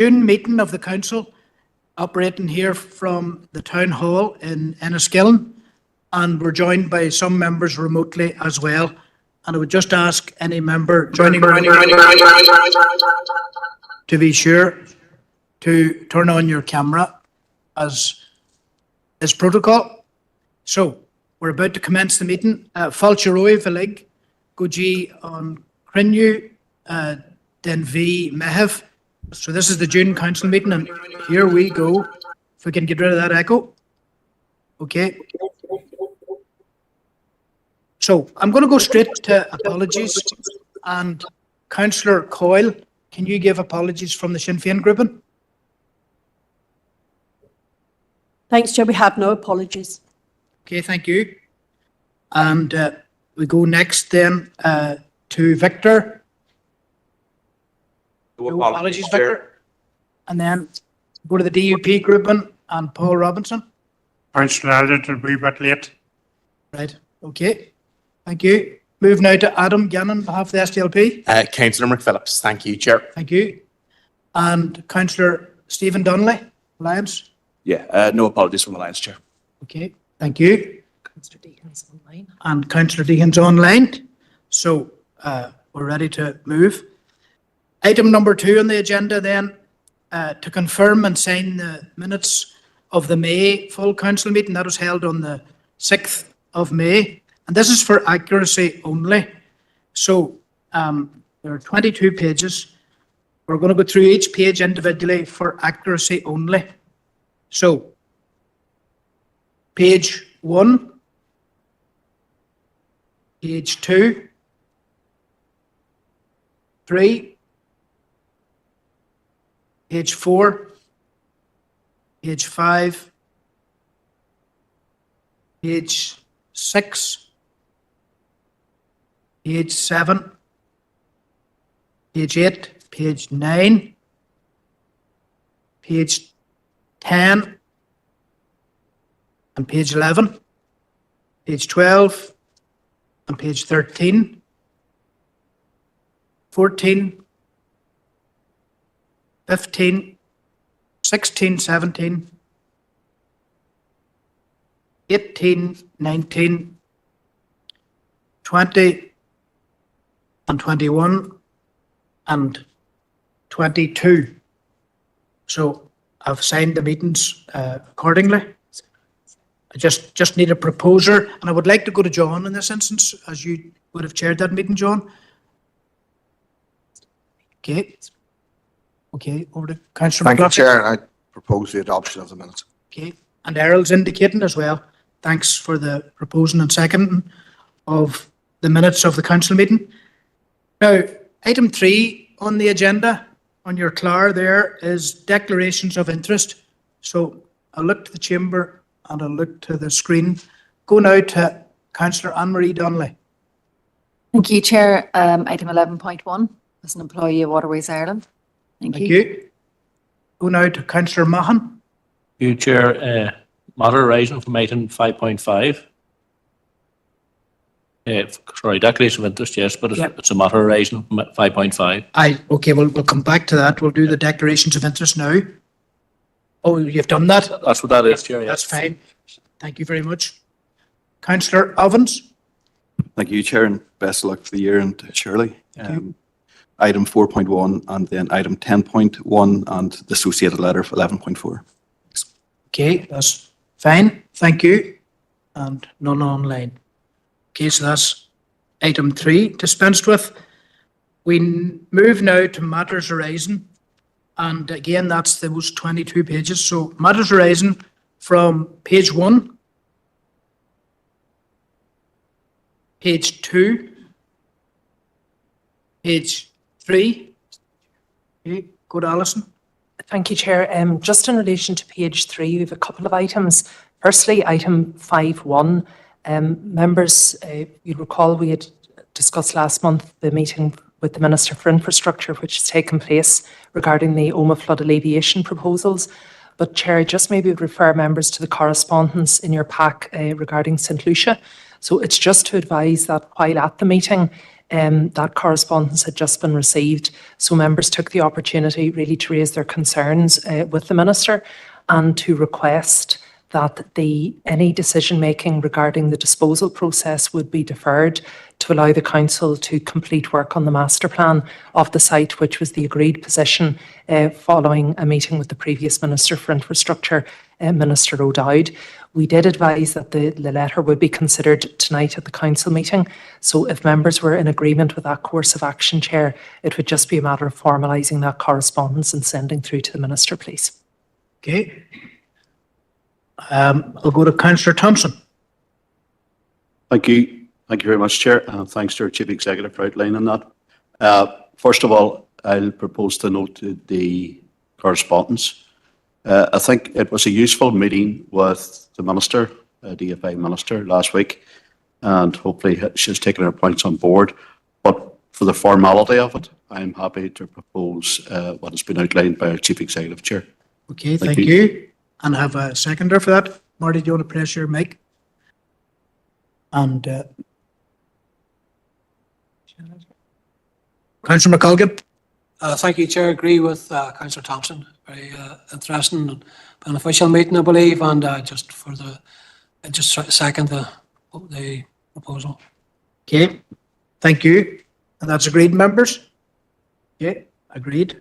June meeting of the council, operating here from the town hall in Enniskillen, and we're joined by some members remotely as well. And I would just ask any member joining to be sure to turn on your camera as is protocol. So we're about to commence the meeting. Fáilte roi Valig, Goji on Crinnu, Den V Mehev. So this is the June council meeting, and here we go. If we can get rid of that echo. Okay. So I'm going to go straight to apologies. And Councillor Coyle, can you give apologies from the Sinn Féin grouping? Thanks, Chair. We have no apologies. Okay, thank you. And we go next then to Victor. No apologies, Victor. And then go to the DUP grouping and Paul Robinson. Councillor Elliott will be a bit late. Right, okay. Thank you. Move now to Adam Gannon on behalf of the SDLP. Councillor McPhillips, thank you, Chair. Thank you. And Councillor Stephen Donnelly, Alliance. Yeah, no apologies from Alliance, Chair. Okay, thank you. Councillor Deehan's online. And Councillor Deehan's online. So we're ready to move. Item number 2 on the agenda then, to confirm and sign the minutes of the May full council meeting that was held on the 6th of May. And this is for accuracy only. So there are 22 pages. We're going to go through each page individually for accuracy only. So page 1, page 2, 3, page 4, page 5, page 6, page 7, page 8, page 9, page 10, and page 11, page 12, and page 13, 14, 15, 16, 17, 18, 19, 20, and 21, and 22. So I've signed the meetings accordingly. I just need a proposer, and I would like to go to John in this instance, as you would have chaired that meeting, John. Okay. Okay, over to Councillor Thank you, McLaughlin. Chair. I propose the adoption of the minutes. Okay, and Errol's indicating as well. Thanks for the proposing and seconding of the minutes of the council meeting. Now, item 3 on the agenda, on your clar there, is declarations of interest. So I'll look to the chamber and I'll look to the screen. Go now to Councillor Anne-Marie Donnelly. Thank you, Chair. Item 11.1, as an employee of Waterways Ireland. Thank you. Go now to Councillor Mahan. You, Chair, matter arising from item 5.5. Sorry, declaration of interest, yes, but it's a matter arising from 5.5. Okay, we'll come back to that. We'll do the declarations of interest now. Oh, you've done that? That's what that is, Chair. That's fine. Thank you very much. Councillor Ovens. Thank you, Chair, and best of luck for the year and Shirley. Item 4.1 and then item 10.1 and the associated letter for 11.4. Okay, that's fine. Thank you. And none online. Okay, so that's item 3 dispensed with. We move now to matters arising. And again, that's those 22 pages. So matters arising from page 1, page 2, page 3. Okay, go to Alison. Thank you, Chair. Just in relation to page 3, we have a couple of items. Firstly, item 5.1. Members, you'll recall we had discussed last month the meeting with the Minister for Infrastructure, which has taken place regarding the Omagh flood alleviation proposals. But Chair, just maybe would refer members to the correspondence in your pack regarding St Lucia. So it's just to advise that while at the meeting, That correspondence had just been received, so members took the opportunity really to raise their concerns with the Minister and to request that any decision-making regarding the disposal process would be deferred to allow the council to complete work on the master plan of the site, which was the agreed position following a meeting with the previous Minister for Infrastructure, Minister O'Dowd. We did advise that the letter would be considered tonight at the council meeting. So if members were in agreement with that course of action, Chair, it would just be a matter of formalising that correspondence and sending through to the Minister, please. Okay. I'll go to Councillor Thompson. Thank you. Thank you very much, Chair. And thanks to our Chief Executive for outlining that. First of all, I'll propose to note the correspondence. I think it was a useful meeting with the Minister, DFI Minister, last week, and hopefully she's taken her points on board. But for the formality of it, I'm happy to propose what has been outlined by our Chief Executive, Chair. Okay, thank you. And have a seconder for that. Marty, do you want to press your mic? And Councillor McColgan. Thank you, Chair. Agree with Councillor Thompson. Very interesting and beneficial meeting, I believe, and just second the proposal. Okay, thank you. And that's agreed, members? Okay, agreed.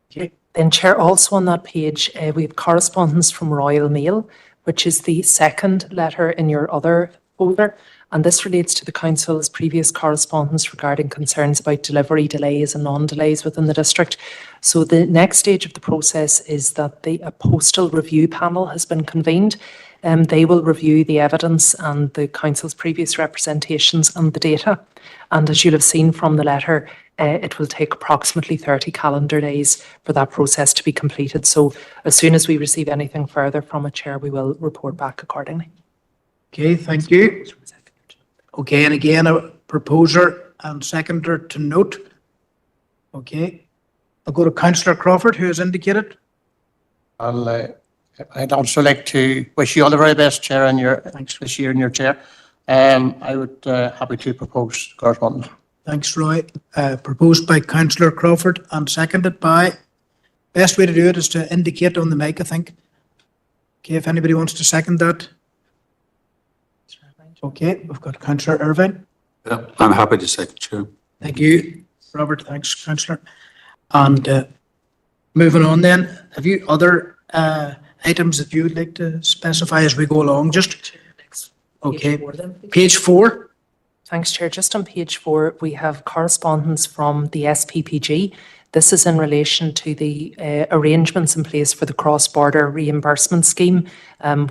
Okay. Then, Chair, also on that page, we have correspondence from Royal Mail, which is the second letter in your other folder. And this relates to the Council's previous correspondence regarding concerns about delivery delays and non-delays within the district. So the next stage of the process is that a postal review panel has been convened. They will review the evidence and the Council's previous representations and the data. And as you'll have seen from the letter, it will take approximately 30 calendar days for that process to be completed. So as soon as we receive anything further from a Chair, we will report back accordingly. Okay, thank you. Okay, and again, a proposer and seconder to note. Okay, I'll go to Councillor Crawford, who has indicated. I'd also like to wish you all the very best, Chair, in this year in your chair. I would happy to propose correspondence. Thanks, Roy. Proposed by Councillor Crawford and seconded by, best way to do it is to indicate on the mic, I think. Okay, if anybody wants to second that. Okay, we've got Councillor Irvine. Yeah, I'm happy to second, Chair. Thank you, Robert. Thanks, Councillor. And moving on then, have you other items that you would like to specify as we go along? Just okay. Page 4. Thanks, Chair. Just on page 4, we have correspondence from the SPPG. This is in relation to the arrangements in place for the cross-border reimbursement scheme,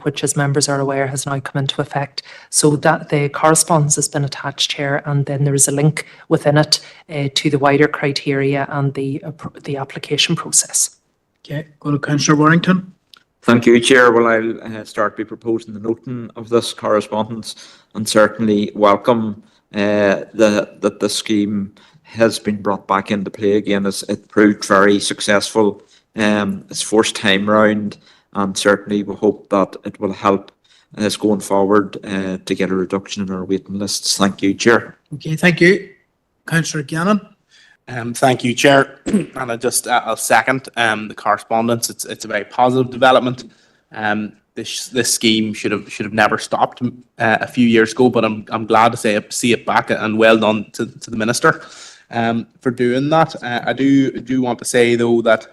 which, as members are aware, has now come into effect. So that the correspondence has been attached, Chair, and then there is a link within it to the wider criteria and the application process. Okay, go to Councillor Warrington. Thank you, Chair. Well, I'll start by proposing the noting of this correspondence and certainly welcome that the scheme has been brought back into play again, as it proved very successful its first time round, and certainly we hope that it will help us going forward to get a reduction in our waiting lists. Thank you, Chair. Okay, thank you. Councillor Gannon. Thank you, Chair. And I'll second the correspondence. It's a very positive development. This scheme should have never stopped a few years ago, but I'm glad to see it back, and well done to the Minister for doing that. I do want to say though that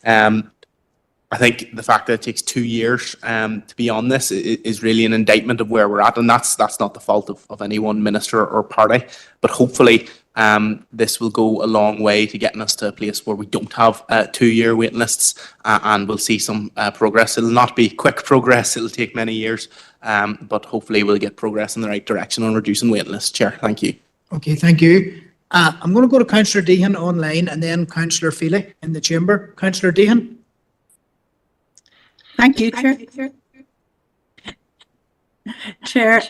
I think the fact that it takes 2 years to be on this is really an indictment of where we're at, and that's not the fault of any one minister or party, but hopefully this will go a long way to getting us to a place where we don't have 2-year waiting lists, and we'll see some progress. It'll not be quick progress, it'll take many years, but hopefully we'll get progress in the right direction on reducing waiting lists. Chair, thank you. Okay, thank you. I'm going to go to Councillor Deehan online and then Councillor Feely in the chamber. Councillor Deehan. Thank you, Chair. Chair,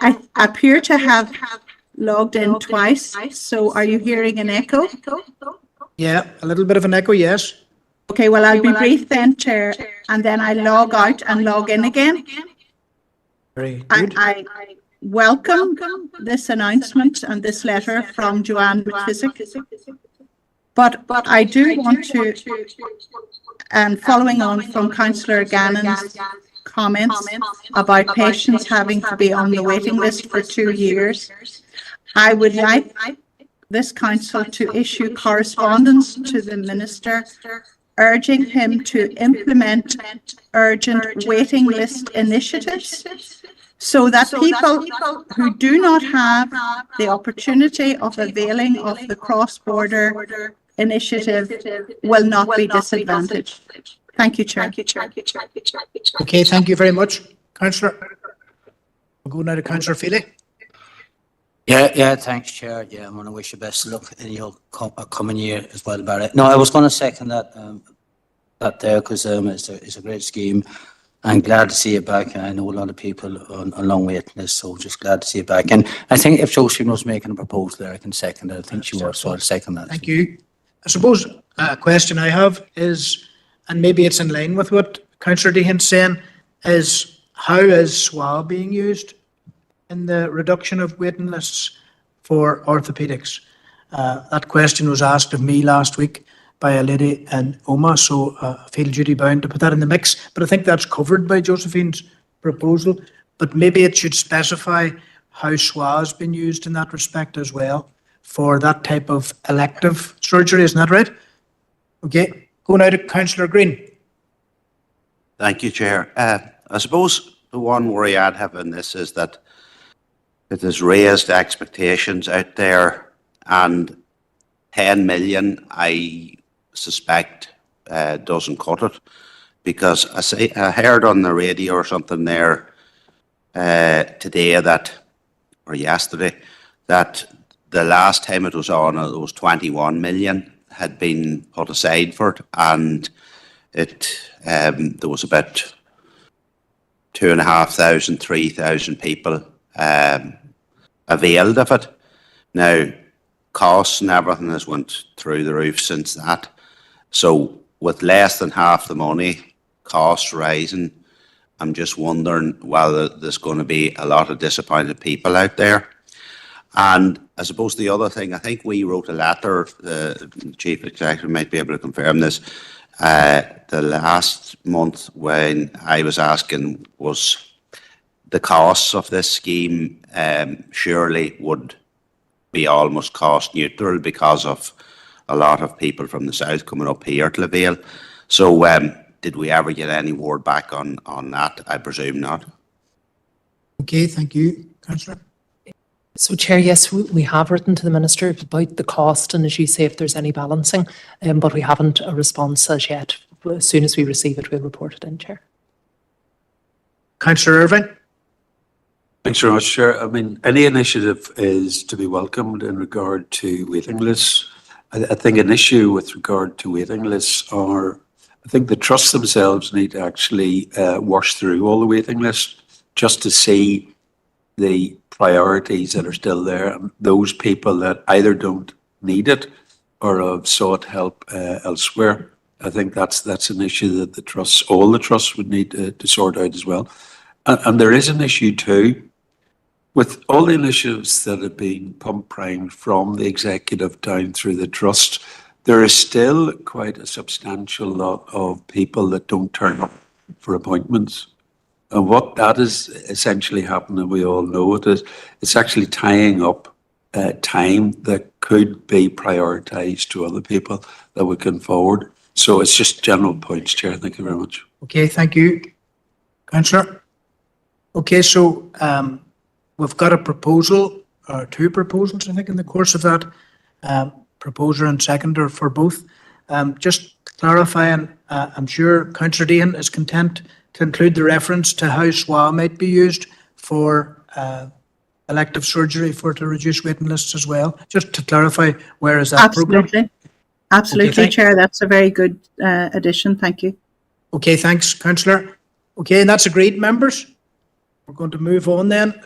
I appear to have logged in twice, so are you hearing an echo? Yeah, a little bit of an echo, yes. Okay, well, I'll be brief then, Chair, and then I log out and log in again. Very good. welcome this announcement and this letter from Joanne McPhysick. But I do want to, and following on from Councillor Gannon's comments about patients having to be on the waiting list for 2 years, I would like this council to issue correspondence to the Minister urging him to implement urgent waiting list initiatives so that people who do not have the opportunity of availing of the cross-border initiative will not be disadvantaged. Thank you, Chair. Okay, thank you very much, Councillor. We'll go now to Councillor Feely. Yeah, thanks, Chair. Yeah, I want to wish you best of luck in your coming year as well, Barry. No, I was going to second that there because it's a great scheme. I'm glad to see you back. I know a lot of people on a long waiting list, so just glad to see you back. And I think if Josephine was making a proposal there, I can second it. I think she was, so I'll second that. Thank you. I suppose a question I have is, and maybe it's in line with what Councillor Dehan's saying, is how is SWA being used in the reduction of waiting lists for orthopaedics? That question was asked of me last week by a lady in Oma, so I feel duty bound to put that in the mix. But I think that's covered by Josephine's proposal. But maybe it should specify how SWA has been used in that respect as well for that type of elective surgery. Isn't that right? Okay, go now to Councillor Green. Thank you, Chair. I suppose the one worry I'd have in this is that it has raised expectations out there, and 10 million, I suspect, doesn't cut it, because I heard on the radio or something there today that, or yesterday, that the last time it was on, it was 21 million had been put aside for it, and there was about 2,500, 3,000 people availed of it. Now, costs and everything has went through the roof since that. So with less than half the money, costs rising, I'm just wondering whether there's going to be a lot of disappointed people out there. And I suppose the other thing, I think we wrote a letter, the Chief Executive might be able to confirm this, the last month when I was asking was the costs of this scheme surely would be almost cost neutral because of a lot of people from the south coming up here to avail. So did we ever get any word back on that? I presume not. Okay, thank you, Councillor. So, Chair, yes, we have written to the Minister about the cost and, as you say, if there's any balancing, but we haven't a response as yet. As soon as we receive it, we'll report it in, Chair. Councillor Irvine. Thanks very much, Chair. I mean, any initiative is to be welcomed in regard to waiting lists. I think an issue with regard to waiting lists are, I think the trusts themselves need to actually wash through all the waiting lists just to see the priorities that are still there, and those people that either don't need it or have sought help elsewhere. I think that's an issue that the trusts, all the trusts, would need to sort out as well. And there is an issue too, with all the initiatives that have been pump-primed from the executive down through the trust, there is still quite a substantial lot of people that don't turn up for appointments. And what that is essentially happening, we all know it is, it's actually tying up time that could be prioritised to other people that we can forward. So it's just general points, Chair. Thank you very much. Okay, thank you. Councillor. Okay, so we've got a proposal, or two proposals, I think, in the course of that. Proposer and seconder for both. Just clarifying, I'm sure Councillor Dehan is content to include the reference to how SWA might be used for elective surgery to reduce waiting lists as well. Just to clarify, where is that programme? Absolutely, okay, Chair. That's a very good addition. Thank you. Okay, thanks, Councillor. Okay, and that's agreed, members. We're going to move on then.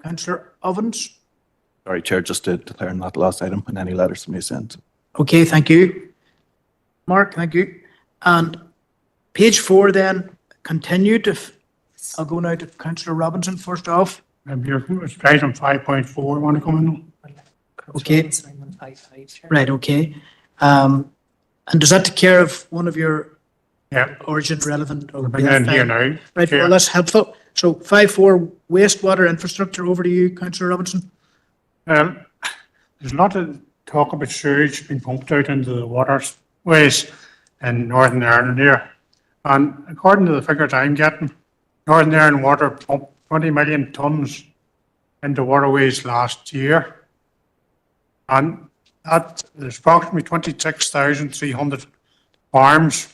Councillor Ovens. Sorry, Chair, just to declare on that last item and any letters to be sent. Okay, thank you. Mark, thank you. And page 4 then, continued. I'll go now to Councillor Robinson first off. It's item 5.4, want to come in? Okay. Assignment 5.5, Chair. Right, okay. And does that take care of one of your Yeah. urgent, relevant? We'll bring it in here now. Right, Chair. well, that's helpful. So 5.4 wastewater infrastructure, over to you, Councillor Robinson. There's a lot of talk about sewage being pumped out into the waterways in Northern Ireland here. And according to the figures I'm getting, Northern Ireland Water pumped 20 million tonnes into waterways last year. And that there's approximately 26,300 farms.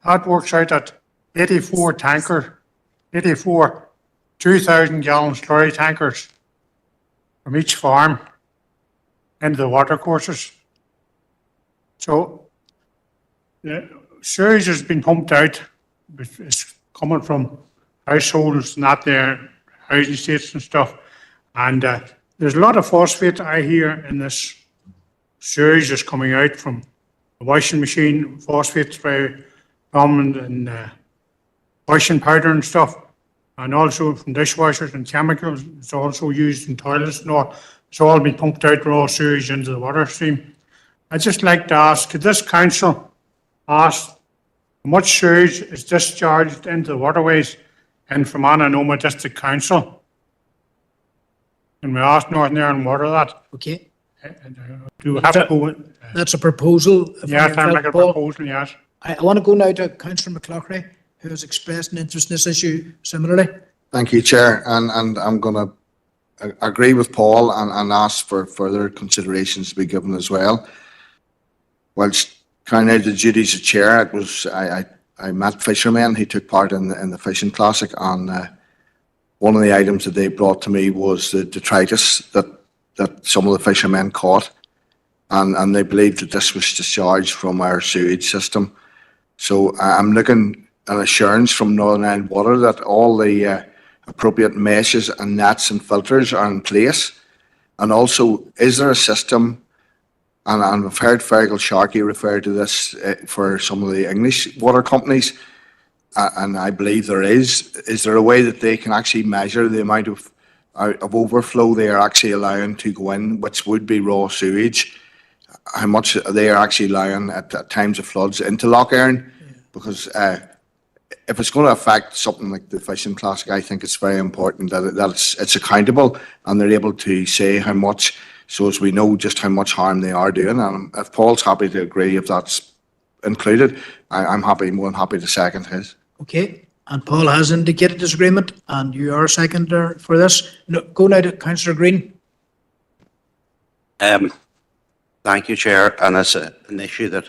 That works out at 84 2,000 gallon slurry tankers from each farm into the water courses. So the sewage has been pumped out. It's coming from households, not their housing estates and stuff. And there's a lot of phosphate I hear in this sewage that's coming out from the washing machine, phosphate very common in washing powder and stuff, and also from dishwashers and chemicals. It's also used in toilets and all. It's all been pumped out raw sewage into the water stream. I'd just like to ask, could this council ask how much sewage is discharged into the waterways in Fermanagh and Omagh District Council? Can we ask Northern Ireland Water that? Okay. Do we have to go with? That's a proposal. if Yeah, I sounds like a Paul. proposal, yes. I want to go now to Councillor McLaughlin, who has expressed an interest in this issue similarly. Thank you, Chair. And I'm going to agree with Paul and ask for further considerations to be given as well. Whilst carrying out the duties of Chair, it was I met fishermen who took part in the fishing classic, and one of the items that they brought to me was the detritus that some of the fishermen caught, and they believed that this was discharged from our sewage system. So I'm looking an assurance from Northern Ireland Water that all the appropriate meshes and nets and filters are in place. And also, is there a system, and I've heard Fergal Sharkey refer to this for some of the English water companies, and I believe there is there a way that they can actually measure the amount of overflow they are actually allowing to go in, which would be raw sewage, how much they are actually allowing at times of floods into Lough Erne? Because if it's going to affect something like the fishing classic, I think it's very important that it's accountable and they're able to say how much, so as we know just how much harm they are doing. And if Paul's happy to agree if that's included, I'm happy, more than happy to second his. Okay, and Paul has indicated his agreement, and you are a seconder for this. No, go now to Councillor Green. Thank you, Chair, and it's an issue that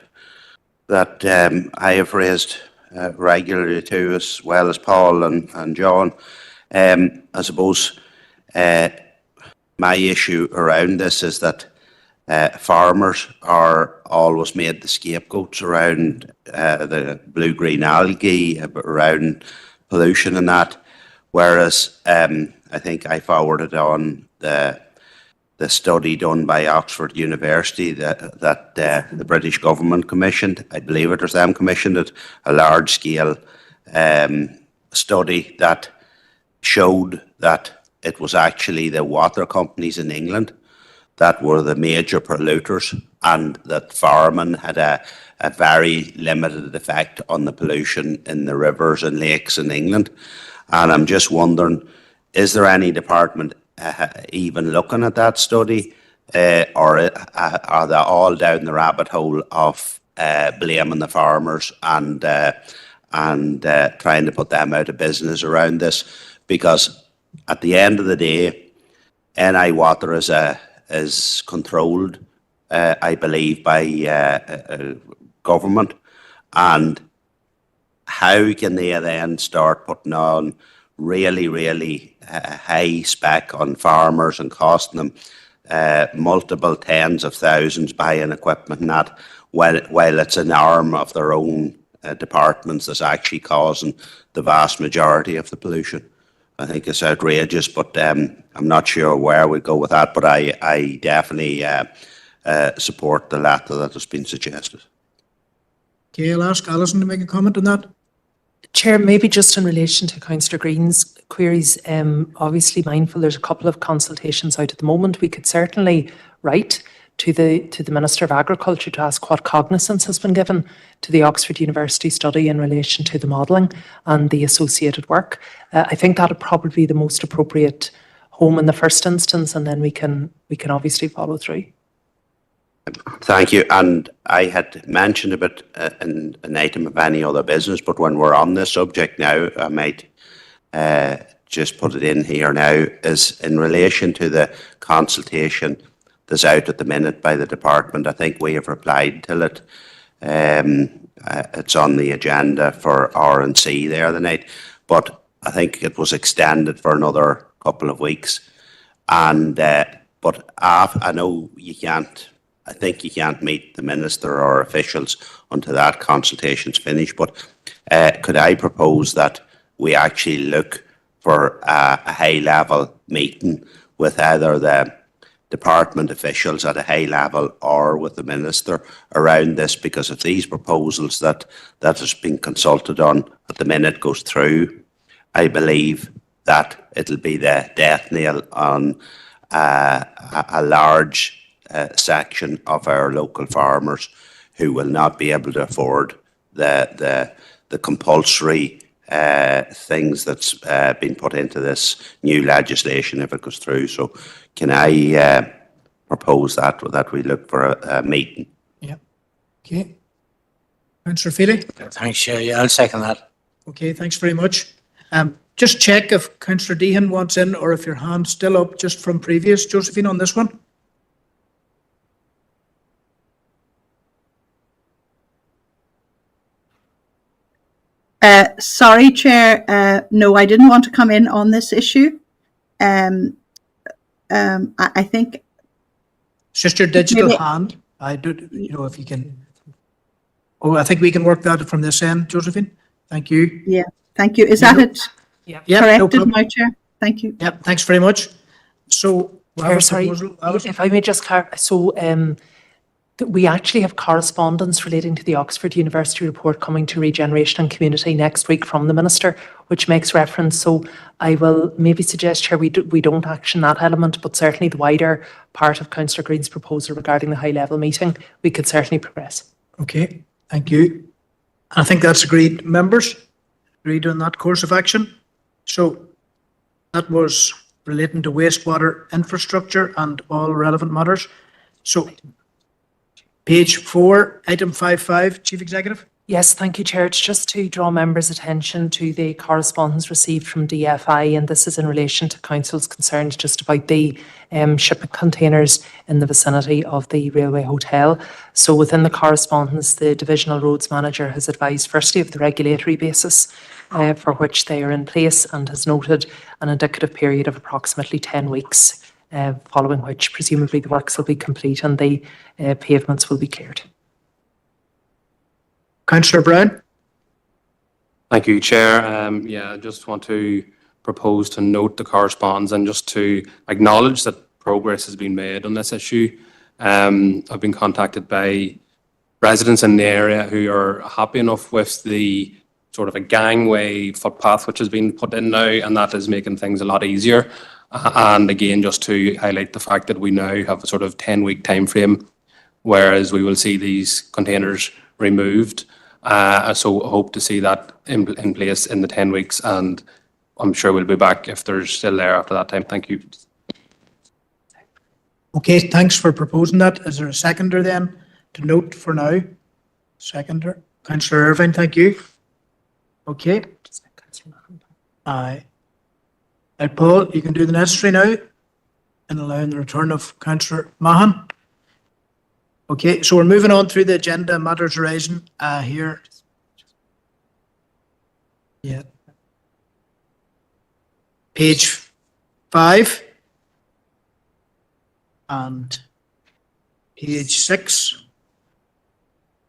I have raised regularly too, as well as Paul and John. I suppose my issue around this is that farmers are always made the scapegoats around the blue-green algae, around pollution and that, whereas I think I forwarded on the study done by Oxford University that the British government commissioned. I believe it was them commissioned it, a large-scale study that showed that it was actually the water companies in England that were the major polluters, and that farming had a very limited effect on the pollution in the rivers and lakes in England. And I'm just wondering, is there any department even looking at that study, or are they all down the rabbit hole of blaming the farmers and trying to put them out of business around this? Because at the end of the day, NI Water is controlled, I believe, by government, and how can they then start putting on really high spec on farmers and costing them multiple tens of thousands buying equipment and that, while it's an arm of their own departments that's actually causing the vast majority of the pollution? I think it's outrageous, but I'm not sure where we go with that, but I definitely support the latter that has been suggested. Okay, I'll ask Alison to make a comment on that. Chair, maybe just in relation to Councillor Green's queries, obviously mindful there's a couple of consultations out at the moment. We could certainly write to the Minister of Agriculture to ask what cognizance has been given to the Oxford University study in relation to the modelling and the associated work. I think that would probably be the most appropriate home in the first instance, and then we can obviously follow through. Thank you. And I had mentioned a bit an item of any other business, but when we're on this subject now, I might just put it in here now, is in relation to the consultation that's out at the minute by the department. I think we have replied to it. It's on the agenda for R&C there the night, but I think it was extended for another couple of weeks. And but I know you can't. I think you can't meet the minister or officials until that consultation's finished. But could I propose that we actually look for a high-level meeting with either the department officials at a high level or with the minister around this? Because if these proposals that has been consulted on at the minute goes through, I believe that it'll be the death knell on a large section of our local farmers who will not be able to afford the compulsory things that's been put into this new legislation if it goes through. So can I propose that we look for a meeting? Yeah. Okay. Councillor Feely? Thanks, Chair. Yeah, I'll second that. Okay, thanks very much. Just check if Councillor Deehan wants in or if your hand's still up just from previous. Josephine, on this one? Sorry, Chair. No, I didn't want to come in on this issue. I think it's just your digital maybe, hand. I do, if you can. Oh, I think we can work that from this end, Josephine. Thank you. Yeah, thank you. Is that it? Yeah. Corrected, my Chair? Thank you. Yep, thanks very much. So, Chair, sorry, if I may just clarify, so we actually have correspondence relating to the Oxford University report coming to Regeneration and Community next week from the Minister, which makes reference. So I will maybe suggest, Chair, we don't action that element, but certainly the wider part of Councillor Green's proposal regarding the high-level meeting, we could certainly progress. Okay, thank you. I think that's agreed, members. Agreed on that course of action. So that was relating to wastewater infrastructure and all relevant matters. So page 4, item 5.5, Chief Executive. Yes, thank you, Chair. It's just to draw members' attention to the correspondence received from DFI, and this is in relation to Council's concerns just about the shipping containers in the vicinity of the Railway Hotel. So within the correspondence, the Divisional Roads Manager has advised firstly of the regulatory basis for which they are in place and has noted an indicative period of approximately 10 weeks, following which presumably the works will be complete and the pavements will be cleared. Councillor Brown. Thank you, Chair. I just want to propose to note the correspondence and just to acknowledge that progress has been made on this issue. I've been contacted by residents in the area who are happy enough with the sort of a gangway footpath which has been put in now, and that is making things a lot easier. And again, just to highlight the fact that we now have a sort of 10-week time frame, whereas we will see these containers removed. So I hope to see that in place in the 10 weeks, and I'm sure we'll be back if they're still there after that time. Thank you. Okay, thanks for proposing that. Is there a seconder then to note for now? Seconder. Councillor Irvine, thank you. Okay. Aye. Paul, you can do the necessary now in allowing the return of Councillor Mahan. Okay, so we're moving on through the agenda, matters arising here. Yeah. Page 5 and page 6.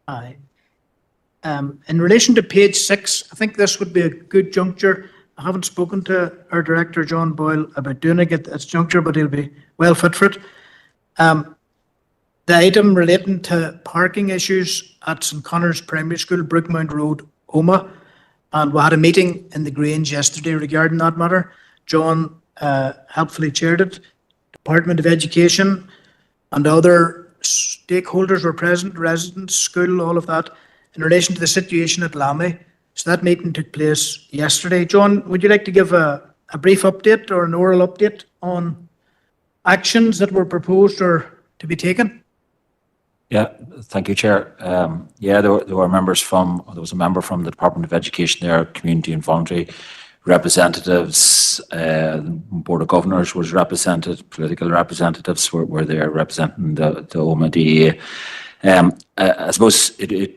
Aye. In relation to page 6, I think this would be a good juncture. I haven't spoken to our Director, John Boyle, about doing it at this juncture, but he'll be well fit for it. The item relating to parking issues at St Connor's Primary School, Brookmount Road, Omagh. And we had a meeting in the Grange yesterday regarding that matter. John helpfully chaired it. Department of Education and other stakeholders were present, residents, school, all of that, in relation to the situation at Lamy. So that meeting took place yesterday. John, would you like to give a brief update or an oral update on actions that were proposed or to be taken? Yeah, thank you, Chair. Yeah, there were members there was a member from the Department of Education there, community and voluntary representatives, Board of Governors was represented, political representatives were there representing the OMA DEA. I suppose there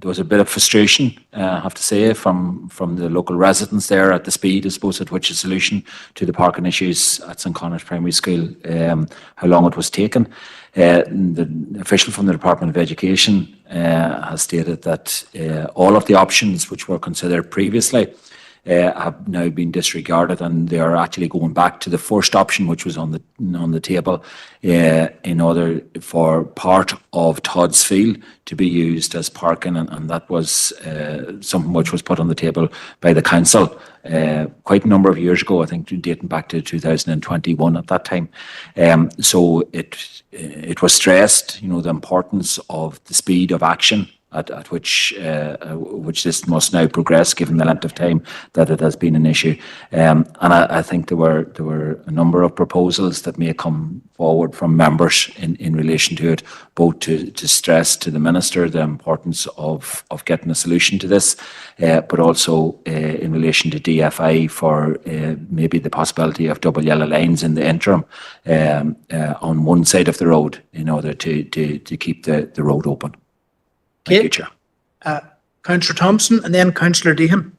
was a bit of frustration, I have to say, from the local residents there at the speed, I suppose, at which a solution to the parking issues at St. Connor's Primary School, how long it was taken. The official from the Department of Education has stated that all of the options which were considered previously have now been disregarded, and they are actually going back to the first option which was on the table in order for part of Todd's Field to be used as parking, and that was something which was put on the table by the council quite a number of years ago, I think dating back to 2021 at that time. So it was stressed, the importance of the speed of action at which this must now progress, given the length of time that it has been an issue. And I think there were a number of proposals that may come forward from members in relation to it, both to stress to the Minister the importance of getting a solution to this, but also in relation to DFI for maybe the possibility of double yellow lines in the interim on one side of the road in order to keep the road open. Thank you, Chair. Councillor Thompson and then Councillor Deehan.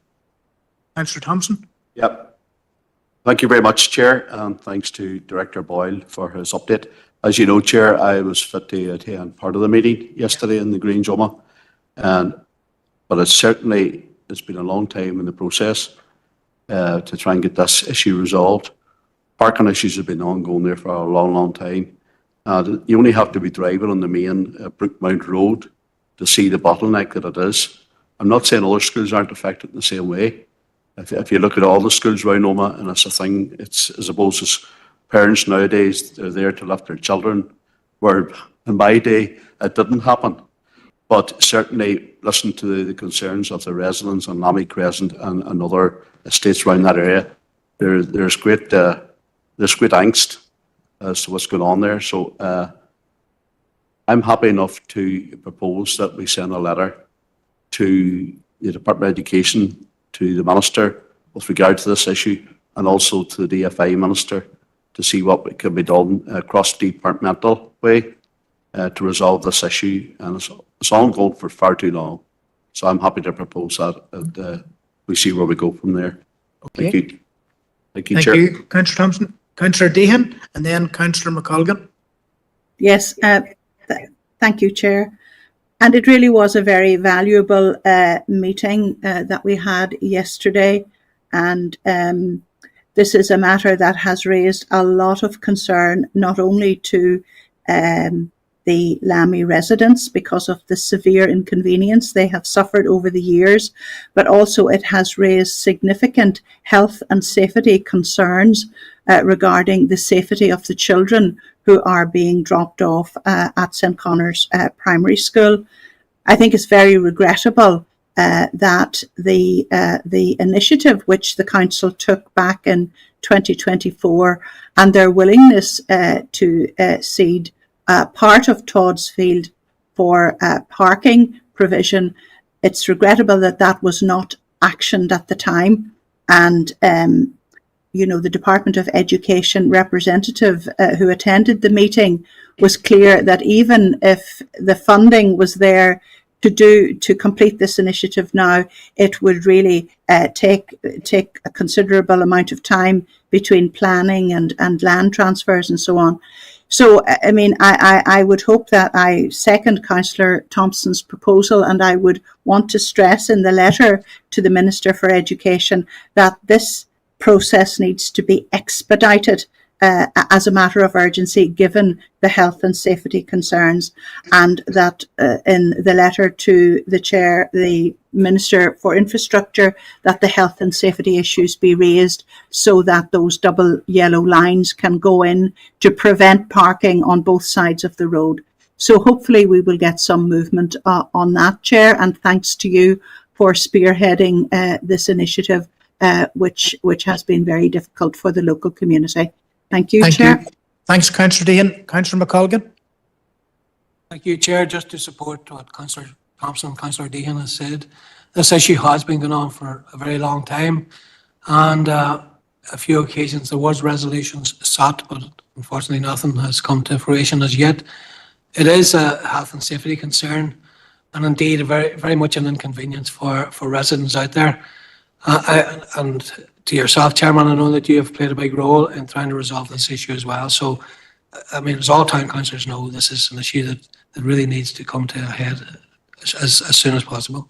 Councillor Thompson. Yep. Thank you very much, Chair, and thanks to Director Boyle for his update. As you know, Chair, I was fit to attend part of the meeting yesterday in the Grange OMA, but it's been a long time in the process to try and get this issue resolved. Parking issues have been ongoing there for a long, long time. You only have to be driving on the main Brookmount Road to see the bottleneck that it is. I'm not saying other schools aren't affected in the same way. If you look at all the schools around OMA, and it's a thing, it's as opposed as parents nowadays, they're there to lift their children, where in my day it didn't happen. But certainly listen to the concerns of the residents on Lamy Crescent and other estates around that area. There's great angst as to what's going on there. So I'm happy enough to propose that we send a letter to the Department of Education, to the Minister with regard to this issue, and also to the DFI Minister to see what can be done across the departmental way to resolve this issue. And it's ongoing for far too long. So I'm happy to propose that, and we see where we go from there. Okay. Thank you. Thank you, Thank Chair. you, Councillor Thompson. Councillor Deehan and then Councillor McColgan. Yes, thank you, Chair. And it really was a very valuable meeting that we had yesterday. And this is a matter that has raised a lot of concern, not only to the Lamy residents because of the severe inconvenience they have suffered over the years, but also it has raised significant health and safety concerns regarding the safety of the children who are being dropped off at St. Connor's Primary School. I think it's very regrettable that the initiative which the council took back in 2024 and their willingness to cede part of Todd's Field for parking provision, it's regrettable that that was not actioned at the time. And the Department of Education representative who attended the meeting was clear that even if the funding was there to complete this initiative now, it would really take a considerable amount of time between planning and land transfers and so on. So, I mean, I would hope that I second Councillor Thompson's proposal, and I would want to stress in the letter to the Minister for Education that this process needs to be expedited as a matter of urgency, given the health and safety concerns, and that in the letter to the Chair, the Minister for Infrastructure that the health and safety issues be raised so that those double yellow lines can go in to prevent parking on both sides of the road. So hopefully we will get some movement on that, Chair, and thanks to you for spearheading this initiative, which has been very difficult for the local community. Thank you, Chair. Thanks, Councillor Dean. Councillor McColgan. Thank you, Chair. Just to support what Councillor Thompson and Councillor Deehan has said, this issue has been going on for a very long time, and a few occasions there was resolutions sought, but unfortunately nothing has come to fruition as yet. It is a health and safety concern, and indeed very much an inconvenience for residents out there. And to yourself, Chairman, I know that you have played a big role in trying to resolve this issue as well. So, I mean, as all town councillors know, this is an issue that really needs to come to a head as soon as possible.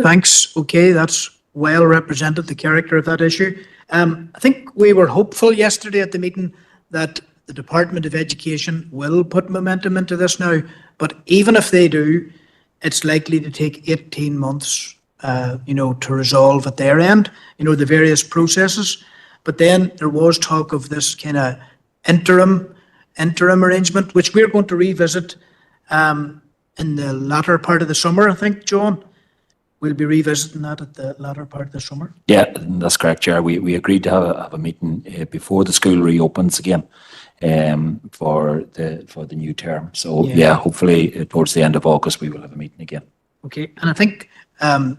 Thanks. Okay, that's well represented, the character of that issue. I think we were hopeful yesterday at the meeting that the Department of Education will put momentum into this now, but even if they do, it's likely to take 18 months, to resolve at their end, the various processes. But then there was talk of this kind of interim arrangement, which we're going to revisit in the latter part of the summer, I think, John. We'll be revisiting that at the latter part of the summer. Yeah, that's correct, Chair. We agreed to have a meeting before the school reopens again for the new term. So yeah, hopefully towards the end of August we will have a meeting again. Okay, and I think I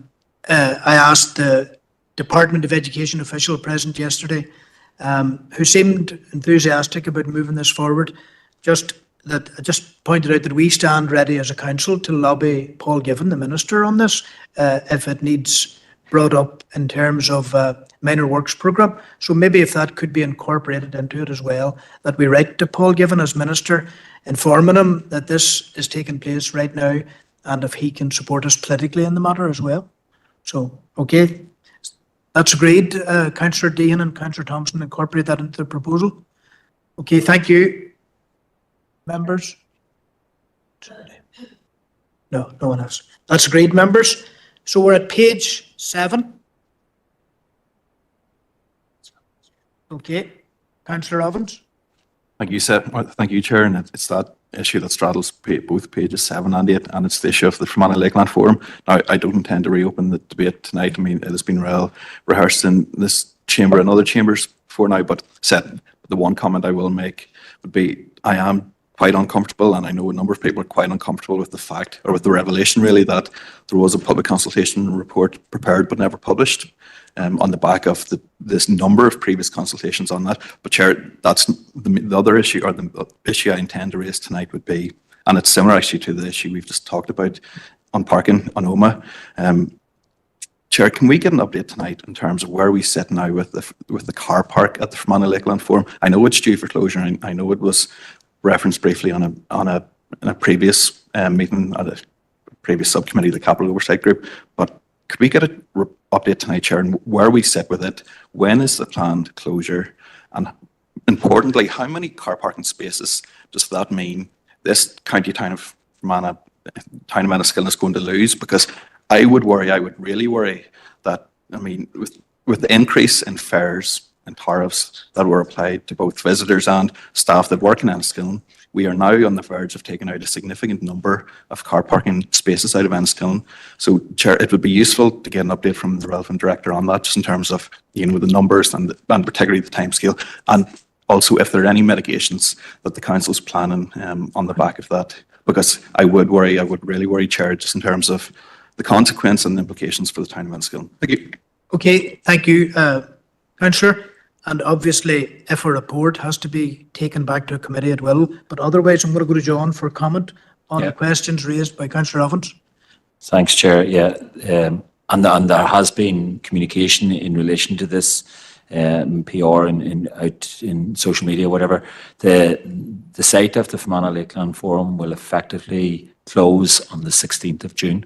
asked the Department of Education official present yesterday, who seemed enthusiastic about moving this forward, just pointed out that we stand ready as a council to lobby Paul Given, the Minister, on this, if it needs brought up in terms of minor works programme. So maybe if that could be incorporated into it as well, that we write to Paul Given as Minister, informing him that this is taking place right now, and if he can support us politically in the matter as well. So, okay, that's agreed. Councillor Deehan and Councillor Thompson, incorporate that into the proposal. Okay, thank you. Members? No one else. That's agreed, members. So we're at page 7. Okay, Councillor Evans. Thank you, Thank you, Chair. And it's that issue that straddles both pages 7 and 8, and it's the issue of the Fermanagh Lakeland Forum. Now, I don't intend to reopen the debate tonight. I mean, it has been well rehearsed in this chamber and other chambers before now, but the one comment I will make would be, I am quite uncomfortable, and I know a number of people are quite uncomfortable with the fact, or with the revelation really, that there was a public consultation report prepared but never published on the back of this number of previous consultations on that. But Chair, that's the other issue, or the issue I intend to raise tonight would be, and it's similar actually to the issue we've just talked about on parking on Oma. Chair, can we get an update tonight in terms of where we sit now with the car park at the Fermanagh Lakeland Forum? I know it's due for closure, and I know it was referenced briefly in a previous meeting at a previous subcommittee, the Capital Oversight Group. But could we get an update tonight, Chair, on where we sit with it? When is the planned closure? And importantly, how many car parking spaces does that mean this county town of Fermanagh, town of Enniskillen, is going to lose? Because I would really worry that, I mean, with the increase in fares and tariffs that were applied to both visitors and staff that work in Enniskillen, we are now on the verge of taking out a significant number of car parking spaces out of Enniskillen. So, Chair, it would be useful to get an update from the relevant director on that, just in terms of, the numbers and particularly the timescale, and also if there are any mitigations that the council's planning on the back of that. Because I would really worry, Chair, just in terms of the consequence and the implications for the town of Enniskillen. Thank you. Okay, thank you, Councillor. And obviously, if a report has to be taken back to a committee, it will. But otherwise, I'm going to go to John for comment on the questions raised by Councillor Evans. Thanks, Chair. Yeah, and there has been communication in relation to this, PR out in social media, whatever. The site of the Fermanagh Lakeland Forum will effectively close on the 16th of June.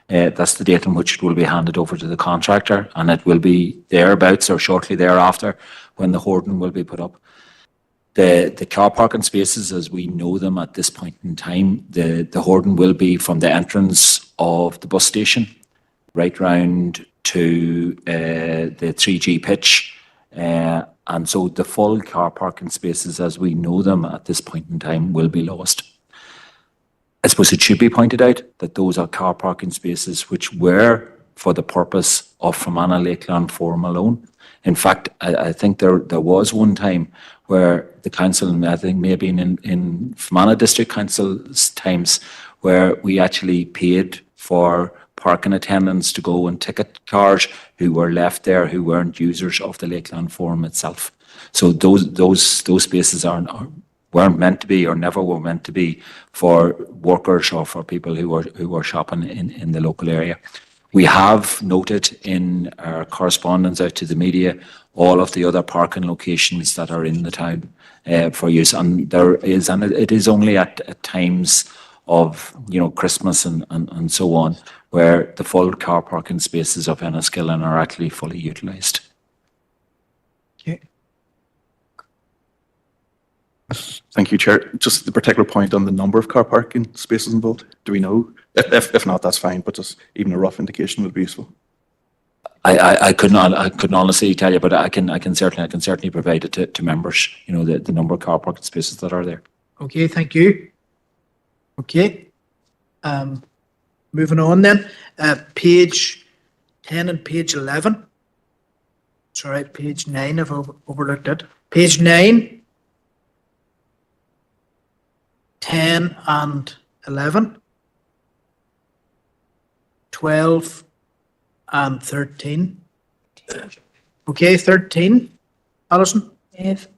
That's the date on which it will be handed over to the contractor, and it will be thereabouts or shortly thereafter when the hoarding will be put up. The car parking spaces, as we know them at this point in time, the hoarding will be from the entrance of the bus station right round to the 3G pitch. And so the full car parking spaces as we know them at this point in time will be lost. I suppose it should be pointed out that those are car parking spaces which were for the purpose of Fermanagh Lakeland Forum alone. In fact, I think there was one time where the council, and I think maybe in Fermanagh District Council's times, where we actually paid for parking attendants to go and ticket cars who were left there who weren't users of the Lakeland Forum itself. So those spaces weren't meant to be, or never were meant to be, for workers or for people who were shopping in the local area. We have noted in our correspondence out to the media all of the other parking locations that are in the town for use, and it is only at times of Christmas and so on where the full car parking spaces of Enniskillen are actually fully utilised. Okay. Thank you, Chair. Just the particular point on the number of car parking spaces involved, do we know? If not, that's fine, but just even a rough indication would be useful. I couldn't honestly tell you, but I can certainly provide it to members, the number of car parking spaces that are there. Okay, thank you. Okay. Moving on then, page 10 and page 11. Sorry, page 9, I've overlooked it. Page 9, 10 and 11, 12 and 13. Okay, 13. Alison?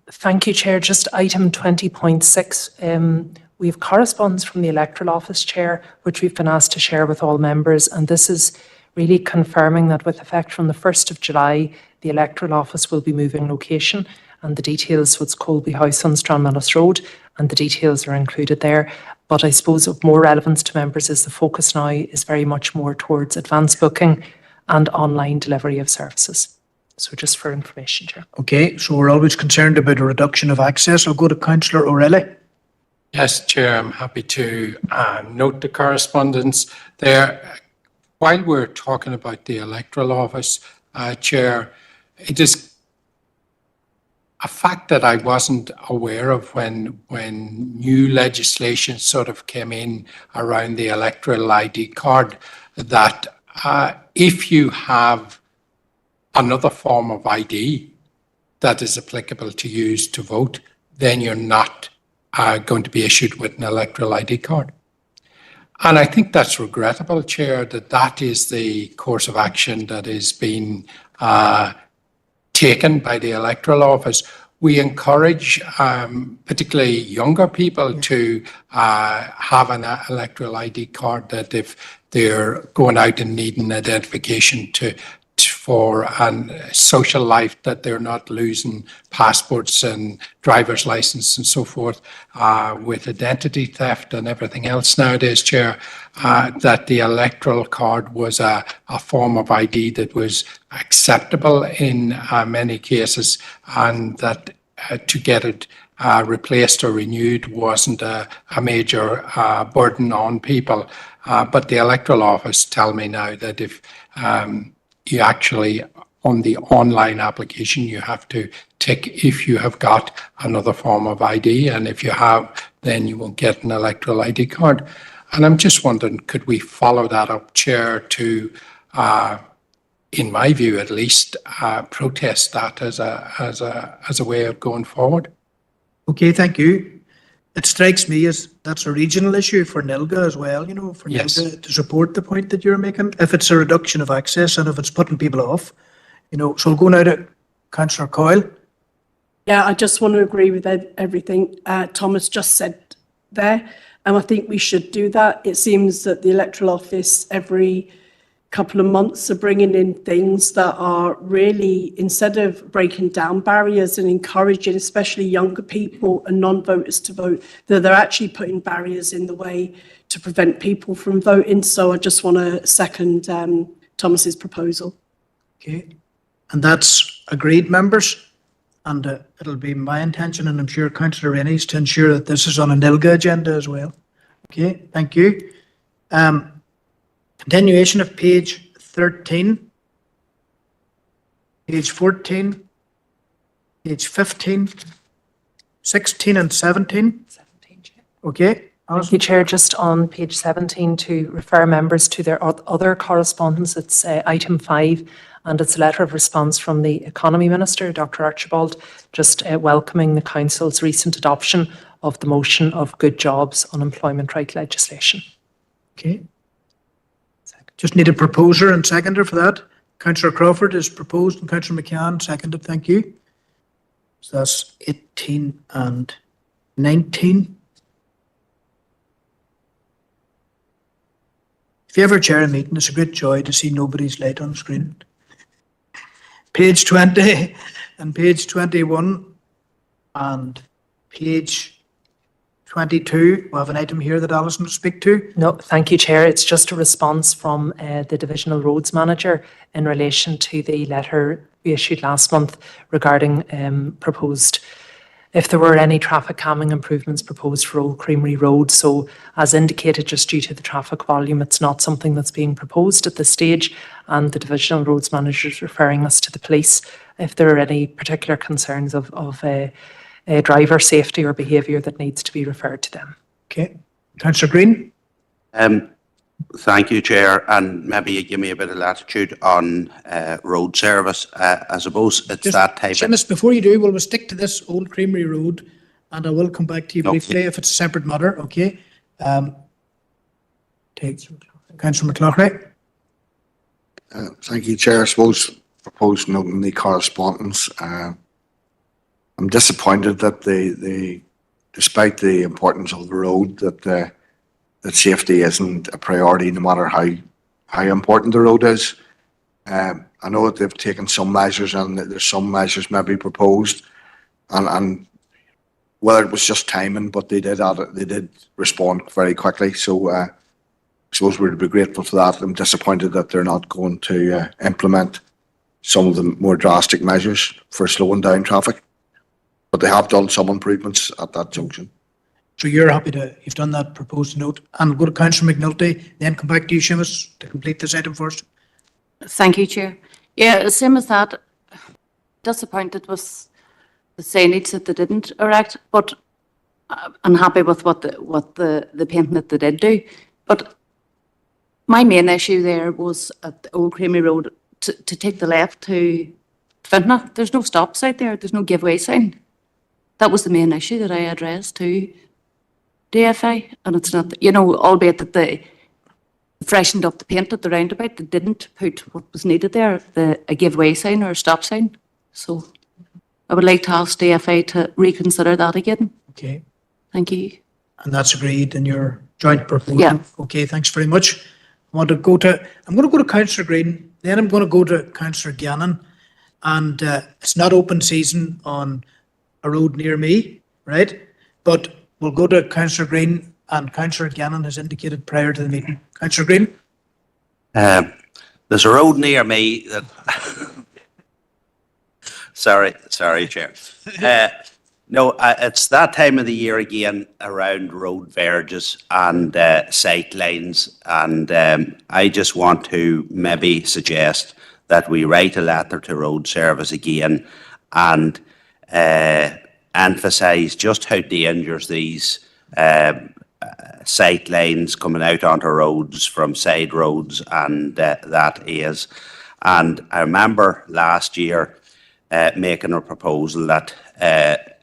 Thank you, Chair. Just item 20.6. We have correspondence from the Electoral Office Chair, which we've been asked to share with all members, and this is really confirming that with effect from the 1st of July, the Electoral Office will be moving location, and the details, so it's Colby House on Stranmillis Road, and the details are included there. But I suppose of more relevance to members is the focus now is very much more towards advance booking and online delivery of services. So just for information, Chair. Okay, so we're always concerned about a reduction of access. I'll go to Councillor O'Reilly. Yes, Chair, I'm happy to note the correspondence there. While we're talking about the Electoral Office, Chair, it is a fact that I wasn't aware of when new legislation sort of came in around the electoral ID card, that if you have another form of ID that is applicable to use to vote, then you're not going to be issued with an electoral ID card. And I think that's regrettable, Chair, that is the course of action that is being taken by the Electoral Office. We encourage particularly younger people to have an electoral ID card, that if they're going out and needing identification for a social life, that they're not losing passports and driver's license and so forth with identity theft and everything else nowadays, Chair, that the electoral card was a form of ID that was acceptable in many cases, and that to get it replaced or renewed wasn't a major burden on people. But the Electoral Office tell me now that if you actually, on the online application, you have to tick if you have got another form of ID, and if you have, then you won't get an electoral ID card. And I'm just wondering, could we follow that up, Chair, to, in my view at least, protest that as a way of going forward? Okay, thank you. It strikes me as that's a regional issue for NILGA as well, for Yes. NILGA to support the point that you're making, if it's a reduction of access and if it's putting people off. So I'll go now to Councillor Coyle. Yeah, I just want to agree with everything Thomas just said there. And I think we should do that. It seems that the Electoral Office every couple of months are bringing in things that are really, instead of breaking down barriers and encouraging especially younger people and non-voters to vote, that they're actually putting barriers in the way to prevent people from voting. So I just want to second Thomas's proposal. Okay, and that's agreed, members. And it'll be my intention, and I'm sure Councillor Rennie's, to ensure that this is on a NILGA agenda as well. Okay, thank you. Continuation of page 13, page 14, page 15, 16 and 17. Okay. Thank you, Chair. Just on page 17, to refer members to their other correspondence, it's item 5, and it's a letter of response from the Economy Minister, Dr. Archibald, just welcoming the Council's recent adoption of the motion of Good Jobs Unemployment Right legislation. Okay. Just need a proposer and seconder for that. Councillor Crawford is proposed and Councillor McCann seconded. Thank you. So that's 18 and 19. If you ever chair a meeting, it's a great joy to see nobody's late on screen. Page 20 and page 21 and page 22. We have an item here that Alison will speak to. No, thank you, Chair. It's just a response from the Divisional Roads Manager in relation to the letter we issued last month regarding proposed, if there were any traffic calming improvements proposed for Old Creamery Road. So as indicated, just due to the traffic volume, it's not something that's being proposed at this stage, and the Divisional Roads Manager is referring us to the police if there are any particular concerns of driver safety or behaviour that needs to be referred to them. Okay. Councillor Green. Thank you, Chair, and maybe you give me a bit of latitude on road service. I suppose it's just that type Seamus, before you do, we'll stick to this Old Creamery Road, and I will come back to you briefly if it's a separate matter, okay? Take Councillor McLaughlin. Thank you, Chair. I suppose proposed noting the correspondence. I'm disappointed that despite the importance of the road, that safety isn't a priority, no matter how important the road is. I know that they've taken some measures, and that there's some measures maybe proposed, and whether it was just timing, but they did respond very quickly. So I suppose we're to be grateful for that. I'm disappointed that they're not going to implement some of the more drastic measures for slowing down traffic, but they have done some improvements at that junction. So you're happy you've done that proposed note, and we'll go to Councillor McNulty, then come back to you, Seamus, to complete this item first. Thank you, Chair. Yeah, same as that. Disappointed with the signage that they didn't erect, but I'm happy with what the painting that they did do. But my main issue there was at the Old Creamery Road to take the left to Fintna. There's no stops out there. There's no giveaway sign. That was the main issue that I addressed to DFI, and it's not, albeit that they freshened up the paint at the roundabout, they didn't put what was needed there, a giveaway sign or a stop sign. So I would like to ask DFI to reconsider that again. Okay. Thank you. And that's agreed in your joint proposal? Yeah. Okay, thanks very much. I'm going to go to Councillor Green, then I'm going to go to Councillor Gannon, and it's not open season on a road near me, right? But we'll go to Councillor Green, and Councillor Gannon has indicated prior to the meeting. Councillor Green? There's a road near me that... Sorry, Chair. No, it's that time of the year again around road verges and sight lines, and I just want to maybe suggest that we write a letter to road service again and emphasise just how dangerous these sight lines coming out onto roads from side roads and that is. And I remember last year making a proposal that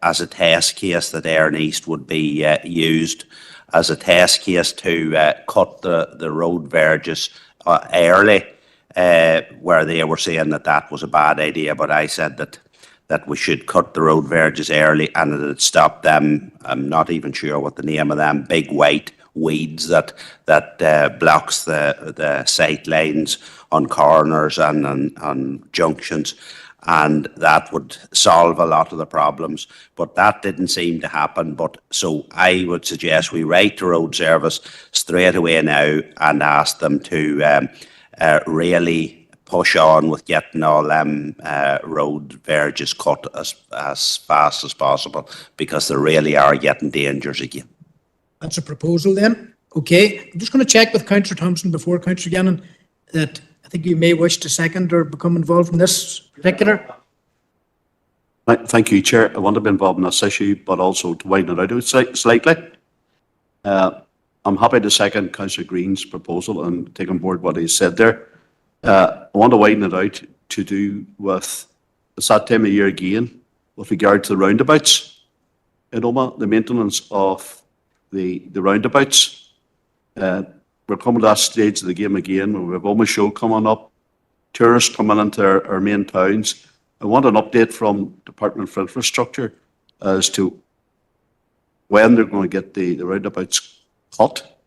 as a test case that Air and East would be used as a test case to cut the road verges early, where they were saying that was a bad idea, but I said that we should cut the road verges early and it would stop them. I'm not even sure what the name of them big white weeds that blocks the sight lines on corners and on junctions, and that would solve a lot of the problems. But that didn't seem to happen. But so I would suggest we write to road service straight away now and ask them to really push on with getting all them road verges cut as fast as possible, because they really are getting dangerous again. That's a proposal then. Okay. I'm just going to check with Councillor Thompson before Councillor Gannon that I think you may wish to second or become involved in this particular. Thank you, Chair. I want to be involved in this issue, but also to widen it out slightly. I'm happy to second Councillor Green's proposal and take on board what he said there. I want to widen it out to do with, it's that time of year again, with regard to the roundabouts in Omagh, the maintenance of the roundabouts. We're coming to that stage of the game again where we have Omagh Show coming up, tourists coming into our main towns. I want an update from Department for Infrastructure as to when they're going to get the roundabouts cut.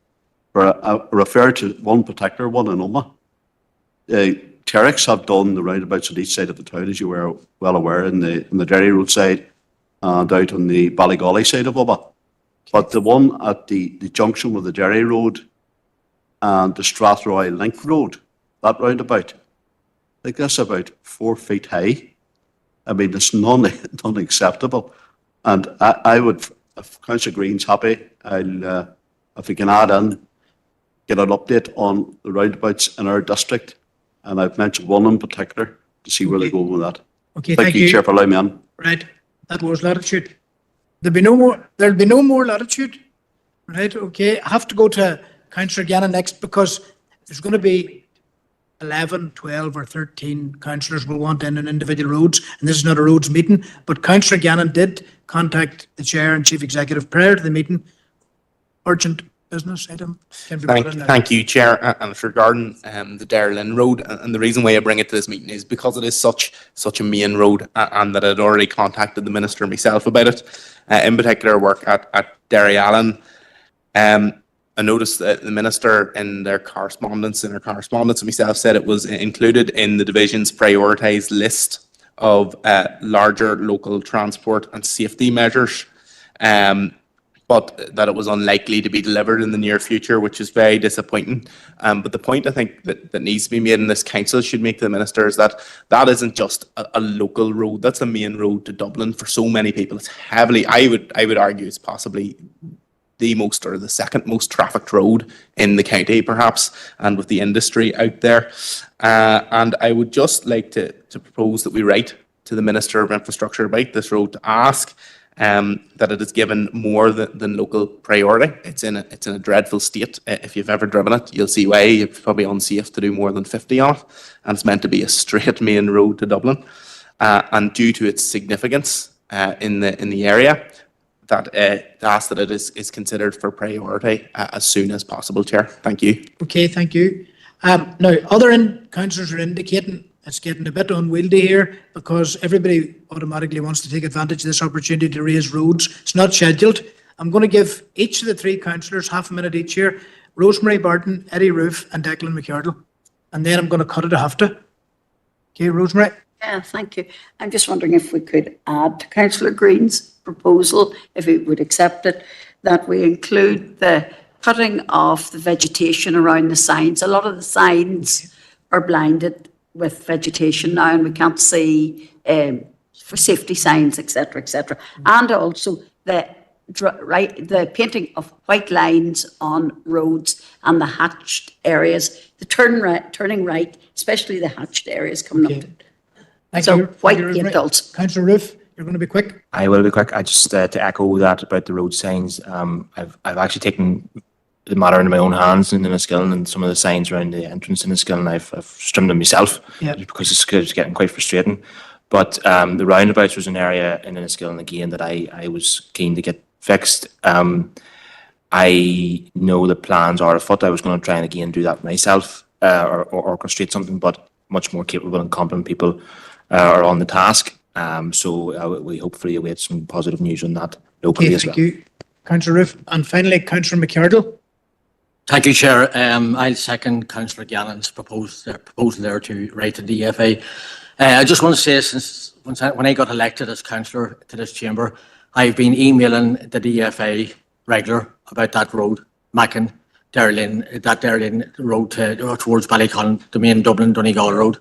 I refer to one particular one in Omagh. Terex have done the roundabouts on each side of the town, as you were well aware, in the Derry Road side and out on the Ballygolly side of Omagh. But the one at the junction with the Derry Road and the Strathroy Link Road, that roundabout, I think that's about 4 feet high. I mean, it's non-acceptable. And I would, if Councillor Green's happy, if we can add in, get an update on the roundabouts in our district. And I've mentioned one in particular to see where they go with that. Okay, thank you, Chair, for allowing me in. Right, that was latitude. There'll be no more latitude. Right, okay. I have to go to Councillor Gannon next because there's going to be 11, 12 or 13 councillors will want in on individual roads, and this is not a roads meeting, but Councillor Gannon did contact the Chair and Chief Executive prior to the meeting. Urgent business item. Thank you, Chair. And it's regarding the Derrylin Road, and the reason why I bring it to this meeting is because it is such a main road, and that I'd already contacted the Minister myself about it, in particular work at Derry Allen. I noticed that the Minister in her correspondence with myself said it was included in the division's prioritised list of larger local transport and safety measures, but that it was unlikely to be delivered in the near future, which is very disappointing. But the point I think that needs to be made in this council should make to the Minister is that that isn't just a local road, that's a main road to Dublin for so many people. It's heavily, I would argue it's possibly the most or the second most trafficked road in the county, perhaps, and with the industry out there. And I would just like to propose that we write to the Minister of Infrastructure about this road to ask that it is given more than local priority. It's in a dreadful state. If you've ever driven it, you'll see why. It's probably unsafe to do more than 50 on it, and it's meant to be a straight main road to Dublin. And due to its significance in the area, that ask that it is considered for priority as soon as possible, Chair. Thank you. Okay, thank you. Now, other councillors are indicating it's getting a bit unwieldy here because everybody automatically wants to take advantage of this opportunity to raise roads. It's not scheduled. I'm going to give each of the three councillors half a minute each here. Rosemary Barton, Eddie Roof and Declan McArdle. And then I'm going to cut it after. Okay, Rosemary. Yeah, thank you. I'm just wondering if we could add to Councillor Green's proposal, if he would accept it, that we include the cutting of the vegetation around the signs. A lot of the signs are blinded with vegetation now and we can't see for safety signs, etc., etc. And also the painting of white lines on roads and the hatched areas, the turning right, especially the hatched areas coming up. Thank so you. white paint also. Councillor Roof, you're going to be quick. I will be quick. I just to echo that about the road signs. I've actually taken the matter into my own hands in Enniskillen, and some of the signs around the entrance in Enniskillen I've trimmed them myself because it's getting quite frustrating. But the roundabouts was an area in Enniskillen again that I was keen to get fixed. I know the plans are afoot. I was going to try and again do that myself or orchestrate something, but much more capable and competent people are on the task. So we hopefully await some positive news on that locally as well. Thank you, Councillor Roof. And finally, Councillor McArdle. Thank you, Chair. I'll second Councillor Gannon's proposal there to write to the DFA. I just want to say, since when I got elected as councillor to this chamber, I've been emailing the DFA regular about that road, Mackin, Derrylin road towards Ballyconn, the main Dublin Donegal road.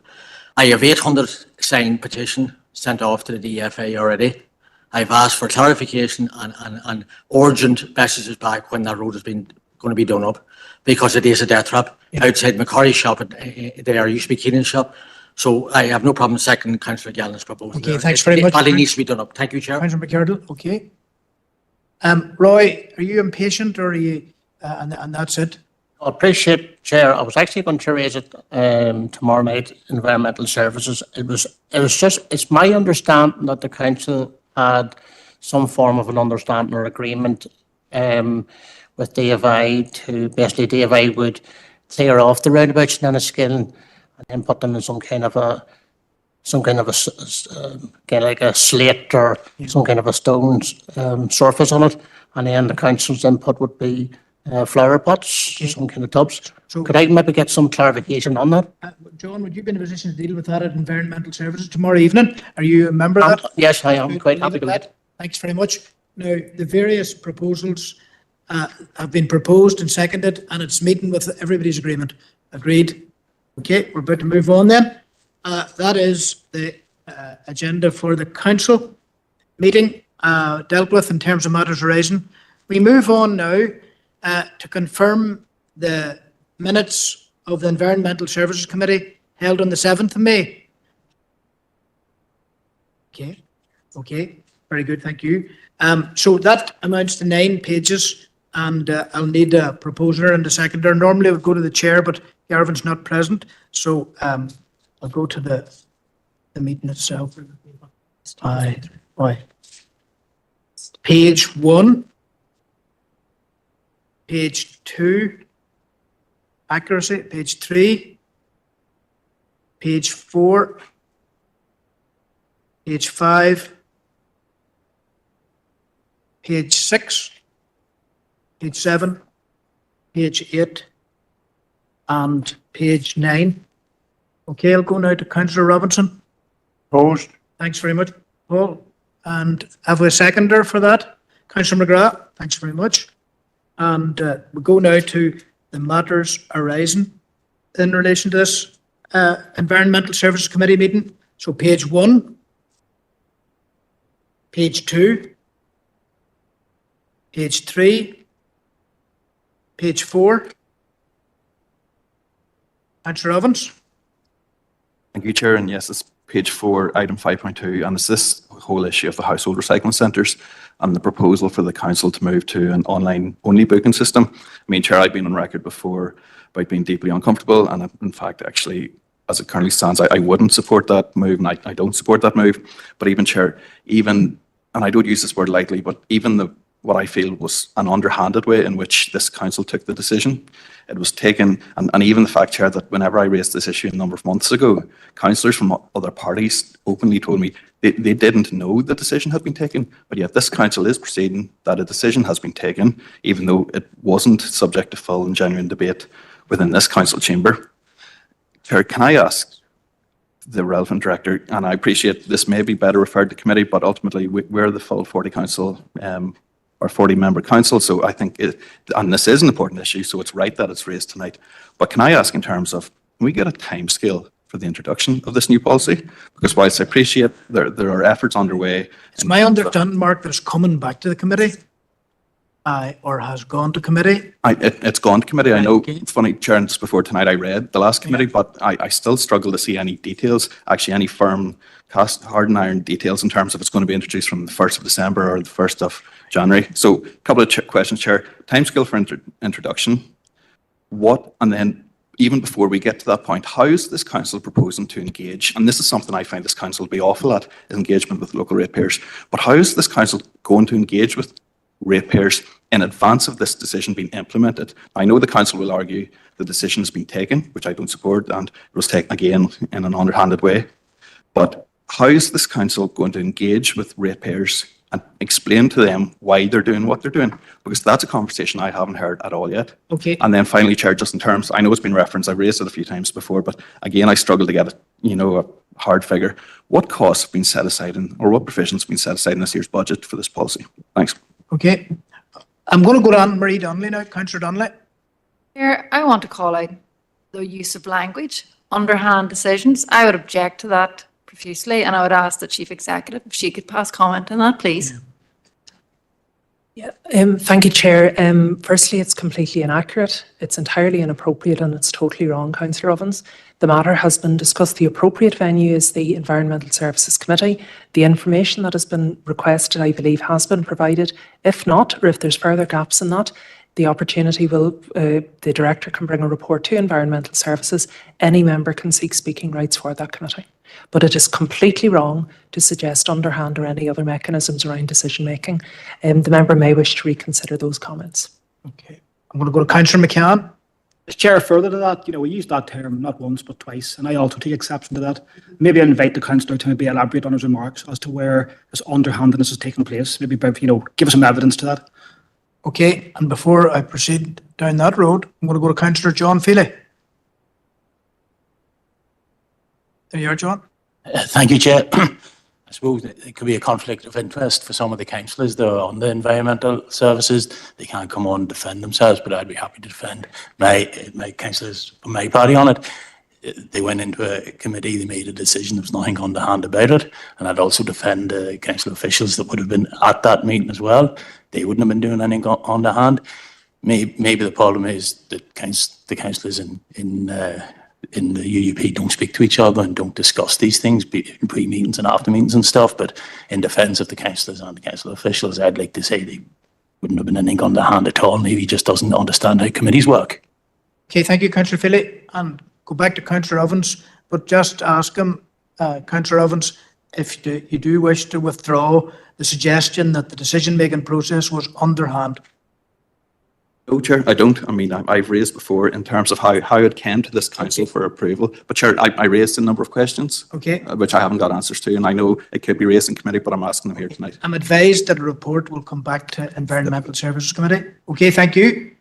I have 800 signed petition sent off to the DFA already. I've asked for clarification and urgent messages back when that road has been going to be done up because it is a death trap. Outside McCarry's shop, there used to be Keenan's shop. So I have no problem seconding Councillor Gallen's proposal. Okay, thanks very much. But it needs to be done up. Thank you, Chair. Councillor McArdle, okay. Roy, are you impatient or are you, and that's it? I appreciate, Chair. I was actually going to raise it tomorrow night, Environmental Services. It's my understanding that the council had some form of an understanding or agreement with DFI to basically DFI would clear off the roundabouts in Enniskillen and then put them in some kind of a kind of like a slate or some kind of a stone surface on it, and then the council's input would be flower pots, some kind of tubs. So could I maybe get some clarification on that? John, would you be in a position to deal with that at Environmental Services tomorrow evening? Are you a member of that? Yes, I am. Quite happy to do it. Thanks very much. Now, the various proposals have been proposed and seconded, and it's meeting with everybody's agreement. Agreed? Okay, we're about to move on then. That is the agenda for the council meeting dealt with in terms of matters arising. We move on now to confirm the minutes of the Environmental Services Committee held on the 7th of May. Okay, very good, thank you. So that amounts to 9 pages, and I'll need a proposer and a seconder. Normally I would go to the chair, but Garvin's not present, so I'll go to the meeting itself. Page 1. Page 2, accuracy, page 3, page 4, page 5, page 6, page 7, page 8, and page 9. Okay, I'll go now to Councillor Robinson. Opposed. Thanks very much, Paul. And have we a seconder for that? Councillor McGrath, thanks very much. And we go now to the matters arising in relation to this Environmental Services Committee meeting. So page 1, page 2, page 3, page 4. Councillor Evans. Thank you, Chair. And yes, it's page 4, item 5.2, and it's this whole issue of the household recycling centres and the proposal for the council to move to an online-only booking system. I mean, Chair, I've been on record before about being deeply uncomfortable, and in fact, actually, as it currently stands, I wouldn't support that move, and I don't support that move. But even, Chair, and I don't use this word lightly, but even what I feel was an underhanded way in which this council took the decision. It was taken, and even the fact, Chair, that whenever I raised this issue a number of months ago, councillors from other parties openly told me they didn't know the decision had been taken, but yet this council is proceeding that a decision has been taken, even though it wasn't subject to full and genuine debate within this council chamber. Chair, can I ask the relevant director, and I appreciate this may be better referred to committee, but ultimately we're the full 40 council, or 40-member council, so I think, and this is an important issue, so it's right that it's raised tonight. But can I ask in terms of, can we get a timescale for the introduction of this new policy? Because whilst I appreciate there are efforts underway. It's my understanding, Mark, that it's coming back to the committee, or has gone to committee. It's gone to committee. I know, funny, Chair, just before tonight I read the last committee, but I still struggle to see any details, actually any firm, hard and iron details in terms of it's going to be introduced from the 1st of December or the 1st of January. So a couple of questions, Chair. Timescale for introduction. What, and then even before we get to that point, how is this council proposing to engage? And this is something I find this council to be awful at, is engagement with local ratepayers. But how is this council going to engage with ratepayers in advance of this decision being implemented? I know the council will argue the decision has been taken, which I don't support, and it was taken again in an underhanded way. But how is this council going to engage with ratepayers and explain to them why they're doing what they're doing? Because that's a conversation I haven't heard at all yet. Okay. And then finally, Chair, just in terms, I know it's been referenced, I've raised it a few times before, but again, I struggle to get a hard figure. What costs have been set aside or what provisions have been set aside in this year's budget for this policy? Thanks. Okay. I'm going to go to Anne-Marie Donnelly now. Councillor Donnelly. Here, I want to call out the use of language, underhand decisions. I would object to that profusely, and I would ask the Chief Executive if she could pass comment on that, please. Thank you, Chair. Firstly, it's completely inaccurate. It's entirely inappropriate and it's totally wrong, Councillor Ovens. The matter has been discussed. The appropriate venue is the Environmental Services Committee. The information that has been requested, I believe, has been provided. If not, or if there's further gaps in that, the opportunity will, the Director can bring a report to Environmental Services. Any member can seek speaking rights for that committee. But it is completely wrong to suggest underhand or any other mechanisms around decision making. The member may wish to reconsider those comments. Okay. I'm going to go to Councillor McCann. Chair, further to that, we use that term not once but twice, and I also take exception to that. Maybe I invite the councillor to maybe elaborate on his remarks as to where this underhandedness is taking place. Maybe give us some evidence to that. Okay, and before I proceed down that road, I'm going to go to Councillor John Feely. There you are, John. Thank you, Chair. I suppose it could be a conflict of interest for some of the councillors that are on the environmental services. They can't come on and defend themselves, but I'd be happy to defend my councillors from my party on it. They went into a committee, they made a decision, there was nothing underhand about it, and I'd also defend council officials that would have been at that meeting as well. They wouldn't have been doing anything underhand. Maybe the problem is that the councillors in the UUP don't speak to each other and don't discuss these things in pre-meetings and after meetings and stuff, but in defence of the councillors and the council officials, I'd like to say they wouldn't have been anything underhand at all. Maybe he just doesn't understand how committees work. Okay, thank you, Councillor Feely. And go back to Councillor Ovens, but just ask him, Councillor Ovens, if you do wish to withdraw the suggestion that the decision-making process was underhand. No, Chair, I don't. I mean, I've raised before in terms of how it came to this council for approval. But Chair, I raised a number of questions, okay, which I haven't got answers to, and I know it could be raised in committee, but I'm asking them here tonight. I'm advised that a report will come back to Environmental Services Committee. Okay, thank you.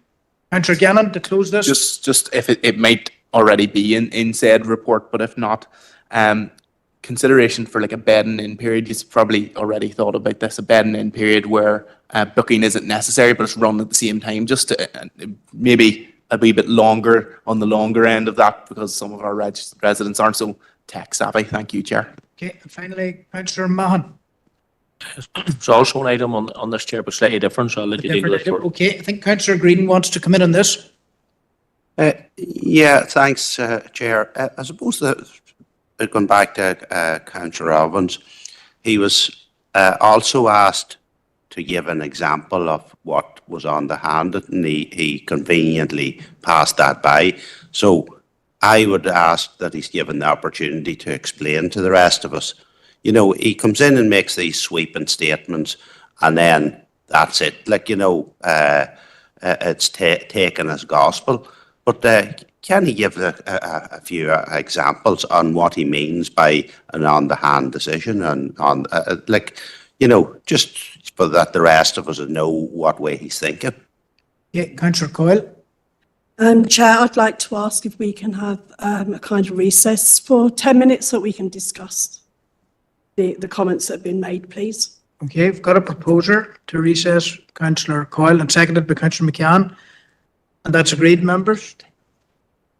Councillor Gannon, to close this. Just if it might already be in said report, but if not, consideration for like a bedding in period. You've probably already thought about this, a bedding in period where booking isn't necessary, but it's run at the same time, just to, maybe a wee bit longer on the longer end of that, because some of our residents aren't so tech savvy. Thank you, Chair. Okay, and finally, Councillor Mahan. It's also an item on this, Chair, but slightly different, so I'll let you deal with it first. Okay, I think Councillor Green wants to come in on this. Yeah, thanks, Chair. I suppose that going back to Councillor Ovens, he was also asked to give an example of what was on the hand, and he conveniently passed that by. So I would ask that he's given the opportunity to explain to the rest of us. He comes in and makes these sweeping statements, and then that's it. It's taken as gospel. But can he give a few examples on what he means by an on-the-hand decision, and just so that the rest of us know what way he's thinking? Yeah, Councillor Coyle. Chair, I'd like to ask if we can have a kind of recess for 10 minutes so we can discuss the comments that have been made, please. Okay, we've got a proposer to recess, Councillor Coyle, and seconded by Councillor McCann. And that's agreed, members?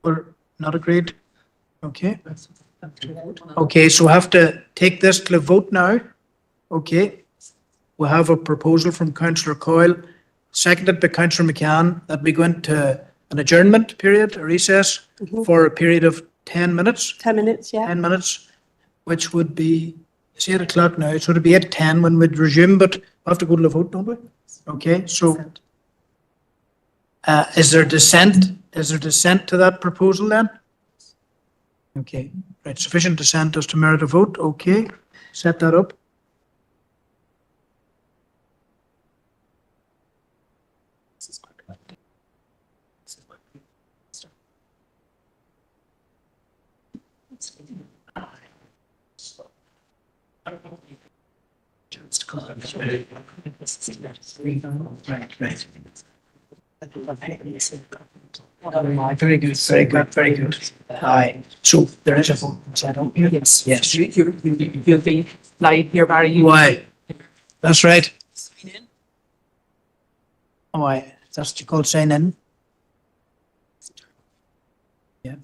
Or not agreed? Okay. Okay, so we have to take this to a vote now. Okay. We have a proposal from Councillor Coyle, seconded by Councillor McCann, that we go into an adjournment period, a recess, for a period of 10 minutes. 10 minutes, yeah. 10 minutes, which would be, it's 8 o'clock now, so it'd be 8:10 when we'd resume, but we have to go to the vote, don't we? Okay, so is there dissent? Is there dissent to that proposal then? Okay, right, sufficient dissent as to merit a vote. Okay, set that up. Right. Very good, very good, very good. Aye. So there is a vote, don't you? Yes. Yes. You'll be live here, Barry. Why? That's right. Oh, aye. That's what you call sign in. Yeah.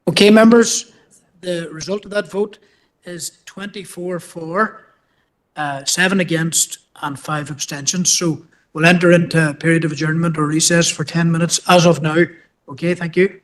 Okay, members, the result of that vote is 24 for, 7 against and 5 abstentions. So we'll enter into a period of adjournment or recess for 10 minutes as of now. Okay, thank you.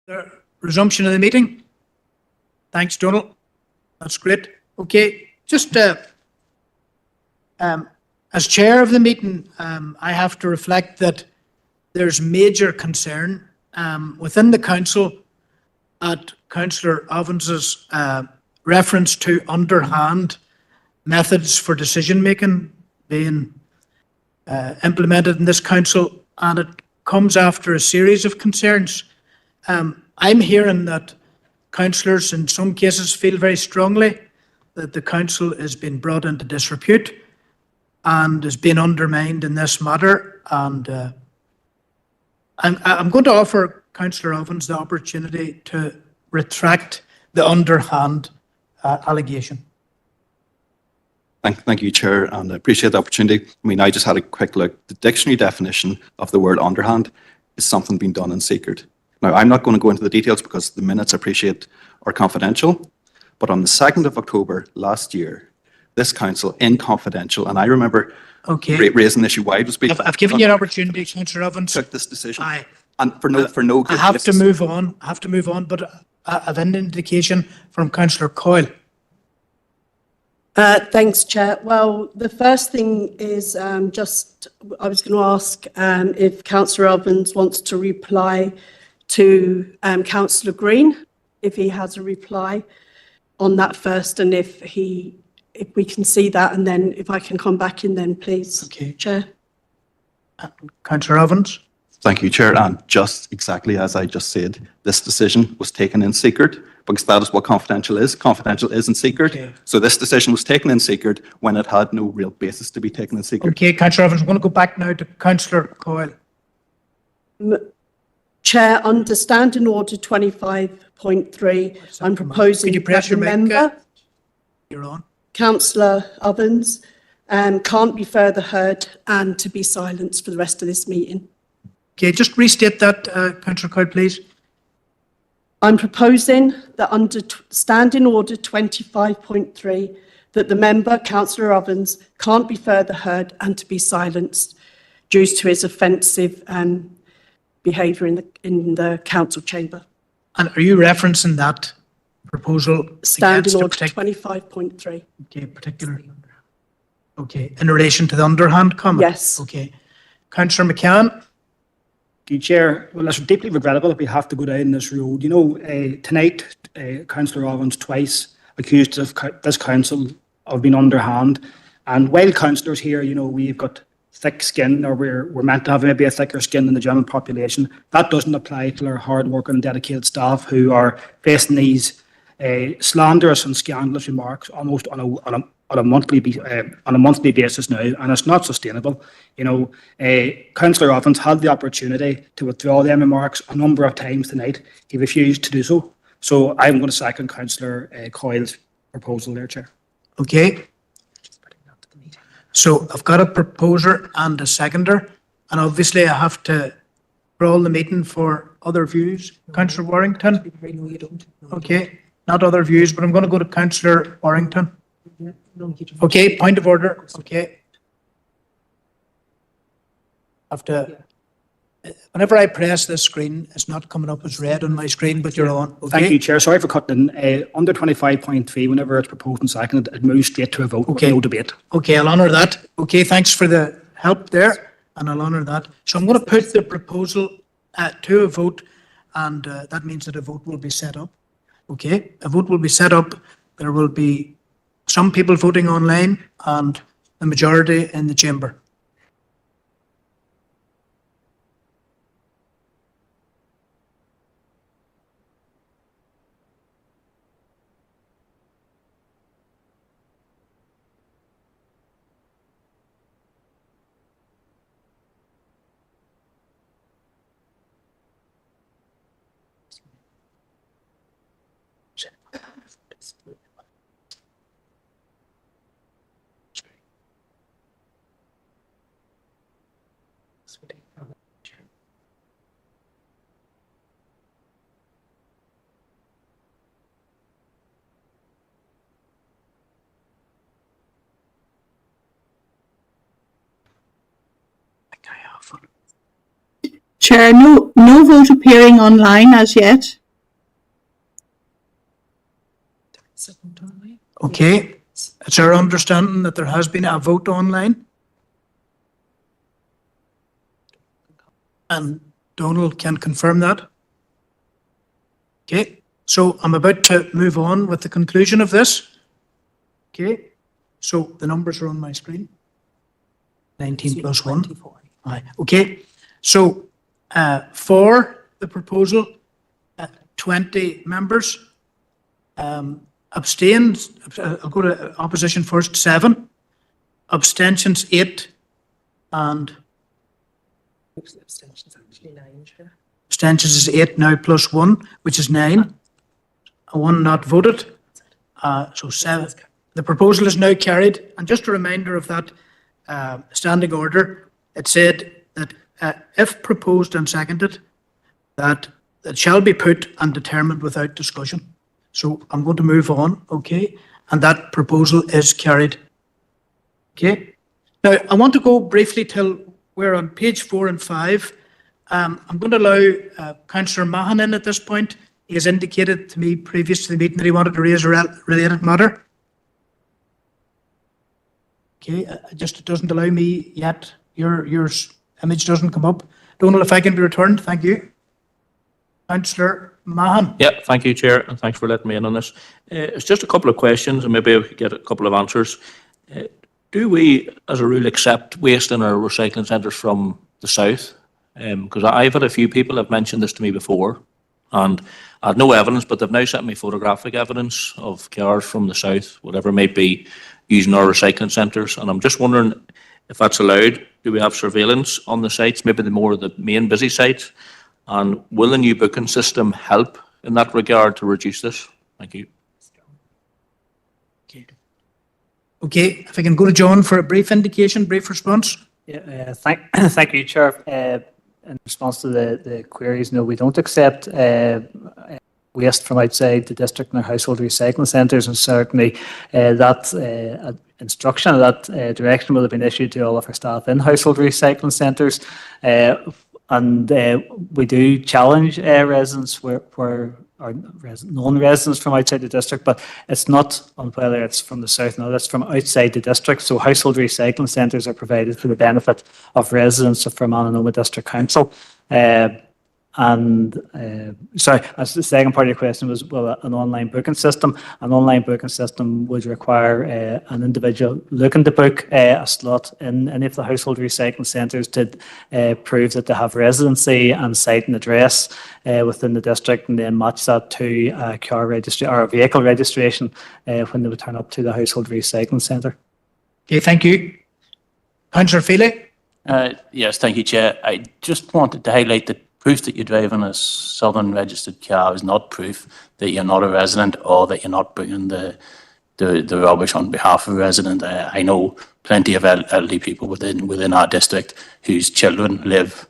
The resumption of the meeting. Thanks, Donald. That's great. Okay, just as chair of the meeting, I have to reflect that there's major concern within the council at Councillor Ovans's reference to underhand methods for decision making being implemented in this council, and it comes after a series of concerns. I'm hearing that councillors in some cases feel very strongly that the council has been brought into disrepute and has been undermined in this matter. And I'm going to offer Councillor Ovens the opportunity to retract the underhand allegation. Thank you, Chair, and I appreciate the opportunity. I mean, I just had a quick look. The dictionary definition of the word underhand is something being done in secret. Now, I'm not going to go into the details because the minutes, I appreciate, are confidential, but on the 2nd of October last year, this council, in confidential, and I remember raising the issue why it was being... I've given you an opportunity, Councillor Ovens. Took this decision. And for no good I have to basis. move on. I have to move on, but I've an indication from Councillor Coyle. Thanks, Chair. Well, the first thing is I was going to ask if Councillor Ovens wants to reply to Councillor Green, if he has a reply on that first, and if we can see that, and then if I can come back in then, please. Okay. Chair. Councillor Ovens. Thank you, Chair. And just exactly as I just said, this decision was taken in secret because that is what confidential is. Confidential isn't secret. Okay. So this decision was taken in secret when it had no real basis to be taken in secret. Okay, Councillor Ovens, I'm going to go back now to Councillor Coyle. Chair, under Standing Order 25.3, I'm proposing Can you press that the your mic? member, You're on. Councillor Ovens, can't be further heard and to be silenced for the rest of this meeting. Okay, just restate that, Councillor Coyle, please. I'm proposing that under Standing Order 25.3, that the member, Councillor Ovens, can't be further heard and to be silenced due to his offensive behaviour in the council chamber. And are you referencing that proposal? Standing against Order a 25.3. Okay, particular. Okay, in relation to the underhand comment? Yes. Okay. Councillor McCann? Chair, well, it's deeply regrettable that we have to go down this road. You know, tonight, Councillor Ovens twice accused this council of being underhand. And while councillors here, you know, we've got thick skin, or we're meant to have maybe a thicker skin than the general population, that doesn't apply to our hard-working and dedicated staff who are facing these slanderous and scandalous remarks almost on a monthly basis now, and it's not sustainable. You know, Councillor Ovens had the opportunity to withdraw them remarks a number of times tonight. He refused to do so. So I'm going to second Councillor Coyle's proposal there, Chair. Okay. So I've got a proposer and a seconder, and obviously I have to roll the meeting for other views. Councillor Warrington? Okay, not other views, but I'm going to go to Councillor Warrington. Okay, point of order. Okay. Whenever I press this screen, it's not coming up as red on my screen, but you're on. Okay. Thank you, Chair. Sorry for cutting in. Under 25.3, whenever it's proposed and seconded, it moves straight to a vote. Okay. No debate. Okay, I'll honour that. Okay, thanks for the help there, and I'll honour that. So I'm going to put the proposal to a vote, and that means that a vote will be set up. Okay, a vote will be set up. There will be some people voting online and the majority in the chamber. Chair, no vote appearing online as yet. Okay, it's our understanding that there has been a vote online. And Donald can confirm that. Okay, so I'm about to move on with the conclusion of this. Okay, so the numbers are on my screen. 19 plus 1. Aye. Okay, so for the proposal, 20 members. Abstained, I'll go to opposition first, 7. Abstentions, 8. And Abstentions actually 9, Chair. abstentions is 8 now plus 1, which is 9. And 1 not voted. So 7. The proposal is now carried. And just a reminder of that standing order, it said that if proposed and seconded, that it shall be put and determined without discussion. So I'm going to move on, okay? And that proposal is carried. Okay? Now, I want to go briefly till we're on page 4 and 5. I'm going to allow Councillor Mahan in at this point. He has indicated to me previous to the meeting that he wanted to raise a related matter. Okay, it doesn't allow me yet. Your image doesn't come up. Donald, if I can be returned, thank you. Councillor Mahan. Yeah, thank you, Chair, and thanks for letting me in on this. It's just a couple of questions, and maybe I could get a couple of answers. Do we, as a rule, accept waste in our recycling centres from the south? Because I've had a few people have mentioned this to me before, and I had no evidence, but they've now sent me photographic evidence of cars from the south, whatever it may be, using our recycling centres. And I'm just wondering if that's allowed. Do we have surveillance on the sites, maybe the more of the main busy sites? And will the new booking system help in that regard to reduce this? Thank you. Okay, if I can go to John for a brief indication, brief response. Yeah, thank you, Chair. In response to the queries, no, we don't accept waste from outside the district in our household recycling centres, and certainly that instruction, that direction will have been issued to all of our staff in household recycling centres. And we do challenge residents or non-residents from outside the district, but it's not on whether it's from the south, no, that's from outside the district. So household recycling centres are provided for the benefit of residents of Fermanagh and Omagh District Council. Sorry, as the second part of your question was, well, an online booking system. An online booking system would require an individual looking to book a slot in any of the household recycling centres to prove that they have residency and site and address within the district, and then match that to a car registry or a vehicle registration when they would turn up to the household recycling centre. Okay, thank you. Councillor Feely. Yes, thank you, Chair. I just wanted to highlight that proof that you're driving a Southern registered car is not proof that you're not a resident or that you're not bringing the rubbish on behalf of a resident. I know plenty of elderly people within our district whose children live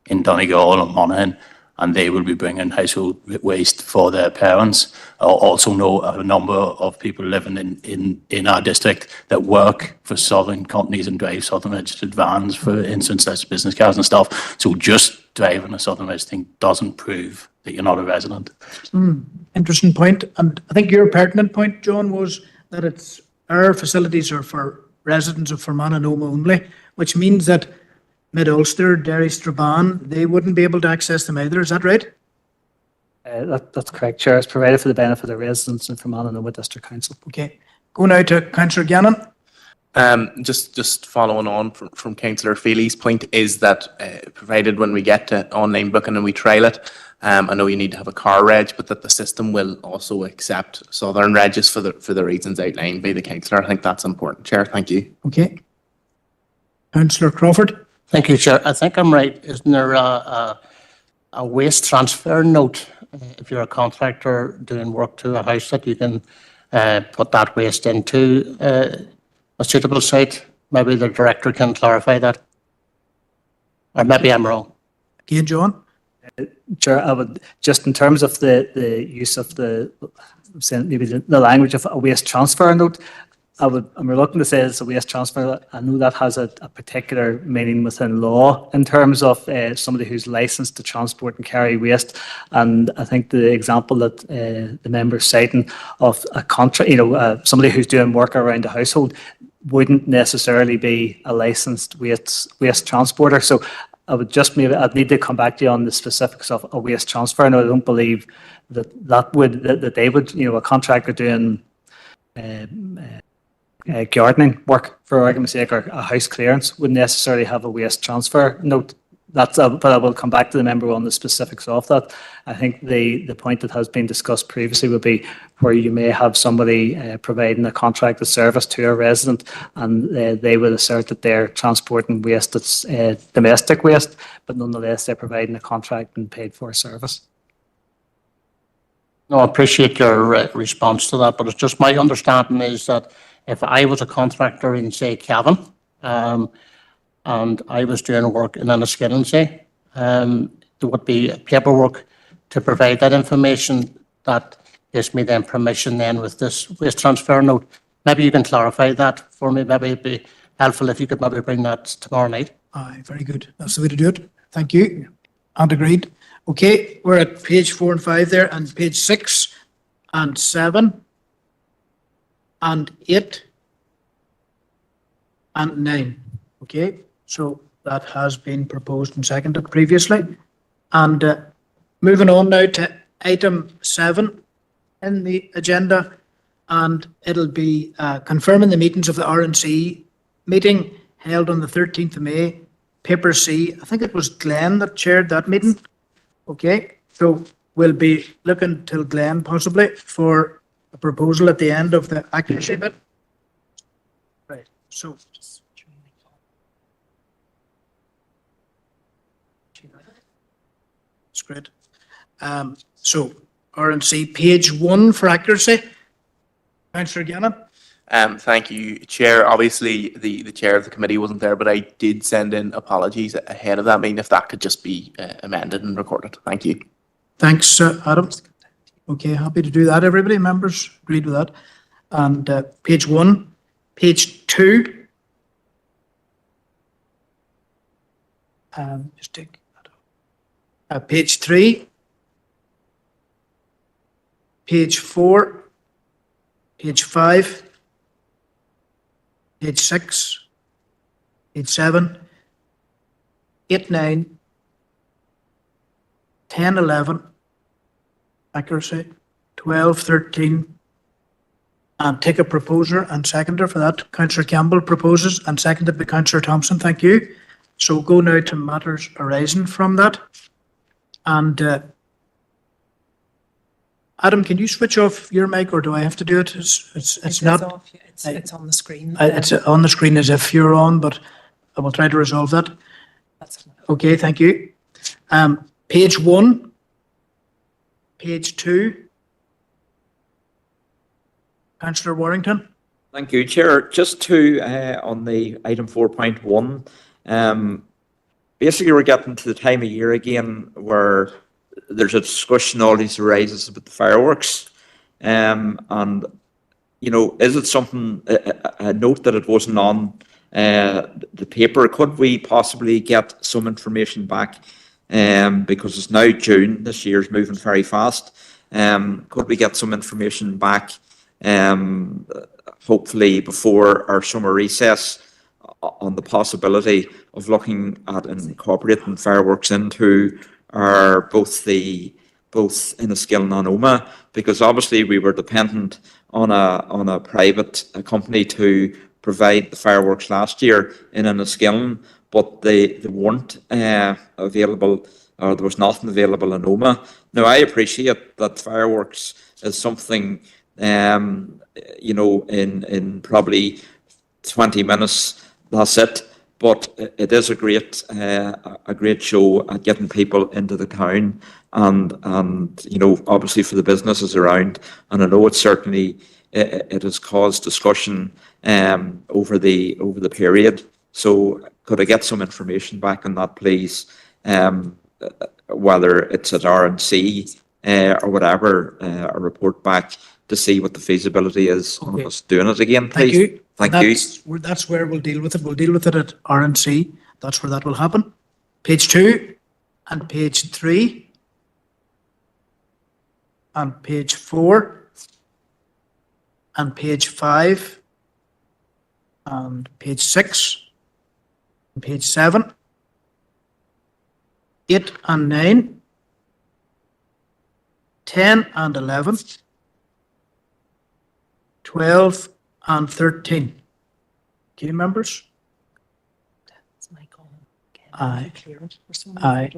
in Donegal and Monaghan, and they will be bringing household waste for their parents. I also know a number of people living in our district that work for Southern companies and drive Southern registered vans, for instance, that's business cars and stuff. So just driving a Southern registered thing doesn't prove that you're not a resident. Interesting point. And I think your pertinent point, John, was that our facilities are for residents of Fermanagh and Omagh only, which means that Mid-Ulster, Derry, Strabane, they wouldn't be able to access them either. Is that right? That's correct, Chair. It's provided for the benefit of residents in Fermanagh and Omagh District Council. Okay. Go now to Councillor Gannon. Just following on from Councillor Feely's point is that provided when we get to online booking and we trial it, I know you need to have a car reg, but that the system will also accept Southern regis for the reasons outlined by the councillor. I think that's important, Chair. Thank you. Okay. Councillor Crawford. Thank you, Chair. I think I'm right. Isn't there a waste transfer note if you're a contractor doing work to a house that you can put that waste into a suitable site? Maybe the director can clarify that. Or maybe I'm wrong. Again, John? Chair, I would, just in terms of the use of maybe the language of a waste transfer note, I'm reluctant to say it's a waste transfer. I know that has a particular meaning within law in terms of somebody who's licensed to transport and carry waste. And I think the example that the member's citing of a contract, somebody who's doing work around the household wouldn't necessarily be a licensed waste transporter. So I would just I'd need to come back to you on the specifics of a waste transfer. And I don't believe that they would, a contractor doing gardening work, for argument's sake, or a house clearance would necessarily have a waste transfer note. But I will come back to the member on the specifics of that. I think the point that has been discussed previously would be where you may have somebody providing a contracted service to a resident, and they will assert that they're transporting waste that's domestic waste, but nonetheless they're providing a contract and paid for a service. No, I appreciate your response to that, but it's just my understanding is that if I was a contractor in, say, Cavan, and I was doing work in Enniskillen, say, there would be paperwork to provide that information that gives me then permission then with this waste transfer note. Maybe you can clarify that for me. Maybe it'd be helpful if you could maybe bring that tomorrow night. Aye, very good. That's the way to do it. Thank you. And agreed. Okay, we're at page 4 and 5 there, and page 6 and 7 and 8 and 9. Okay, so that has been proposed and seconded previously. And moving on now to item 7 in the agenda, and it'll be confirming the meetings of the RNC meeting held on the 13th of May, paper C. I think it was Glenn that chaired that meeting. Okay, so we'll be looking till Glenn possibly for a proposal at the end of the accuracy bit. Right, so. That's great. So RNC page 1 for accuracy. Councillor Gannon. Thank you, Chair. Obviously, the chair of the committee wasn't there, but I did send in apologies ahead of that meeting, if that could just be amended and recorded. Thank you. Thanks, Adam. Okay, happy to do that, everybody. Members agreed with that. And page 1, page 2. Just take that. Page 3, page 4, page 5, page 6, page 7, 8, 9, 10, 11, accuracy, 12, 13, and take a proposer and seconder for that. Councillor Campbell proposes and seconded by Councillor Thompson. Thank you. So go now to matters arising from that. And Adam, can you switch off your mic, or do I have to do it? It's not. Off. It's on the screen. It's on the screen as if you're on, but I will try to resolve that. That's okay. Thank you. Page 1, page 2. Councillor Warrington. Thank you, Chair. Just on the item 4.1. Basically, we're getting to the time of year again where there's a discussion always arises about the fireworks. And, is it something, a note that it wasn't on the paper? Could we possibly get some information back? Because it's now June, this year's moving very fast. Could we get some information back, hopefully before our summer recess, on the possibility of looking at incorporating fireworks into our both Enniskillen and Oma, because obviously we were dependent on a private company to provide the fireworks last year in Enniskillen, but they weren't available, or there was nothing available in Oma. Now I appreciate that fireworks is something in probably 20 minutes. That's it. But it is a great show at getting people into the town, and obviously for the businesses around. And I know it certainly it has caused discussion over the period. So could I get some information back on that, please? Whether it's at RNC or whatever, a report back to see what the feasibility is on Okay. us doing it again, Thank please. you. Thank you. That's where we'll deal with it. We'll deal with it at RNC. That's where that will happen. Page 2 and page 3 and page 4 and page 5 and page 6 and page 7, 8 and 9, 10 and 11, 12 and 13. Okay, members? Aye. Aye.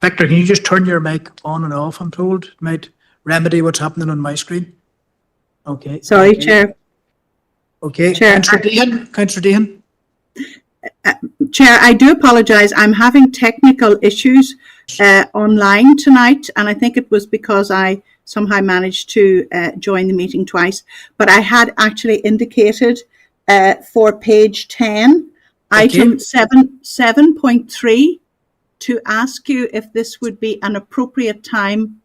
Victor, can you just turn your mic on and off, I'm told? It might remedy what's happening on my screen. Okay. Sorry, Chair. Okay, Chair. Councillor Dehan, Councillor Dehan. Chair, I do apologise. I'm having technical issues online tonight, and I think it was because I somehow managed to join the meeting twice. But I had actually indicated for page 10, item 7.3, to ask you if this would be an appropriate time,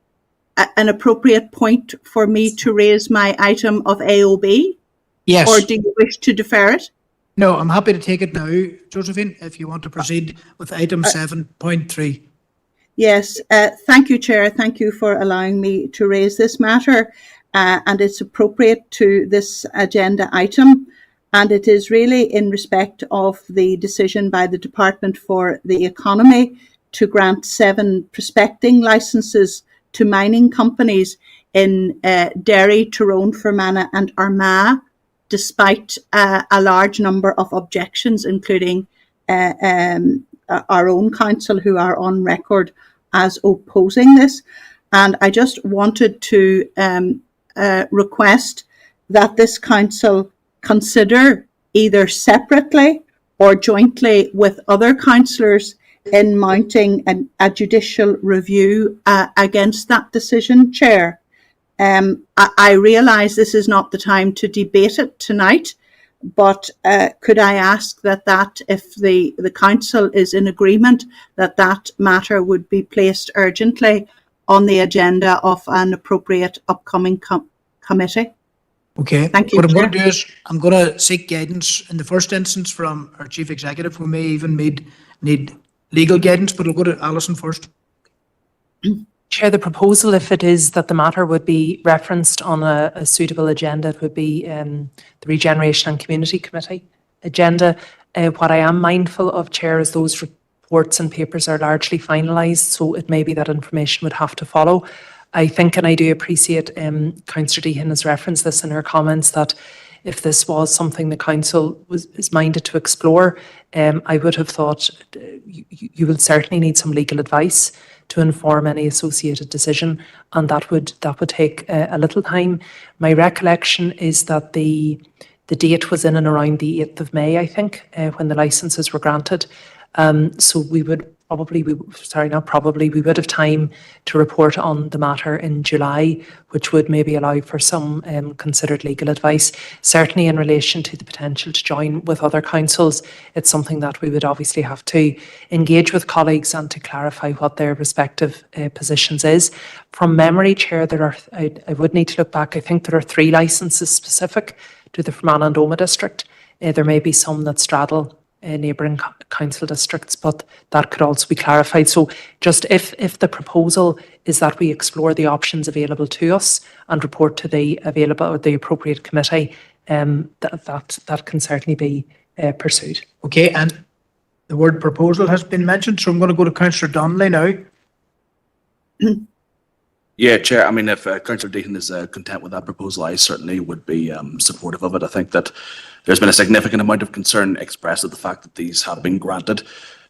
an appropriate point for me to raise my item of AOB? Yes. Or do you wish to defer it? No, I'm happy to take it now, Josephine, if you want to proceed with item 7.3. Yes, thank you, Chair. Thank you for allowing me to raise this matter. And it's appropriate to this agenda item. And it is really in respect of the decision by the Department for the Economy to grant 7 prospecting licenses to mining companies in Derry, Tyrone, Fermanagh and Armagh, despite a large number of objections, including our own council, who are on record as opposing this. And I just wanted to request that this council consider, either separately or jointly with other councillors, in mounting a judicial review against that decision, Chair. I realise this is not the time to debate it tonight, but could I ask that if the council is in agreement, that matter would be placed urgently on the agenda of an appropriate upcoming committee? Okay. Thank you, What I'm Chair. going to do is I'm going to seek guidance in the first instance from our Chief Executive. We may even need legal guidance, but we'll go to Alison first. Chair, the proposal, if it is that the matter would be referenced on a suitable agenda, it would be the Regeneration and Community Committee agenda. What I am mindful of, Chair, is those reports and papers are largely finalised, so it may be that information would have to follow. I think, and I do appreciate Councillor Dehan has referenced this in her comments, that if this was something the council is minded to explore, I would have thought you will certainly need some legal advice to inform any associated decision, and that would take a little time. My recollection is that the date was in and around the 8th of May, I think, when the licences were granted. So we would we would have time to report on the matter in July, which would maybe allow for some considered legal advice. Certainly in relation to the potential to join with other councils, it's something that we would obviously have to engage with colleagues and to clarify what their respective positions is. From memory, Chair, I would need to look back. I think there are 3 licences specific to the Fermanagh and Omagh district. There may be some that straddle neighbouring council districts, but that could also be clarified. So just if the proposal is that we explore the options available to us and report to the appropriate committee, that can certainly be pursued. Okay, and the word proposal has been mentioned, so I'm going to go to Councillor Donnelly now. Yeah, Chair, I mean, if Councillor Dehan is content with that proposal, I certainly would be supportive of it. I think that there's been a significant amount of concern expressed at the fact that these have been granted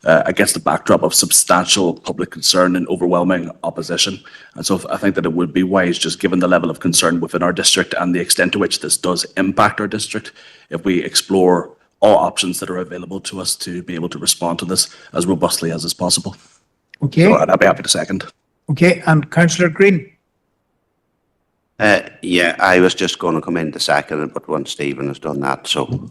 against the backdrop of substantial public concern and overwhelming opposition. And so I think that it would be wise, just given the level of concern within our district and the extent to which this does impact our district, if we explore all options that are available to us to be able to respond to this as robustly as is possible. Okay. So I'd be happy to second. Okay, and Councillor Green. Yeah, I was just going to come in to second it, but once Stephen has done that, so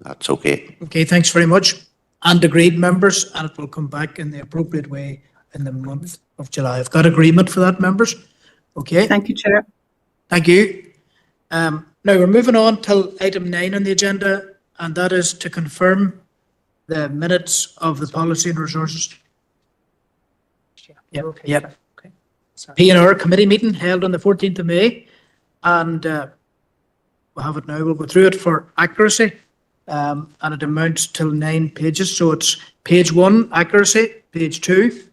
that's okay. Okay, thanks very much. And agreed, members, and it will come back in the appropriate way in the month of July. I've got agreement for that, members. Okay. Thank you, Chair. Thank you. Now we're moving on till item 9 on the agenda, and that is to confirm the minutes of the Policy and Resources. Yep. P&R committee meeting held on the 14th of May, and we'll have it now. We'll go through it for accuracy, and it amounts till 9 pages. So it's page 1, accuracy, page 2,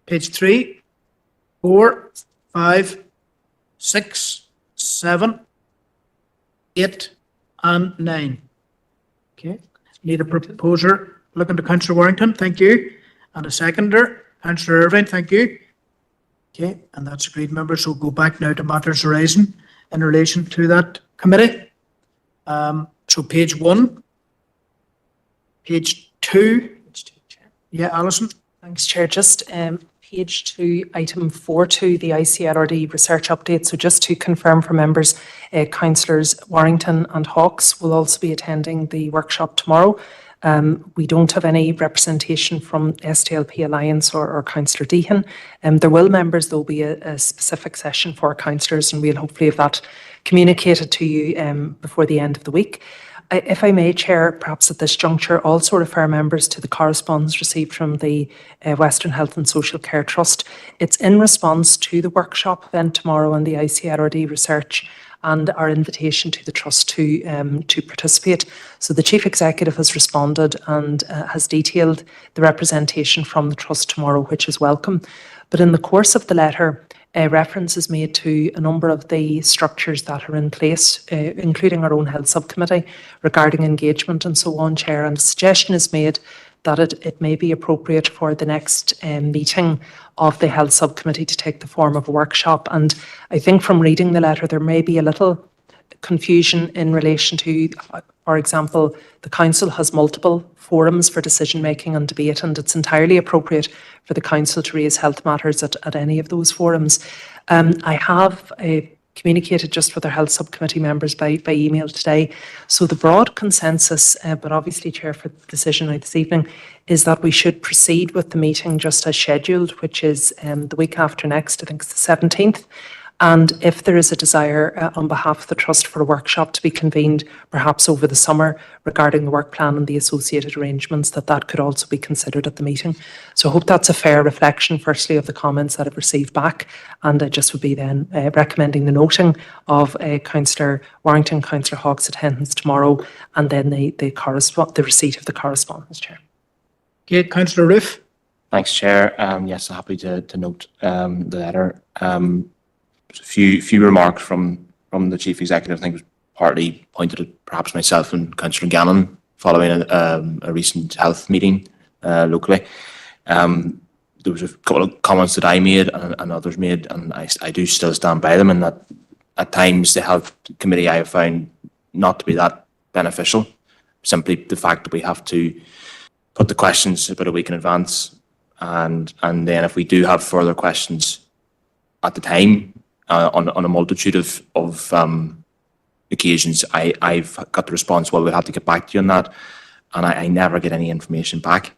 page 3, 4, 5, 6, 7, 8, and 9. Okay. Need a proposer. Looking to Councillor Warrington, thank you. And a seconder, Councillor Irvine, thank you. Okay, and that's agreed, members. So go back now to matters arising in relation to that committee. So page 1, page 2. Yeah, Alison. Thanks, Chair. Just page 2, item 4.2, the ICRRD research update. So just to confirm for members, Councillors Warrington and Hawkes will also be attending the workshop tomorrow. We don't have any representation from STLP Alliance or Councillor Deehan. There will, members, there will be a specific session for councillors, and we'll hopefully have that communicated to you before the end of the week. If I may, Chair, perhaps at this juncture, also refer members to the correspondence received from the Western Health and Social Care Trust. It's in response to the workshop event tomorrow on the ICRRD research and our invitation to the Trust to participate. So the Chief Executive has responded and has detailed the representation from the Trust tomorrow, which is welcome. But in the course of the letter, reference is made to a number of the structures that are in place, including our own health subcommittee, regarding engagement and so on, Chair. And a suggestion is made that it may be appropriate for the next meeting of the health subcommittee to take the form of a workshop. And I think from reading the letter, there may be a little confusion in relation to, for example, the council has multiple forums for decision making and debate, and it's entirely appropriate for the council to raise health matters at any of those forums. I have communicated just with our health subcommittee members by email today. So the broad consensus, but obviously, Chair, for the decision this evening, is that we should proceed with the meeting just as scheduled, which is the week after next, I think it's the 17th. And if there is a desire on behalf of the Trust for a workshop to be convened, perhaps over the summer, regarding the work plan and the associated arrangements, that could also be considered at the meeting. So I hope that's a fair reflection, firstly, of the comments that I've received back. And I just would be then recommending the noting of Councillor Warrington, Councillor Hawkes' attendance tomorrow, and then the receipt of the correspondence, Chair. Okay, Councillor Roof. Thanks, Chair. Yes, happy to note the letter. A few remarks from the Chief Executive. I think it was partly pointed at perhaps myself and Councillor Gannon following a recent health meeting locally. There was a couple of comments that I made and others made, and I do still stand by them, and that at times the health committee I have found not to be that beneficial. Simply the fact that we have to put the questions about a week in advance, and then if we do have further questions at the time, on a multitude of occasions, I've got the response, well, we'll have to get back to you on that, and I never get any information back,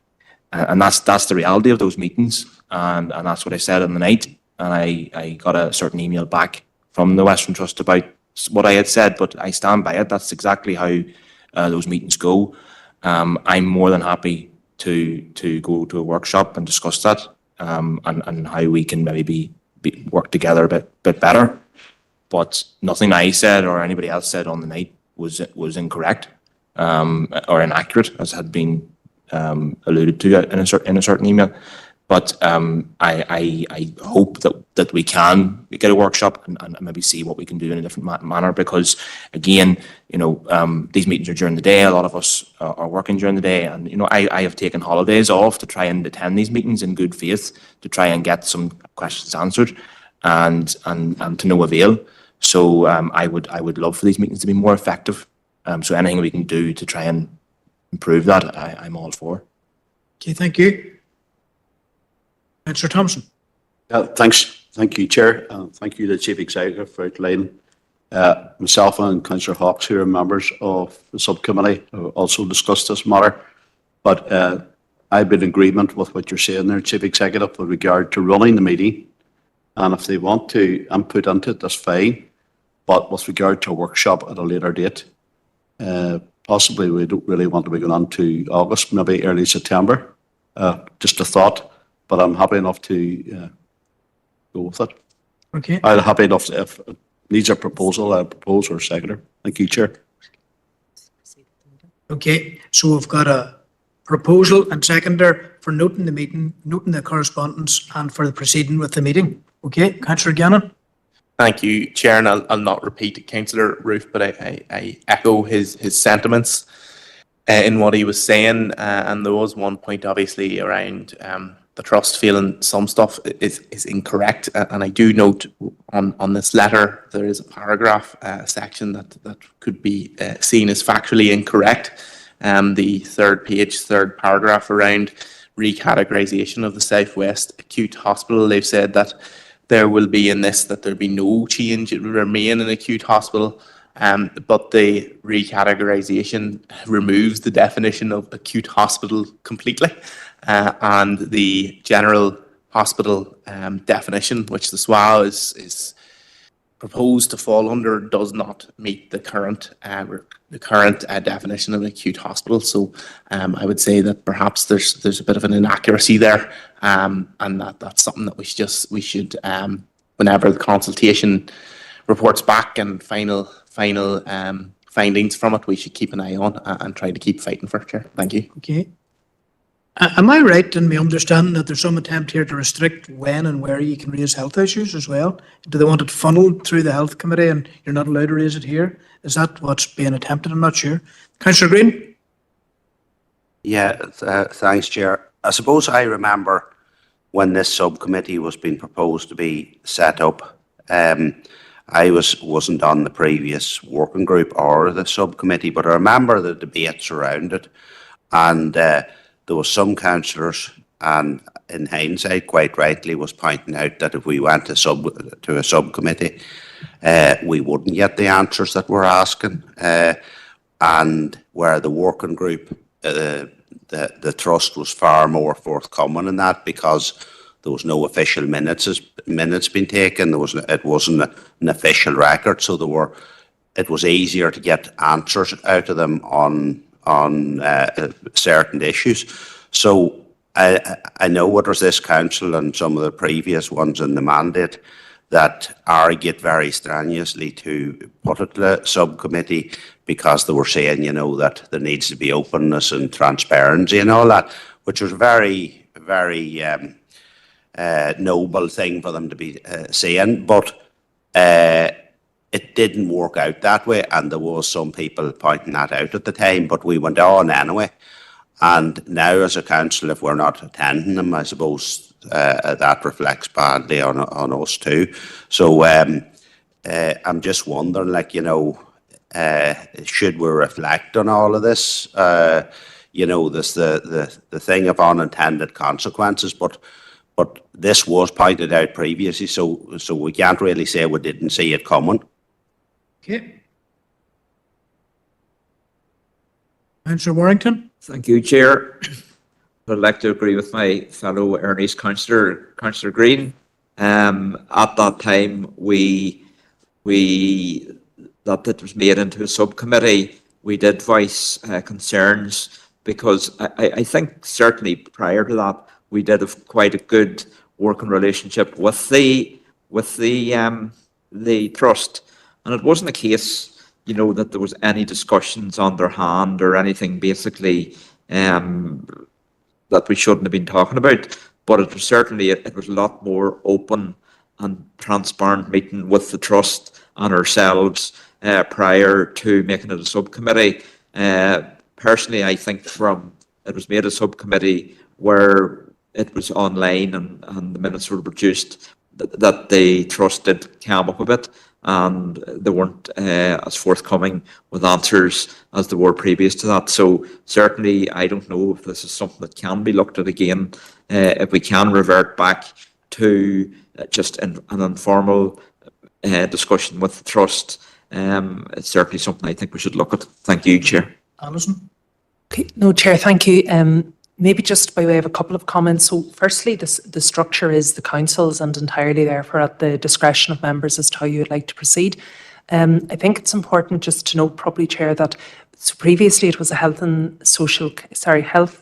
and that's the reality of those meetings, and that's what I said on the night, and I got a certain email back from the Western Trust about what I had said, but I stand by it. That's exactly how those meetings go. I'm more than happy to go to a workshop and discuss that, and how we can maybe work together a bit better, but nothing I said or anybody else said on the night was incorrect or inaccurate, as had been alluded to in a certain email. But I hope that we can get a workshop and maybe see what we can do in a different manner, because again, these meetings are during the day. A lot of us are working during the day, and I have taken holidays off to try and attend these meetings in good faith to try and get some questions answered, and to no avail. So I would love for these meetings to be more effective. So anything we can do to try and improve that, I'm all for. Okay, thank you. Councillor Thompson. Thank you, Chair. Thank you to the Chief Executive for outlining. Myself and Councillor Hawkes, who are members of the subcommittee, also discussed this matter. But I've been in agreement with what you're saying there, Chief Executive, with regard to running the meeting. And if they want to input into it, that's fine. But with regard to a workshop at a later date, possibly we don't really want to be going on to August, maybe early September. Just a thought, but I'm happy enough to go with it. Okay. I'm happy enough if it needs a proposal, I'll propose or seconder. Thank you, Chair. Okay, so we've got a proposal and seconder for noting the meeting, noting the correspondence, and for the proceeding with the meeting. Okay, Councillor Gannon. Thank you, Chair, and I'll not repeat Councillor Roof, but I echo his sentiments in what he was saying, and there was one point obviously around the trust feeling some stuff is incorrect, and I do note on this letter there is a paragraph, section that could be seen as factually incorrect. The third page, third paragraph around recategorisation of the Southwest Acute Hospital, they've said that there will be in this that there'll be no change, it will remain an acute hospital, but the recategorisation removes the definition of acute hospital completely, and the general hospital definition, which the SWA is proposed to fall under, does not meet the current definition of an acute hospital. So I would say that perhaps there's a bit of an inaccuracy there, and that's something that we should whenever the consultation reports back and final findings from it, we should keep an eye on and try to keep fighting for it, Chair. Thank you. Okay. Am I right in my understanding that there's some attempt here to restrict when and where you can raise health issues as well? Do they want it funneled through the health committee and you're not allowed to raise it here? Is that what's being attempted? I'm not sure. Councillor Green? Yeah, thanks, Chair. I suppose I remember when this subcommittee was being proposed to be set up. I wasn't on the previous working group or the subcommittee, but I remember the debates around it, and there was some councillors, and in hindsight, quite rightly, was pointing out that if we went to a subcommittee, we wouldn't get the answers that we're asking, and where the working group, the trust was far more forthcoming in that, because there was no official minutes being taken. It wasn't an official record, so it was easier to get answers out of them on certain issues. So I know it was this council and some of the previous ones in the mandate that argued very strenuously to put it to the subcommittee, because they were saying, that there needs to be openness and transparency and all that, which was a very, very noble thing for them to be saying. But it didn't work out that way, and there was some people pointing that out at the time, but we went on anyway. And now as a council, if we're not attending them, I suppose that reflects badly on us too. So I'm just wondering, should we reflect on all of this? This the thing of unintended consequences, but this was pointed out previously, so we can't really say we didn't see it coming. Okay. Councillor Warrington? Thank you, Chair. I'd like to agree with my fellow Ernest Councillor Green. At that time, that it was made into a subcommittee, we did voice concerns, because I think certainly prior to that, we did have quite a good working relationship with the trust, and it wasn't a case, that there was any discussions underhand or anything basically that we shouldn't have been talking about. But it was certainly it was a lot more open and transparent meeting with the trust and ourselves prior to making it a subcommittee. Personally, I think it was made a subcommittee where it was online and the minutes were produced, that the trust did come up a bit, and they weren't as forthcoming with answers as they were previous to that. So certainly, I don't know if this is something that can be looked at again. If we can revert back to just an informal discussion with the trust, it's certainly something I think we should look at. Thank you, Chair. Alison? Okay, no, Chair, thank you. Maybe just by way of a couple of comments. So firstly, the structure is the council's and entirely therefore at the discretion of members as to how you would like to proceed. I think it's important just to note probably, Chair, that so previously it was a health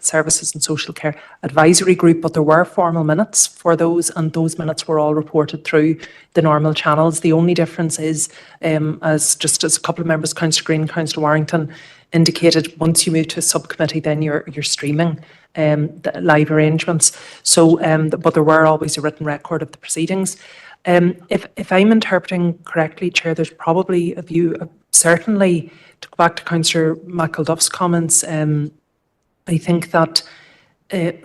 services and social care advisory group, but there were formal minutes for those, and those minutes were all reported through the normal channels. The only difference is, as a couple of members, Councillor Green, Councillor Warrington, indicated, once you move to a subcommittee, then you're streaming the live arrangements. So, but there were always a written record of the proceedings. If I'm interpreting correctly, Chair, there's probably a view, certainly, to go back to Councillor McElduff's comments, I think that it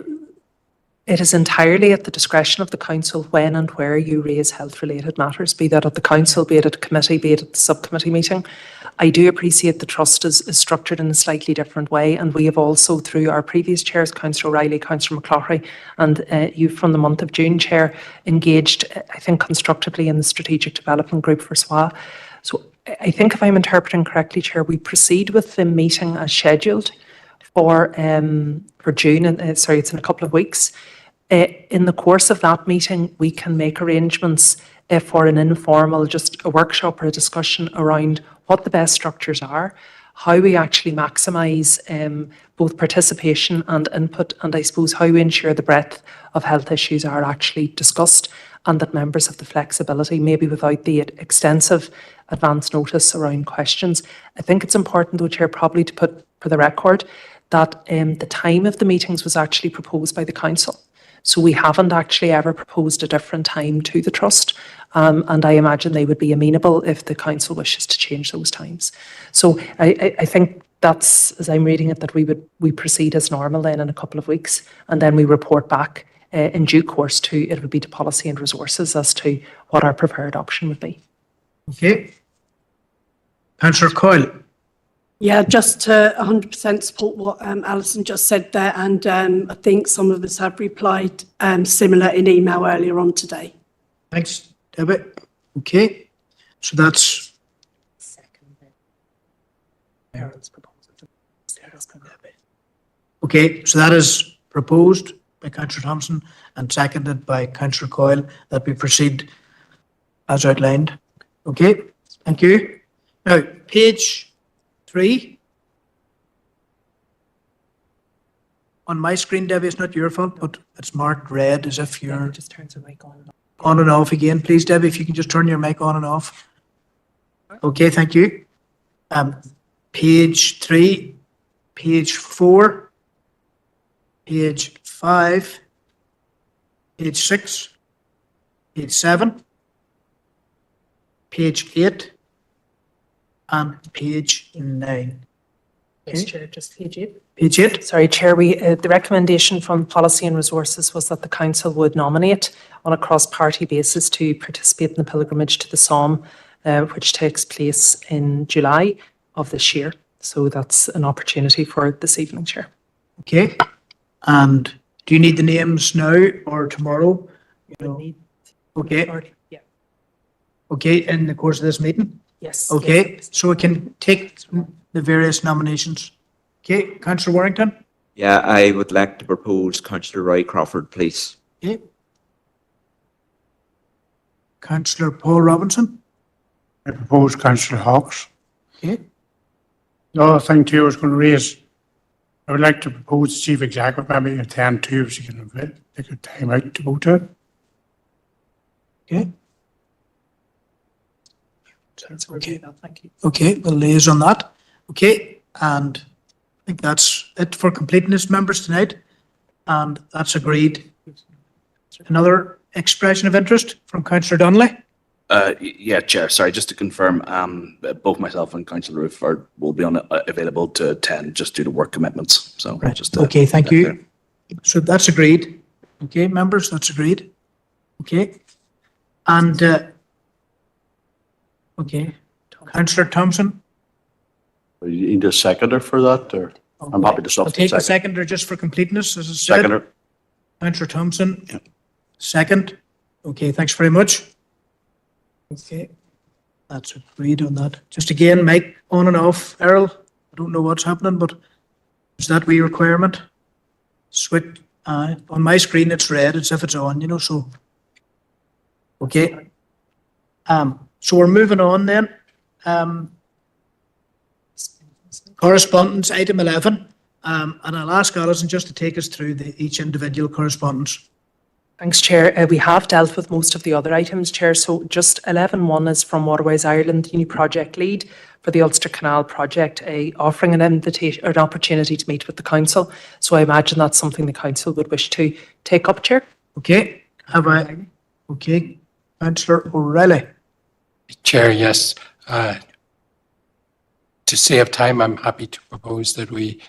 is entirely at the discretion of the council when and where you raise health-related matters, be that at the council, be it at a committee, be it at the subcommittee meeting. I do appreciate the trust is structured in a slightly different way, and we have also, through our previous chairs, Councillor O'Reilly, Councillor McCloughy, and you from the month of June, Chair, engaged, I think, constructively in the Strategic Development Group for SWA. So I think if I'm interpreting correctly, Chair, we proceed with the meeting as scheduled for June, and sorry, it's in a couple of weeks. In the course of that meeting, we can make arrangements for an informal, just a workshop or a discussion around what the best structures are, how we actually maximise both participation and input, and I suppose how we ensure the breadth of health issues are actually discussed, and that members have the flexibility, maybe without the extensive advance notice around questions. I think it's important, though, Chair, probably to put for the record that the time of the meetings was actually proposed by the council. So we haven't actually ever proposed a different time to the trust, and I imagine they would be amenable if the council wishes to change those times. So I think that's, as I'm reading it, that we proceed as normal then in a couple of weeks, and then we report back in due course it would be to Policy and Resources as to what our preferred option would be. Okay. Councillor Coyle. Yeah, just to 100% support what Alison just said there, and I think some of us have replied similar in email earlier on today. Thanks, Debbie. Okay, so that's okay. So that is proposed by Councillor Thompson and seconded by Councillor Coyle that we proceed as outlined. Okay, thank you. Now, page 3. On my screen, Debbie, it's not your fault, but it's marked red as if you're... Just turns the mic on and off again. Please, Debbie, if you can just turn your mic on and off. Okay, thank you. Page 3, page 4, page 5, page 6, page 7, page 8, and page 9. Yes, Chair, just page 8. Page 8. Sorry, Chair, the recommendation from Policy and Resources was that the council would nominate on a cross-party basis to participate in the pilgrimage to the Somme, which takes place in July of this year. So that's an opportunity for this evening, Chair. Okay. And do you need the names now or tomorrow? Okay. Yeah. Okay, in the course of this meeting? Yes. Okay, so we can take the various nominations. Okay, Councillor Warrington? Yeah, I would like to propose Councillor Roy Crawford, please. Okay. Councillor Paul Robinson? I propose Councillor Hawkes. Okay. The other thing too I was going to raise, I would like to propose the Chief Executive maybe attend too, if she can take a time out to go to it. Okay. Okay. Thank you. Okay, we'll liaise on that. Okay, and I think that's it for completeness, members, tonight. And that's agreed. Another expression of interest from Councillor Donnelly? Yeah, Chair, sorry, just to confirm, both myself and Councillor Roof will be available to attend just due to work commitments. So right. just okay, thank you. So that's agreed. Okay, members, that's agreed. Okay. And okay, Councillor Thompson? You need a seconder for that, or I'm happy to stop. I'll take a seconder just for completeness, as I said. Seconder. Councillor Thompson, yeah. Second. Okay, thanks very much. Okay, that's agreed on that. Just again, mic on and off, Errol. I don't know what's happening, but is that wee requirement? Switch. On my screen, it's red. It's if it's on, you know. So, okay. So we're moving on then. Correspondence, item 11. And I'll ask Alison just to take us through each individual correspondence. Thanks, Chair. We have dealt with most of the other items, Chair. So just 11.1 is from Waterways Ireland, the new project lead for the Ulster Canal project, offering an invitation or an opportunity to meet with the council. So I imagine that's something the council would wish to take up, Chair. Okay. Okay. Councillor O'Reilly. Chair, yes. To save time, I'm happy to propose that we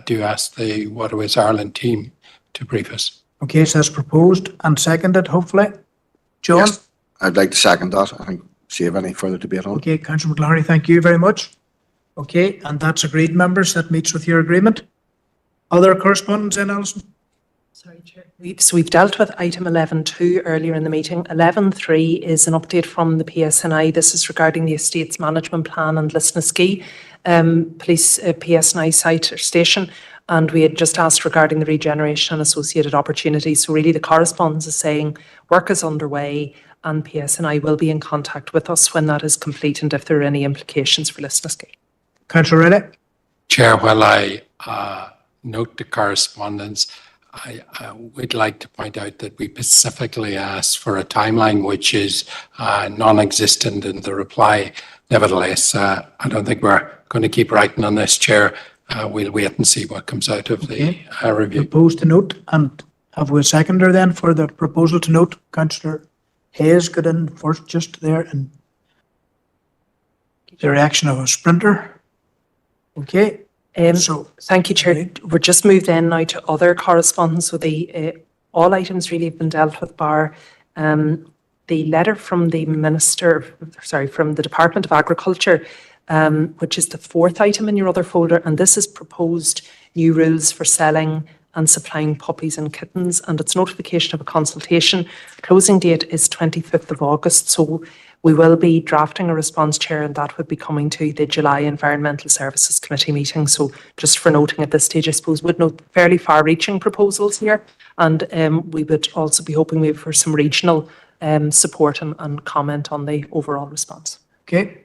do ask the Waterways Ireland team to brief us. Okay, so that's proposed and seconded, hopefully. John? Yes, I'd like to second that. I think save any further debate on. Okay, Councillor McLaury, thank you very much. Okay, and that's agreed, members. That meets with your agreement. Other correspondence then, Alison? Sorry, Chair. We've dealt with item 11.2 earlier in the meeting. 11.3 is an update from the PSNI. This is regarding the Estates Management Plan and Lisnaskea Police PSNI site or station. And we had just asked regarding the regeneration and associated opportunities. So really the correspondence is saying work is underway and PSNI will be in contact with us when that is complete and if there are any implications for Lisnaskea. Councillor O'Reilly? Chair, while I note the correspondence, I would like to point out that we specifically asked for a timeline which is non-existent in the reply. Nevertheless, I don't think we're going to keep writing on this, Chair. We'll wait and see what comes out of the review. Proposed to note, and have we a seconder then for the proposal to note? Councillor Hayes got in first just there and the reaction of a sprinter. Okay. So thank you, Chair. We're just moved in now to other correspondence. So all items really have been dealt with bar the letter from the from the Department of Agriculture, which is the fourth item in your other folder, and this is proposed new rules for selling and supplying puppies and kittens, and it's notification of a consultation. Closing date is 25th of August, so we will be drafting a response, Chair, and that would be coming to the July Environmental Services Committee meeting. So just for noting at this stage, I suppose, would note fairly far-reaching proposals here, and we would also be hoping maybe for some regional support and comment on the overall response. Okay.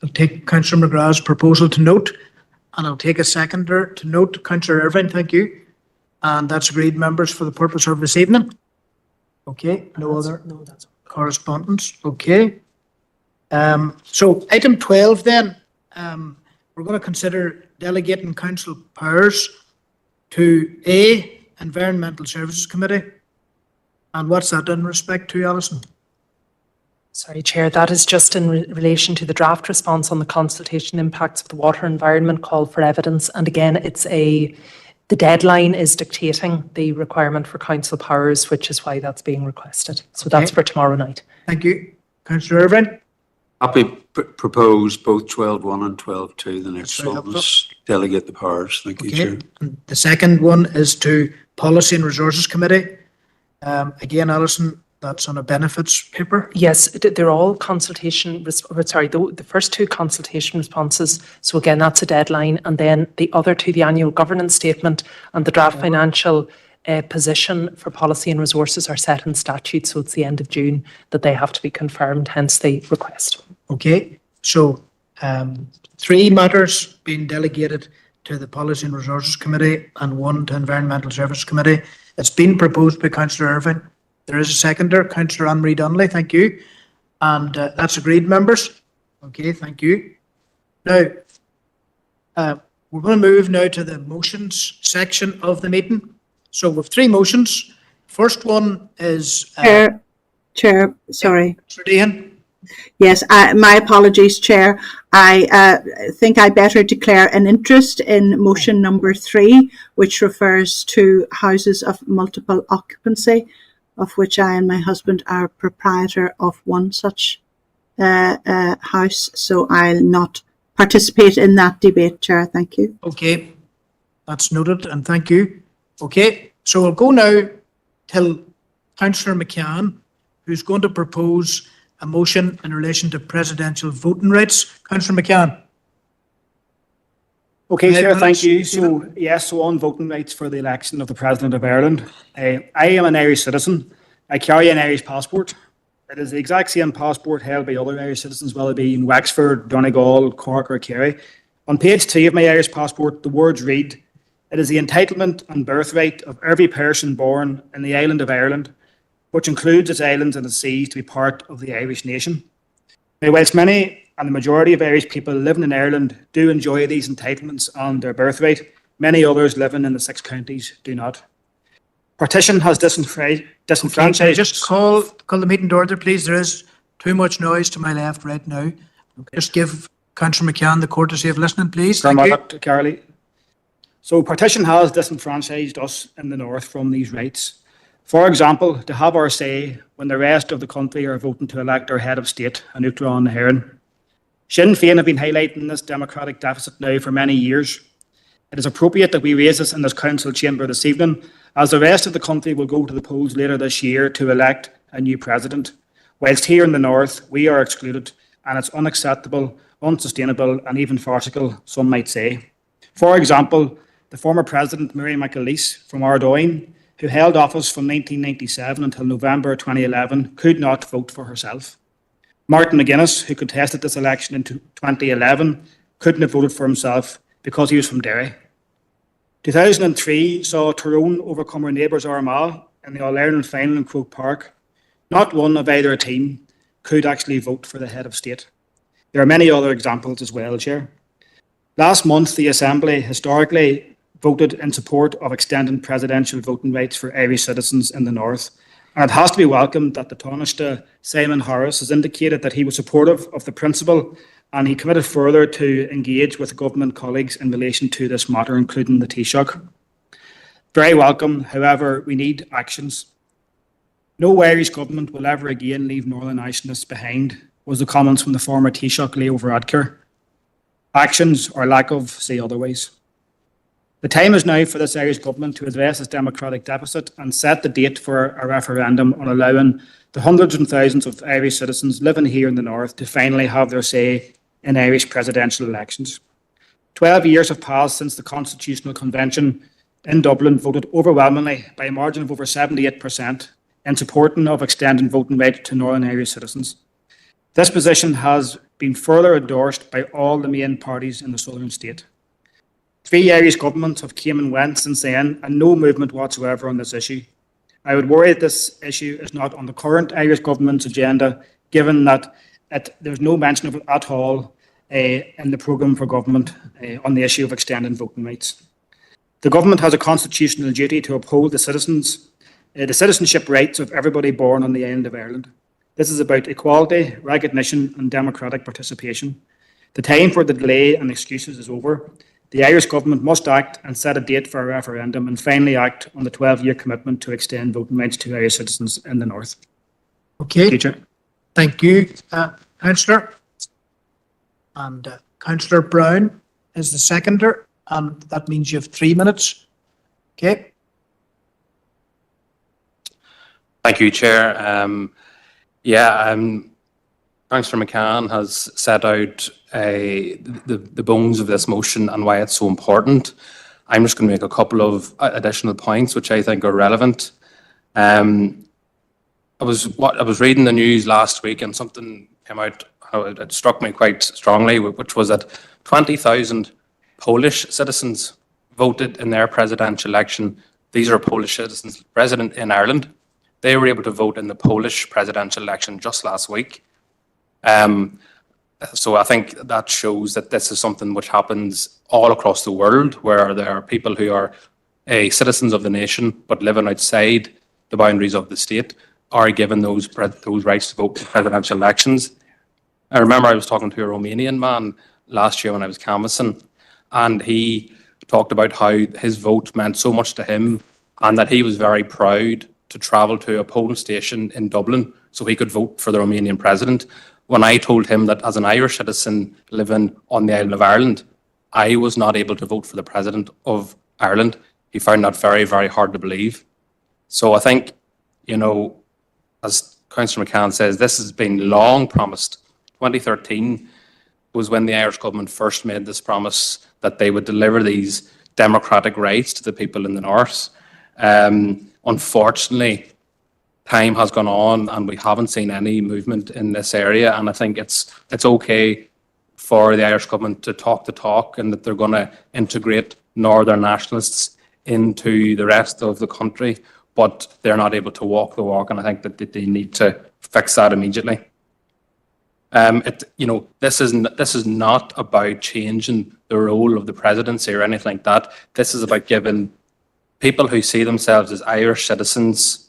I'll take Councillor McGrath's proposal to note, and I'll take a seconder to note. Councillor Irvine, thank you. And that's agreed, members, for the purpose of this evening. Okay, no other correspondence. Okay. So item 12 then, we're going to consider delegating council powers to Environmental Services Committee. And what's that in respect to, Alison? Sorry, Chair, that is just in relation to the draft response on the consultation impacts of the water environment call for evidence. And again, the deadline is dictating the requirement for council powers, which is why that's being requested. So that's for tomorrow night. Thank you. Councillor Irvine? Happy propose both 12.1 and 12.2. The next one is delegate the powers. Thank you, Chair. And the second one is to Policy and Resources Committee. Again, Alison, that's on a benefits paper. Yes, they're all consultation, the first two consultation responses. So again, that's a deadline. And then the other two, the annual governance statement and the draft financial position for policy and resources are set in statute. So it's the end of June that they have to be confirmed, hence the request. Okay, so 3 matters being delegated to the Policy and Resources Committee and 1 to Environmental Services Committee. It's been proposed by Councillor Irvine. There is a seconder, Councillor Anne-Marie Donnelly, thank you. And that's agreed, members. Okay, thank you. Now, we're going to move now to the motions section of the meeting. So we have 3 motions. First one is... Chair, sorry. Councillor Yes, my apologies, Chair. I think I better declare an interest in motion number 3, which refers to houses of multiple occupancy, of which I and my husband are proprietor of one such house. So I'll not participate in that debate, Chair. Thank you. Okay, that's noted, and thank you. Okay, so we'll go now till Councillor McCann, who's going to propose a motion in relation to presidential voting rights. Councillor McCann. Okay, Chair, thank you. So, yes, so on voting rights for the election of the President of Ireland, I am an Irish citizen. I carry an Irish passport. It is the exact same passport held by other Irish citizens, whether it be in Wexford, Donegal, Cork or Kerry. On page 2 of my Irish passport, the words read, "It is the entitlement and birthright of every person born in the island of Ireland, which includes its islands and its seas, to be part of the Irish nation." Now, whilst many and the majority of Irish people living in Ireland do enjoy these entitlements and their birthright, many others living in the 6 counties do not. Partition has disenfranchised... Just call the meeting to order, please. There is too much noise to my left right now. Just give Councillor McCann the courtesy of listening, please. Thank you. Carly. So partition has disenfranchised us in the north from these rights. For example, to have our say when the rest of the country are voting to elect our head of state, Electoral on the Heron. Sinn Féin have been highlighting this democratic deficit now for many years. It is appropriate that we raise this in this council chamber this evening, as the rest of the country will go to the polls later this year to elect a new president, whilst here in the north we are excluded, and it's unacceptable, unsustainable and even farcical, some might say. For example, the former president Mary McAleese from Ardoyne, who held office from 1997 until November 2011, could not vote for herself. Martin McGuinness, who contested this election in 2011, couldn't have voted for himself because he was from Derry. 2003 saw Tyrone overcome her neighbours Armagh in the All-Ireland final in Croke Park. Not one of either team could actually vote for the head of state. There are many other examples as well, Chair. Last month, the Assembly historically voted in support of extending presidential voting rights for Irish citizens in the north. And it has to be welcomed that the Taoiseach Simon Harris has indicated that he was supportive of the principle, and he committed further to engage with government colleagues in relation to this matter, including the Taoiseach. Very welcome, however, we need actions. No Irish government will ever again leave Northern Irishnists behind, was the comments from the former Taoiseach Leo Varadkar. Actions or lack of say otherwise. The time is now for this Irish government to address its democratic deficit and set the date for a referendum on allowing the hundreds and thousands of Irish citizens living here in the north to finally have their say in Irish presidential elections. 12 years have passed since the Constitutional Convention in Dublin voted overwhelmingly by a margin of over 78% in supporting of extending voting rights to Northern Irish citizens. This position has been further endorsed by all the main parties in the southern state. 3 Irish governments have came and went since then, and no movement whatsoever on this issue. I would worry that this issue is not on the current Irish government's agenda, given that there's no mention of it at all in the programme for government on the issue of extending voting rights. The government has a constitutional duty to uphold the citizenship rights of everybody born on the island of Ireland. This is about equality, recognition and democratic participation. The time for the delay and excuses is over. The Irish government must act and set a date for a referendum and finally act on the 12-year commitment to extend voting rights to Irish citizens in the north. Okay. Thank you, Councillor. And Councillor Brown is the seconder, and that means you have 3 minutes. Okay. Thank you, Chair. Councillor McCann has set out the bones of this motion and why it's so important. I'm just going to make a couple of additional points which I think are relevant. I was reading the news last week and something came out, it struck me quite strongly, which was that 20,000 Polish citizens voted in their presidential election. These are Polish citizens resident in Ireland. They were able to vote in the Polish presidential election just last week. So I think that shows that this is something which happens all across the world, where there are people who are citizens of the nation but living outside the boundaries of the state are given those rights to vote in presidential elections. I remember I was talking to a Romanian man last year when I was canvassing, and he talked about how his vote meant so much to him and that he was very proud to travel to a polling station in Dublin so he could vote for the Romanian president. When I told him that as an Irish citizen living on the island of Ireland, I was not able to vote for the president of Ireland, he found that very, very hard to believe. So I think, as Councillor McCann says, this has been long promised. 2013 was when the Irish government first made this promise that they would deliver these democratic rights to the people in the north. Unfortunately, time has gone on and we haven't seen any movement in this area. And I think it's okay for the Irish government to talk the talk and that they're going to integrate Northern nationalists into the rest of the country, but they're not able to walk the walk. And I think that they need to fix that immediately. This is not about changing the role of the presidency or anything like that. This is about giving people who see themselves as Irish citizens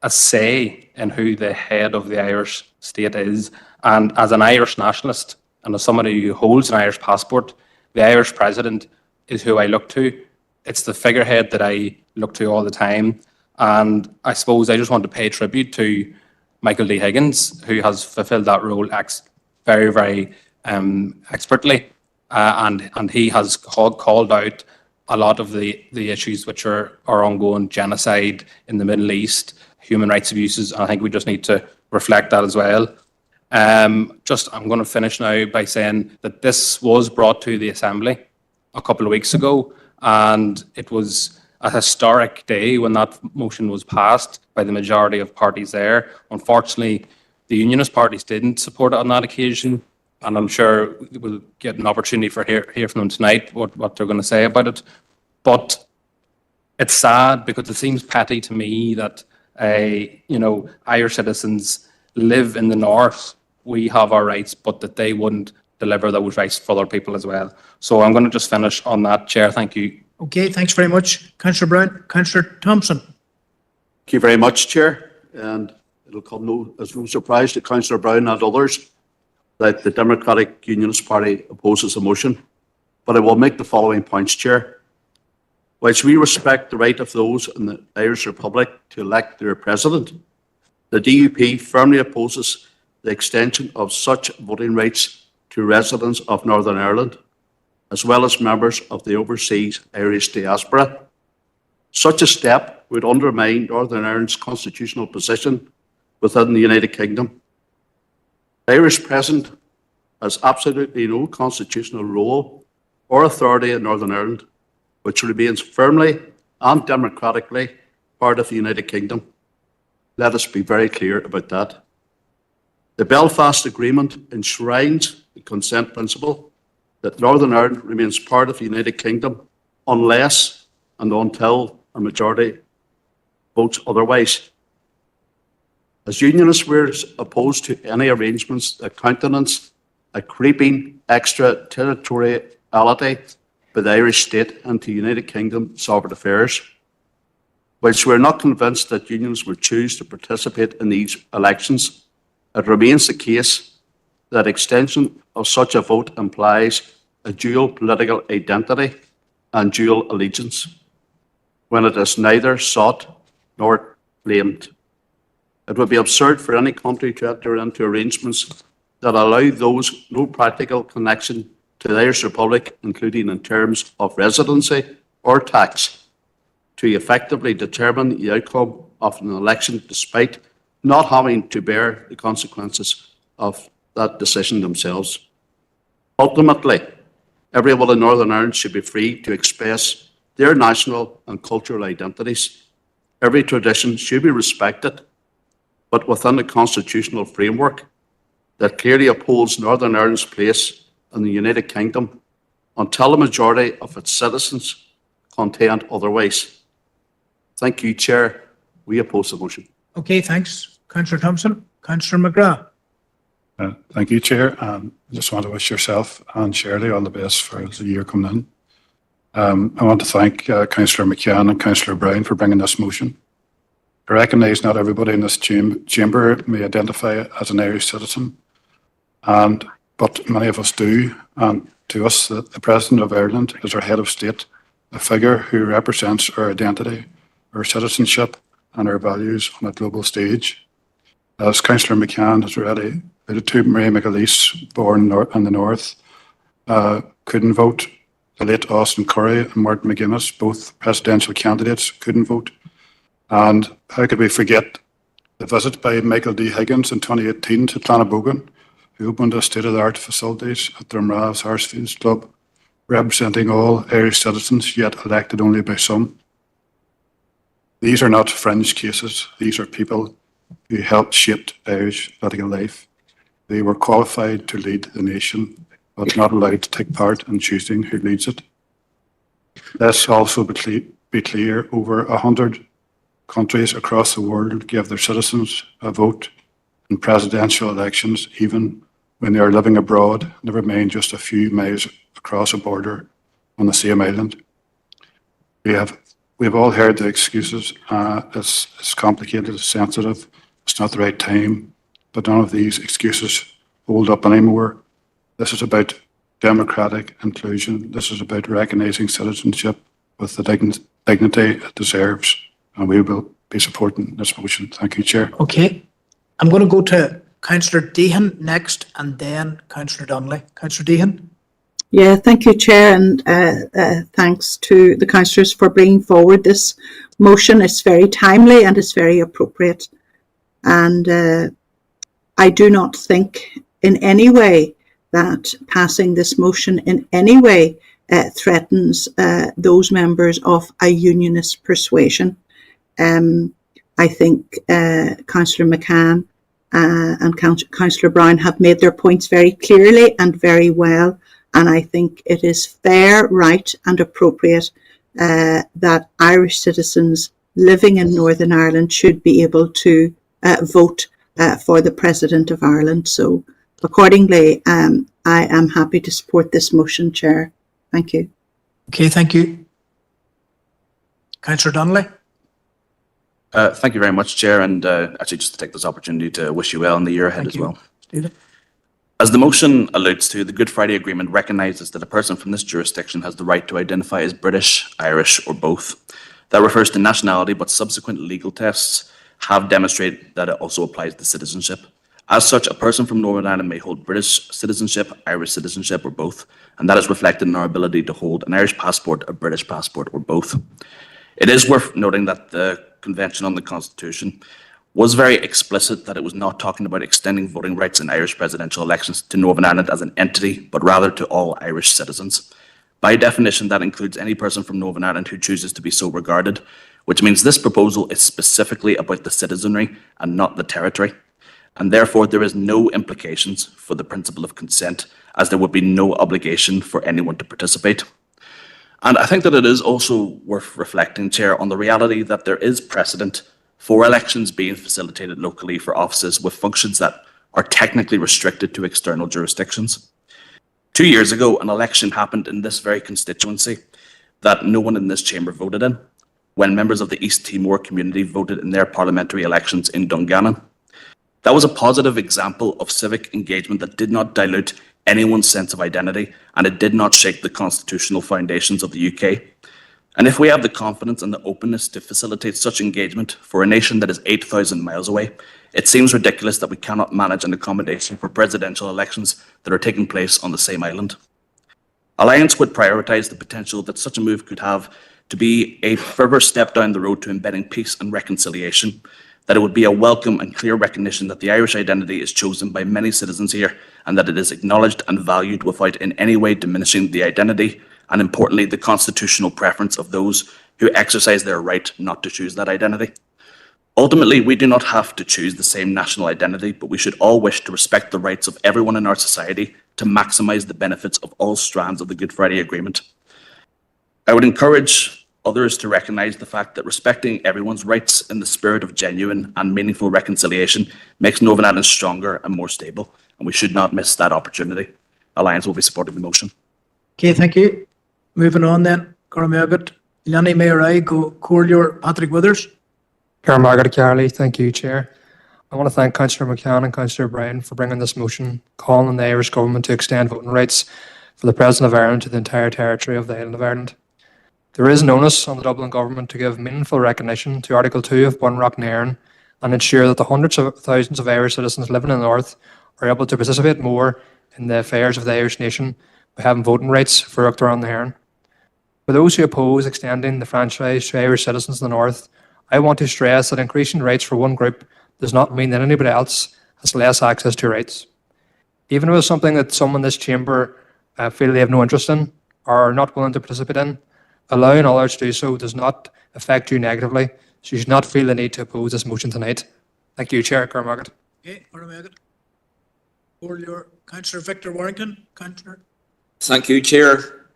a say in who the head of the Irish state is. And as an Irish nationalist and as somebody who holds an Irish passport, the Irish president is who I look to. It's the figurehead that I look to all the time. And I suppose I just want to pay tribute to Michael D. Higgins, who has fulfilled that role very, very expertly. And he has called out a lot of the issues which are ongoing: genocide in the Middle East, human rights abuses. And I think we just need to reflect that as well. I'm going to finish now by saying that this was brought to the Assembly a couple of weeks ago, and it was a historic day when that motion was passed by the majority of parties there. Unfortunately, the Unionist parties didn't support it on that occasion, and I'm sure we'll get an opportunity for hear from them tonight what they're going to say about it. But it's sad because it seems petty to me that Irish citizens live in the north. We have our rights, but that they wouldn't deliver those rights for other people as well. So I'm going to just finish on that, Chair. Thank you. Okay, thanks very much. Councillor Brown. Councillor Thompson. Thank you very much, Chair. And it'll come as no surprise to Councillor Brown and others that the Democratic Unionist Party opposes the motion. But I will make the following points, Chair. Whilst we respect the right of those in the Irish Republic to elect their president, the DUP firmly opposes the extension of such voting rights to residents of Northern Ireland, as well as members of the overseas Irish diaspora. Such a step would undermine Northern Ireland's constitutional position within the United Kingdom. The Irish President has absolutely no constitutional role or authority in Northern Ireland, which remains firmly and democratically part of the United Kingdom. Let us be very clear about that. The Belfast Agreement enshrines the consent principle that Northern Ireland remains part of the United Kingdom unless and until a majority votes otherwise. As Unionists, we're opposed to any arrangements that countenance a creeping extraterritoriality by the Irish state into United Kingdom sovereign affairs. Whilst we're not convinced that unions would choose to participate in these elections, it remains the case that extension of such a vote implies a dual political identity and dual allegiance, when it is neither sought nor claimed. It would be absurd for any country to enter into arrangements that allow those no practical connection to the Irish Republic, including in terms of residency or tax, to effectively determine the outcome of an election despite not having to bear the consequences of that decision themselves. Ultimately, everyone in Northern Ireland should be free to express their national and cultural identities. Every tradition should be respected, but within a constitutional framework that clearly upholds Northern Ireland's place in the United Kingdom until a majority of its citizens contend otherwise. Thank you, Chair. We oppose the motion. Okay, thanks. Councillor Thompson. Councillor McGrath. Thank you, Chair. I just want to wish yourself and Shirley all the best for the year coming in. I want to thank Councillor McCann and Councillor Brown for bringing this motion. I recognise not everybody in this chamber may identify as an Irish citizen, but many of us do. And to us, the President of Ireland is our head of state, a figure who represents our identity, our citizenship and our values on a global stage. As Councillor McCann has already alluded to, Marie McAleese, born in the north, couldn't vote. The late Austin Curry and Martin McGuinness, both presidential candidates, couldn't vote. And how could we forget the visit by Michael D. Higgins in 2018 to Clannabogan, who opened a state-of-the-art facilities at the Mravs Harsfields Club, representing all Irish citizens, yet elected only by some. These are not fringe cases. These are people who helped shape Irish political life. They were qualified to lead the nation, but not allowed to take part in choosing who leads it. Let's also be clear, over 100 countries across the world give their citizens a vote in presidential elections, even when they are living abroad, never mind just a few miles across a border on the same island. We've all heard the excuses. It's complicated, it's sensitive, it's not the right time, but none of these excuses hold up anymore. This is about democratic inclusion. This is about recognising citizenship with the dignity it deserves, and we will be supporting this motion. Thank you, Chair. Okay. I'm going to go to Councillor Deehan next, and then Councillor Donnelly. Councillor Deehan. Yeah, thank you, Chair, and thanks to the councillors for bringing forward this motion. It's very timely and it's very appropriate. And I do not think in any way that passing this motion in any way threatens those members of a unionist persuasion. I think Councillor McCann and Councillor Brown have made their points very clearly and very well. And I think it is fair, right and appropriate that Irish citizens living in Northern Ireland should be able to vote for the President of Ireland. So accordingly, I am happy to support this motion, Chair. Thank you. Okay, thank you. Councillor Donnelly. Thank you very much, Chair, and actually just to take this opportunity to wish you well in the year ahead as well. Stephen. As the motion alludes to, the Good Friday Agreement recognises that a person from this jurisdiction has the right to identify as British, Irish or both. That refers to nationality, but subsequent legal tests have demonstrated that it also applies to citizenship. As such, a person from Northern Ireland may hold British citizenship, Irish citizenship or both, and that is reflected in our ability to hold an Irish passport, a British passport or both. It is worth noting that the Convention on the Constitution was very explicit that it was not talking about extending voting rights in Irish presidential elections to Northern Ireland as an entity, but rather to all Irish citizens. By definition, that includes any person from Northern Ireland who chooses to be so regarded, which means this proposal is specifically about the citizenry and not the territory. And therefore, there is no implications for the principle of consent, as there would be no obligation for anyone to participate. And I think that it is also worth reflecting, Chair, on the reality that there is precedent for elections being facilitated locally for offices with functions that are technically restricted to external jurisdictions. 2 years ago, an election happened in this very constituency that no one in this chamber voted in, when members of the East Timor community voted in their parliamentary elections in Dungannon. That was a positive example of civic engagement that did not dilute anyone's sense of identity, and it did not shake the constitutional foundations of the UK. And if we have the confidence and the openness to facilitate such engagement for a nation that is 8,000 miles away, it seems ridiculous that we cannot manage an accommodation for presidential elections that are taking place on the same island. Alliance would prioritise the potential that such a move could have to be a further step down the road to embedding peace and reconciliation, that it would be a welcome and clear recognition that the Irish identity is chosen by many citizens here and that it is acknowledged and valued without in any way diminishing the identity and, importantly, the constitutional preference of those who exercise their right not to choose that identity. Ultimately, we do not have to choose the same national identity, but we should all wish to respect the rights of everyone in our society to maximise the benefits of all strands of the Good Friday Agreement. I would encourage others to recognise the fact that respecting everyone's rights in the spirit of genuine and meaningful reconciliation makes Northern Ireland stronger and more stable, and we should not miss that opportunity. Alliance will be supporting the motion. Okay, thank you. Moving on then. Cormagat, Ilani Mayorai, go Corlior, Patrick Withers. Cormagat Carley, thank you, Chair. I want to thank Councillor McCann and Councillor Bryan for bringing this motion, calling on the Irish Government to extend voting rights for the President of Ireland to the entire territory of the island of Ireland. There is an onus on the Dublin Government to give meaningful recognition to Article 2 of Bunrock and Éireann and ensure that the hundreds of thousands of Irish citizens living in the North are able to participate more in the affairs of the Irish nation by having voting rights for Uachtar and Éireann. For those who oppose extending the franchise to Irish citizens in the North, I want to stress that increasing rights for one group does not mean that anybody else has less access to rights. Even if it's something that some in this chamber feel they have no interest in or are not willing to participate in, allowing others to do so does not affect you negatively, so you should not feel the need to oppose this motion tonight. Thank you, Chair. Cormac. Okay, for your Councillor Victor Warrington, Councillor. Thank you, Chair.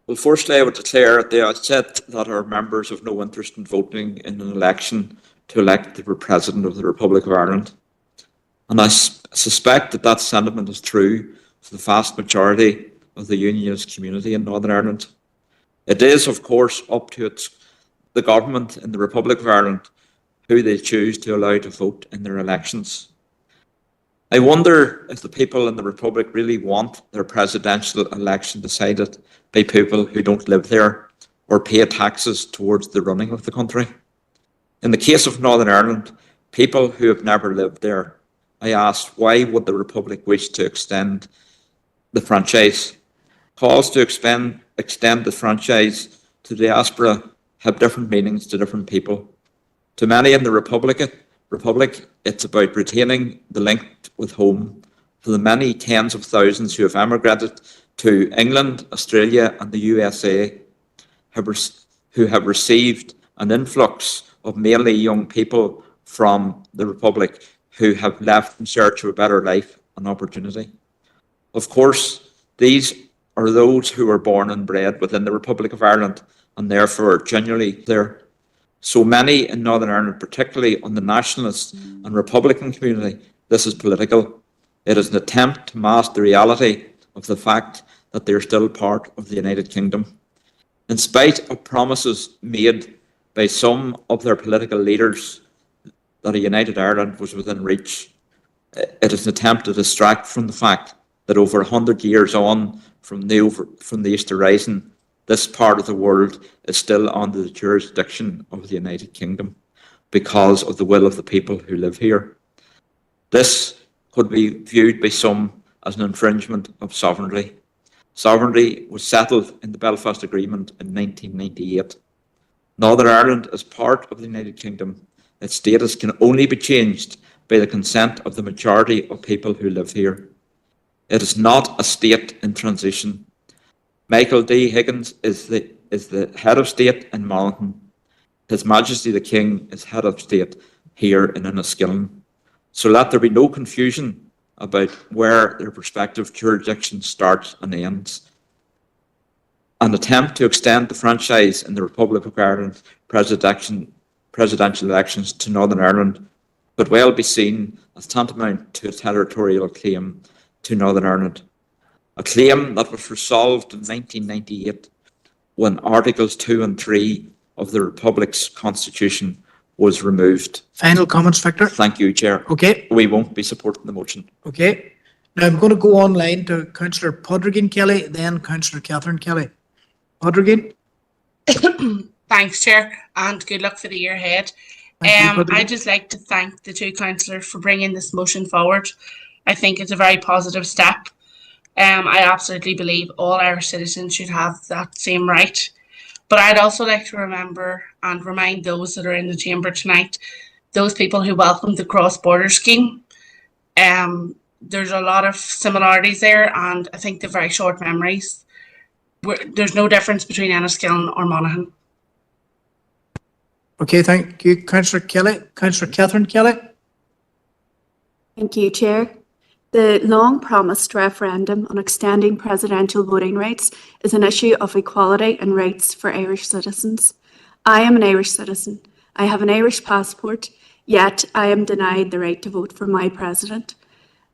Well, firstly, I would declare at the outset that our members have no interest in voting in an election to elect the President of the Republic of Ireland. And I suspect that that sentiment is true for the vast majority of the Unionist community in Northern Ireland. It is, of course, up to the government in the Republic of Ireland who they choose to allow to vote in their elections. I wonder if the people in the Republic really want their presidential election decided by people who don't live there or pay taxes towards the running of the country. In the case of Northern Ireland, people who have never lived there, I asked, why would the Republic wish to extend the franchise? Calls to extend the franchise to diaspora have different meanings to different people. To many in the Republic, it's about retaining the link with home. For the many tens of thousands who have emigrated to England, Australia and the USA, who have received an influx of mainly young people from the Republic who have left in search of a better life and opportunity. Of course, these are those who were born and bred within the Republic of Ireland and therefore genuinely there. So many in Northern Ireland, particularly on the nationalist and Republican community, this is political. It is an attempt to mask the reality of the fact that they are still part of the United Kingdom. In spite of promises made by some of their political leaders that a united Ireland was within reach, it is an attempt to distract from the fact that over 100 years on from the Easter Rising, this part of the world is still under the jurisdiction of the United Kingdom because of the will of the people who live here. This could be viewed by some as an infringement of sovereignty. Sovereignty was settled in the Belfast Agreement in 1998. Northern Ireland is part of the United Kingdom. Its status can only be changed by the consent of the majority of people who live here. It is not a state in transition. Michael D. Higgins is the head of state in Monaghan. His Majesty the King is head of state here in Enniskillen. So let there be no confusion about where their respective jurisdiction starts and ends. An attempt to extend the franchise in the Republic of Ireland presidential elections to Northern Ireland could well be seen as tantamount to a territorial claim to Northern Ireland. A claim that was resolved in 1998 when Articles 2 and 3 of the Republic's Constitution was removed. Final comments, Victor? Thank you, Chair. Okay. We won't be supporting the motion. Okay. Now I'm going to go online to Councillor Podrigan Kelly, then Councillor Catherine Kelly. Podrigan? Thanks, Chair, and good luck for the year ahead. I'd just like to thank the two councillors for bringing this motion forward. I think it's a very positive step. I absolutely believe all Irish citizens should have that same right. But I'd also like to remember and remind those that are in the chamber tonight, those people who welcomed the cross-border scheme. There's a lot of similarities there, and I think they're very short memories. There's no difference between Enniskillen or Monaghan. Okay, thank you, Councillor Kelly. Councillor Catherine Kelly. Thank you, Chair. The long-promised referendum on extending presidential voting rights is an issue of equality and rights for Irish citizens. I am an Irish citizen. I have an Irish passport, yet I am denied the right to vote for my president.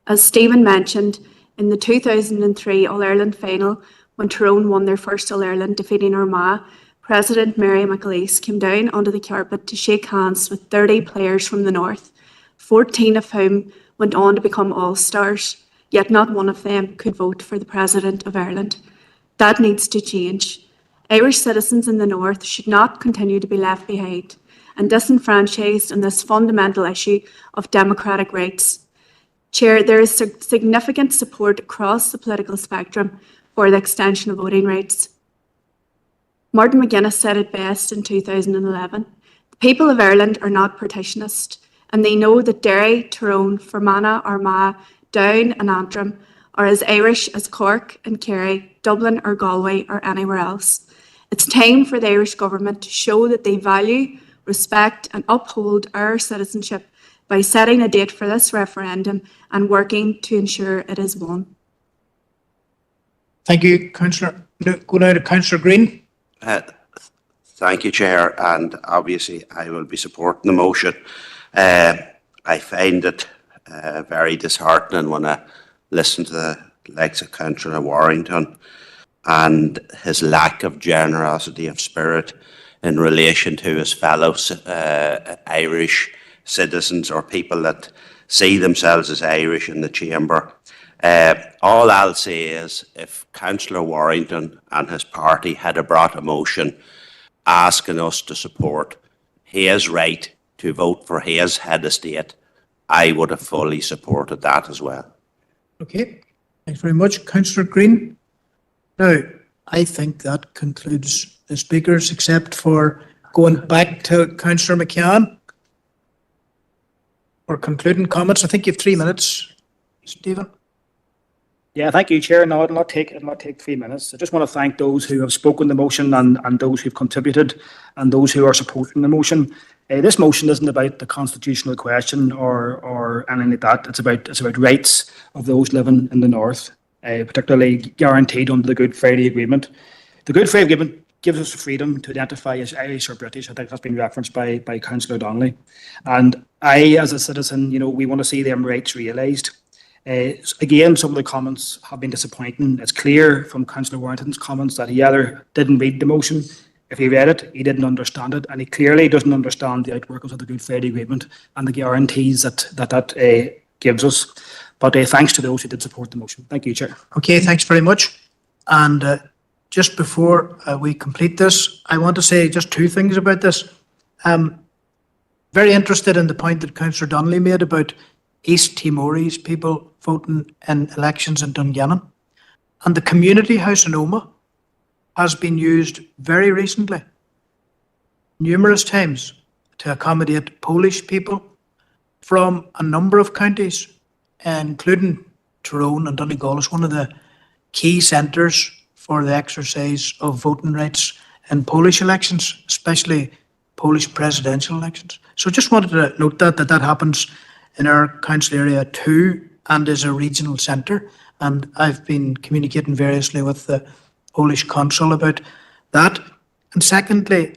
As Stephen mentioned, in the 2003 All-Ireland final, when Tyrone won their first All-Ireland defeating Armagh, President Mary McAleese came down onto the carpet to shake hands with 30 players from the north, 14 of whom went on to become all-stars, yet not one of them could vote for the President of Ireland. That needs to change. Irish citizens in the north should not continue to be left behind and disenfranchised on this fundamental issue of democratic rights. Chair, there is significant support across the political spectrum for the extension of voting rights. Martin McGuinness said it best in 2011. The people of Ireland are not partitionist, and they know that Derry, Tyrone, Fermanagh, Armagh, Down and Antrim are as Irish as Cork and Kerry, Dublin or Galway or anywhere else. It's time for the Irish government to show that they value, respect and uphold Irish citizenship by setting a date for this referendum and working to ensure it is won. Thank you, Councillor. Go now to Councillor Green. Thank you, Chair, and obviously I will be supporting the motion. I find it very disheartening when I listen to the likes of Councillor Warrington and his lack of generosity of spirit in relation to his fellow Irish citizens or people that see themselves as Irish in the chamber. All I'll say is if Councillor Warrington and his party had brought a motion asking us to support his right to vote for his head of state, I would have fully supported that as well. Okay, thanks very much, Councillor Green. Now, I think that concludes the speakers, except for going back to Councillor McCann for concluding comments. I think you have 3 minutes, Stephen. Yeah, thank you, Chair. No, it'll not take 3 minutes. I just want to thank those who have spoken the motion and those who've contributed and those who are supporting the motion. This motion isn't about the constitutional question or anything like that. It's about rights of those living in the north, particularly guaranteed under the Good Friday Agreement. The Good Friday Agreement gives us the freedom to identify as Irish or British. I think that's been referenced by Councillor Donnelly. And I, as a citizen, we want to see them rights realised. Again, some of the comments have been disappointing. It's clear from Councillor Warrington's comments that he either didn't read the motion. If he read it, he didn't understand it, and he clearly doesn't understand the outworkings of the Good Friday Agreement and the guarantees that gives us. But thanks to those who did support the motion. Thank you, Chair. Okay, thanks very much. And just before we complete this, I want to say just 2 things about this. Very interested in the point that Councillor Donnelly made about East Timorese people voting in elections in Dungannon. And the community house in Omagh has been used very recently, numerous times, to accommodate Polish people from a number of counties, including Tyrone and Donegal is one of the key centres for the exercise of voting rights in Polish elections, especially Polish presidential elections. So just wanted to note that happens in our council area too, and is a regional centre. And I've been communicating variously with the Polish consul about that. And secondly,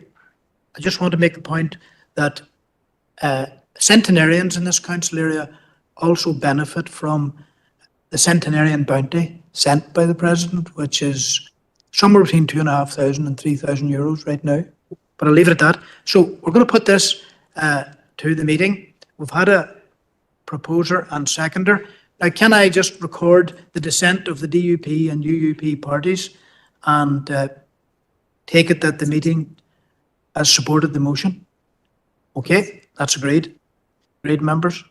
I just want to make the point that centenarians in this council area also benefit from the centenarian bounty sent by the President, which is somewhere between €2,500 and €3,000 right now. But I'll leave it at that. So we're going to put this to the meeting. We've had a proposer and seconder. Now, can I just record the dissent of the DUP and UUP parties and take it that the meeting has supported the motion? Okay, that's agreed. Agreed, members?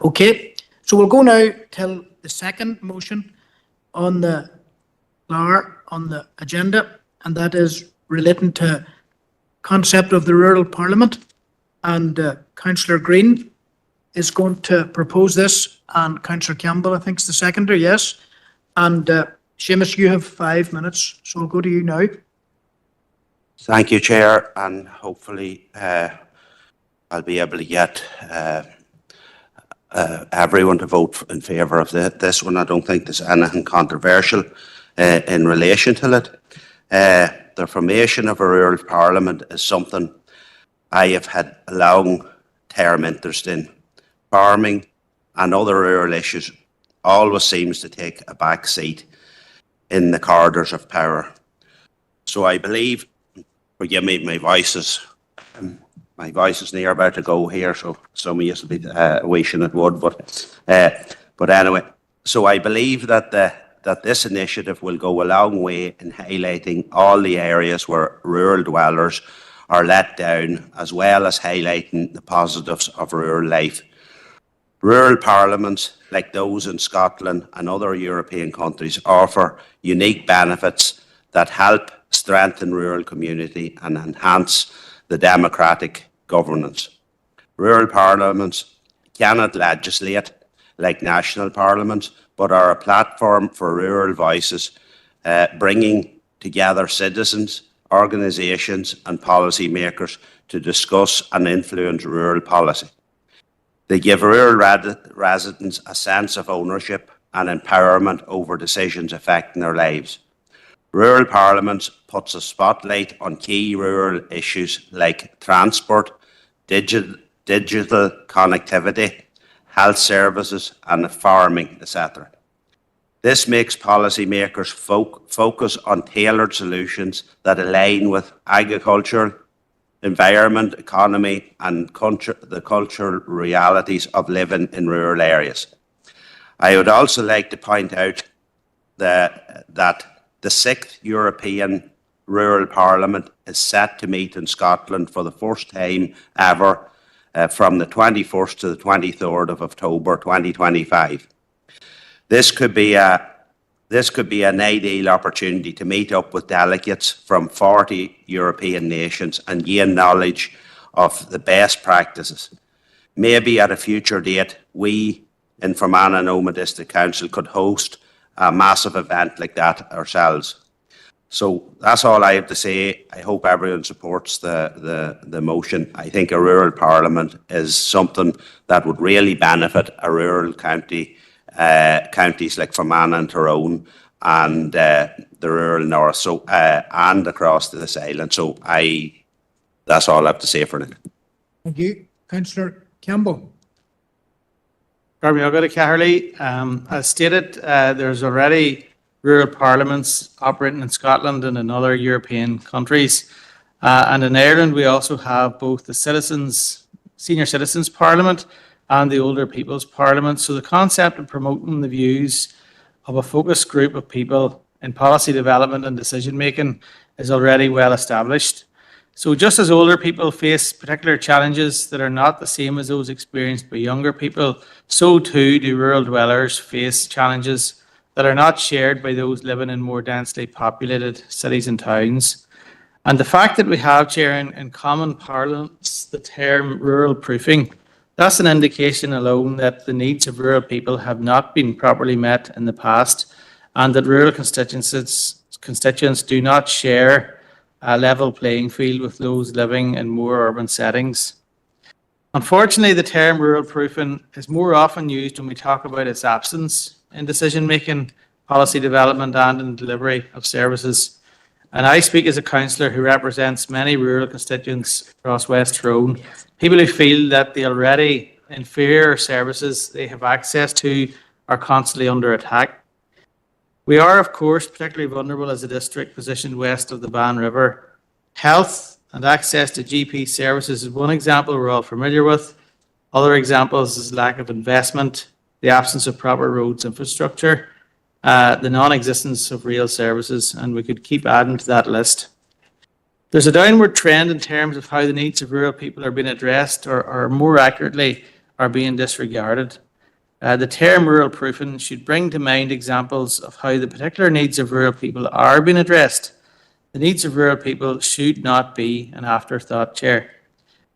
Okay, so we'll go now till the second motion on the floor on the agenda, and that is relating to concept of the rural parliament. And Councillor Green is going to propose this, and Councillor Campbell, I think, is the seconder, yes. And Seamus, you have 5 minutes, so I'll go to you now. Thank you, Chair, and hopefully I'll be able to get everyone to vote in favour of this one. I don't think there's anything controversial in relation to it. The formation of a rural parliament is something I have had a long-term interest in. Farming and other rural issues always seems to take a back seat in the corridors of power. So I believe, forgive me, my voice is near about to go here, so some of you will be wishing it would, but anyway. So I believe that this initiative will go a long way in highlighting all the areas where rural dwellers are let down, as well as highlighting the positives of rural life. Rural parliaments, like those in Scotland and other European countries, offer unique benefits that help strengthen rural community and enhance the democratic governance. Rural parliaments cannot legislate like national parliaments, but are a platform for rural voices, bringing together citizens, organisations and policy makers to discuss and influence rural policy. They give rural residents a sense of ownership and empowerment over decisions affecting their lives. Rural parliaments puts a spotlight on key rural issues like transport, digital connectivity, health services and farming, etc. This makes policymakers focus on tailored solutions that align with agriculture, environment, economy and the cultural realities of living in rural areas. I would also like to point out that the 6th European Rural Parliament is set to meet in Scotland for the first time ever from the 21st to the 23rd of October 2025. This could be an ideal opportunity to meet up with delegates from 40 European nations and gain knowledge of the best practices. Maybe at a future date, we in Fermanagh and Omagh District Council could host a massive event like that ourselves. So that's all I have to say. I hope everyone supports the motion. I think a rural parliament is something that would really benefit a rural county, counties like Fermanagh and Tyrone and the rural north, so and across this island. So that's all I have to say for now. Thank you. Councillor Campbell. As stated, there's already rural parliaments operating in Scotland and in other European countries. And in Ireland, we also have both the Senior Citizens Parliament and the Older People's Parliament. So the concept of promoting the views of a focused group of people in policy development and decision making is already well established. So just as older people face particular challenges that are not the same as those experienced by younger people, so too do rural dwellers face challenges that are not shared by those living in more densely populated cities and towns. And the fact that we have, Chair, in common parlance, the term rural proofing, that's an indication alone that the needs of rural people have not been properly met in the past, and that rural constituents do not share a level playing field with those living in more urban settings. Unfortunately, the term rural proofing is more often used when we talk about its absence in decision-making, policy development and in delivery of services. And I speak as a councillor who represents many rural constituents across West Tyrone, people who feel that the already inferior services they have access to are constantly under attack. We are, of course, particularly vulnerable as a district positioned west of the Bann River. Health and access to GP services is one example we're all familiar with. Other examples is lack of investment, the absence of proper roads infrastructure, the non-existence of rail services, and we could keep adding to that list. There's a downward trend in terms of how the needs of rural people are being addressed, or more accurately, are being disregarded. The term rural proofing should bring to mind examples of how the particular needs of rural people are being addressed. The needs of rural people should not be an afterthought, Chair.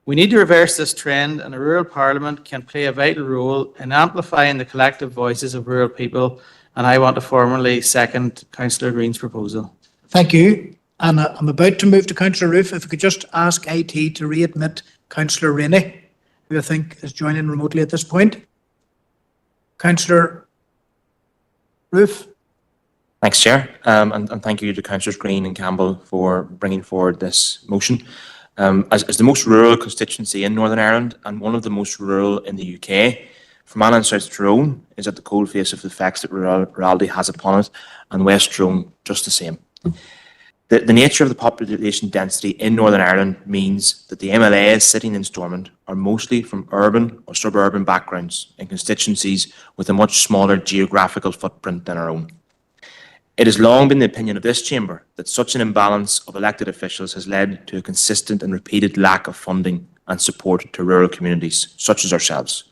We need to reverse this trend, and a rural parliament can play a vital role in amplifying the collective voices of rural people, and I want to formally second Councillor Green's proposal. Thank you. And I'm about to move to Councillor Roof. If we could just ask IT to readmit Councillor Rainey, who I think is joining remotely at this point. Councillor Roof. Thanks, Chair, and thank you to Councillors Green and Campbell for bringing forward this motion. As the most rural constituency in Northern Ireland and one of the most rural in the UK, Fermanagh and South Tyrone is at the coalface of the effects that rurality has upon it, and West Tyrone just the same. The nature of the population density in Northern Ireland means that the MLAs sitting in Stormont are mostly from urban or suburban backgrounds in constituencies with a much smaller geographical footprint than our own. It has long been the opinion of this chamber that such an imbalance of elected officials has led to a consistent and repeated lack of funding and support to rural communities, such as ourselves.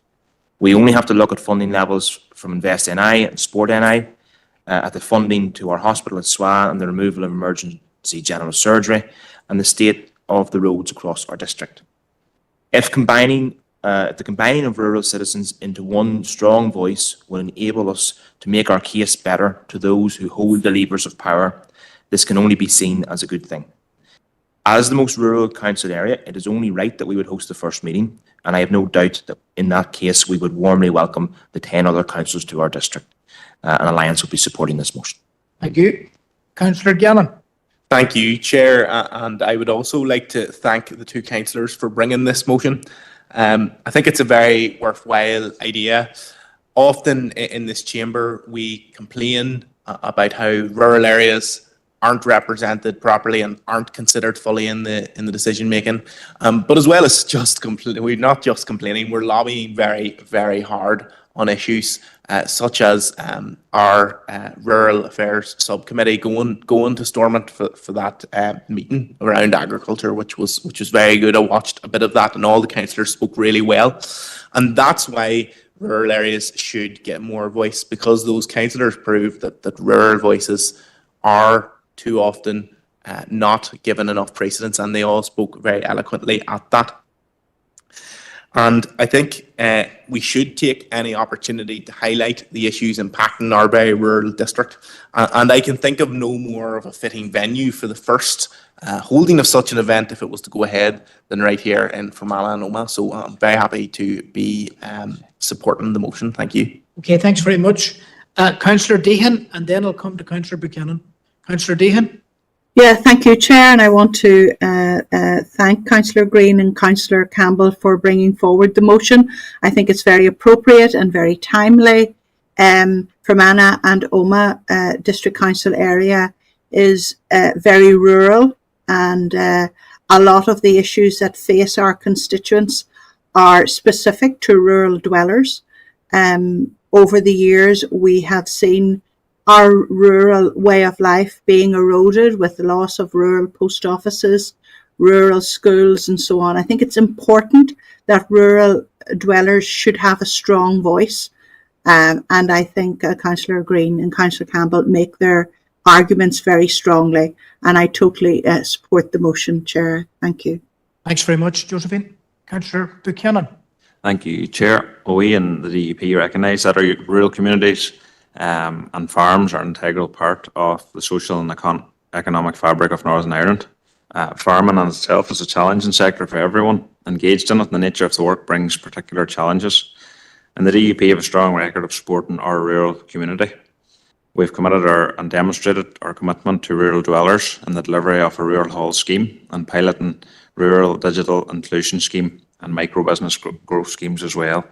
We only have to look at funding levels from Invest NI and Sport NI, at the funding to our hospital at Swa and the removal of emergency general surgery, and the state of the roads across our district. If combining the combining of rural citizens into one strong voice will enable us to make our case better to those who hold the levers of power. This can only be seen as a good thing. As the most rural council area, it is only right that we would host the first meeting, and I have no doubt that in that case we would warmly welcome the 10 other councils to our district. An alliance will be supporting this motion. Thank you. Councillor Gannon. Thank you, Chair, and I would also like to thank the two councillors for bringing this motion. I think it's a very worthwhile idea. Often in this chamber, we complain about how rural areas aren't represented properly and aren't considered fully in the decision making. But as well as just we're not just complaining, we're lobbying very, very hard on issues such as our Rural Affairs Subcommittee going to Stormont for that meeting around agriculture, which was very good. I watched a bit of that, and all the councillors spoke really well, and that's why rural areas should get more voice, because those councillors proved that rural voices are too often not given enough precedence, and they all spoke very eloquently at that. And I think we should take any opportunity to highlight the issues impacting our very rural district. And I can think of no more of a fitting venue for the first holding of such an event, if it was to go ahead, than right here in Fermanagh and Omagh. So I'm very happy to be supporting the motion. Thank you. Okay, thanks very much. Councillor Deehan, and then I'll come to Councillor Buchanan. Councillor Deehan. Yeah, thank you, Chair, and I want to thank Councillor Green and Councillor Campbell for bringing forward the motion. I think it's very appropriate and very timely. Fermanagh and Omagh District Council area is very rural, and a lot of the issues that face our constituents are specific to rural dwellers. Over the years, we have seen our rural way of life being eroded with the loss of rural post offices, rural schools, and so on. I think it's important that rural dwellers should have a strong voice. And I think Councillor Green and Councillor Campbell make their arguments very strongly. And I totally support the motion, Chair. Thank you. Thanks very much, Josephine. Councillor Buchanan. Thank you, Chair. We and the DUP recognise that our rural communities and farms are an integral part of the social and economic fabric of Northern Ireland. Farming in itself is a challenging sector for everyone engaged in it, and the nature of the work brings particular challenges. And the DUP have a strong record of supporting our rural community. We've committed and demonstrated our commitment to rural dwellers in the delivery of a rural hall scheme and piloting rural digital inclusion scheme and micro business growth schemes as well.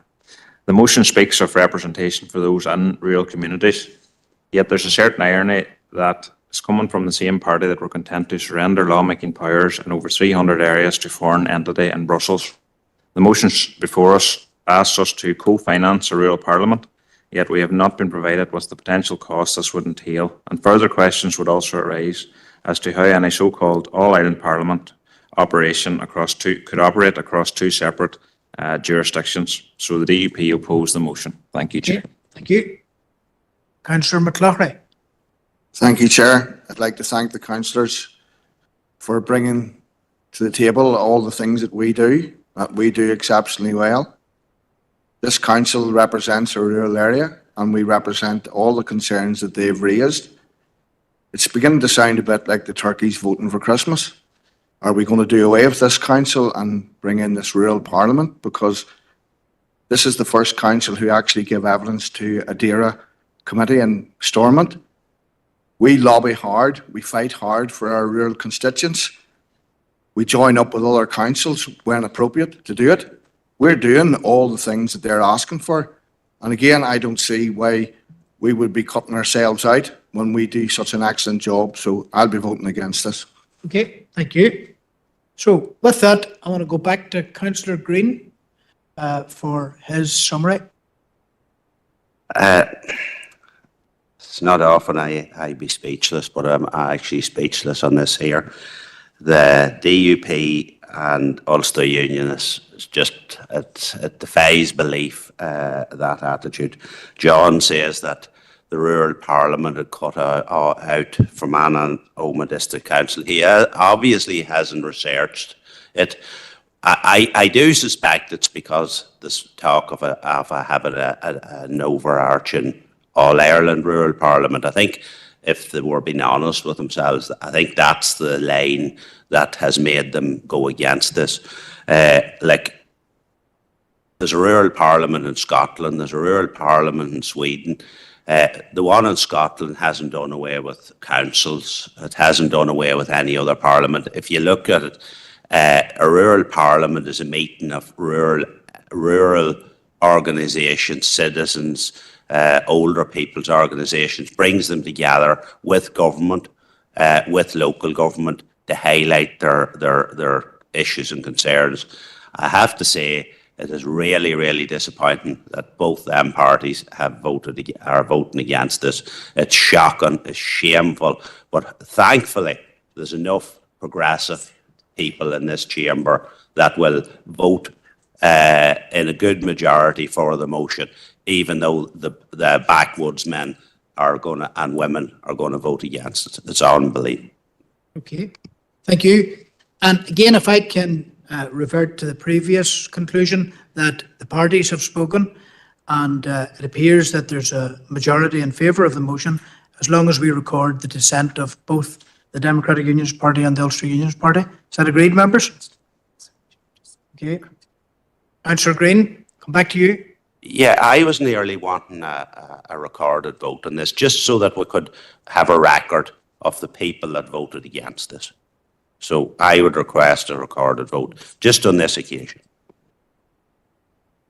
The motion speaks of representation for those in rural communities, yet there's a certain irony that is coming from the same party that were content to surrender lawmaking powers in over 300 areas to foreign entity in Brussels. The motion before us asks us to co-finance a rural parliament, yet we have not been provided with the potential costs this would entail, and further questions would also arise as to how any so-called all-Ireland parliament operation could operate across two separate jurisdictions. So the DUP oppose the motion. Thank you, Chair. Thank you. Councillor McLaughlin. Thank you, Chair. I'd like to thank the councillors for bringing to the table all the things that we do exceptionally well. This council represents a rural area, and we represent all the concerns that they've raised. It's beginning to sound a bit like the turkeys voting for Christmas. Are we going to do away with this council and bring in this rural parliament? Because this is the first council who actually give evidence to a DAERA committee in Stormont. We lobby hard, we fight hard for our rural constituents. We join up with other councils when appropriate to do it. We're doing all the things that they're asking for. And again, I don't see why we would be cutting ourselves out when we do such an excellent job. So I'll be voting against this. Okay, thank you. So with that, I want to go back to Councillor Green for his summary. It's not often I be speechless, but I'm actually speechless on this here. The DUP and Ulster Union is just, it defies belief, that attitude. John says that the rural parliament had cut out Fermanagh and Omagh District Council. He obviously hasn't researched it. I do suspect it's because this talk of having an overarching all-Ireland rural parliament. I think if they were being honest with themselves, I think that's the line that has made them go against this. Like, there's a rural parliament in Scotland, there's a rural parliament in Sweden. The one in Scotland hasn't done away with councils, it hasn't done away with any other parliament. If you look at it, a rural parliament is a meeting of rural organisations, citizens, older people's organisations, brings them together with government, with local government to highlight their issues and concerns. I have to say, it is really, really disappointing that both them parties are voting against this. It's shocking, it's shameful, but thankfully there's enough progressive people in this chamber that will vote in a good majority for the motion, even though the backwoodsmen are going to, and women are going to vote against it. It's unbelievable. Okay, thank you. And again, if I can revert to the previous conclusion that the parties have spoken, and it appears that there's a majority in favour of the motion, as long as we record the dissent of both the Democratic Unionist Party and the Ulster Unionist Party. Is that agreed, members? Okay. Councillor Green, come back to you. Yeah, I was nearly wanting a recorded vote on this, just so that we could have a record of the people that voted against this. So I would request a recorded vote, just on this occasion.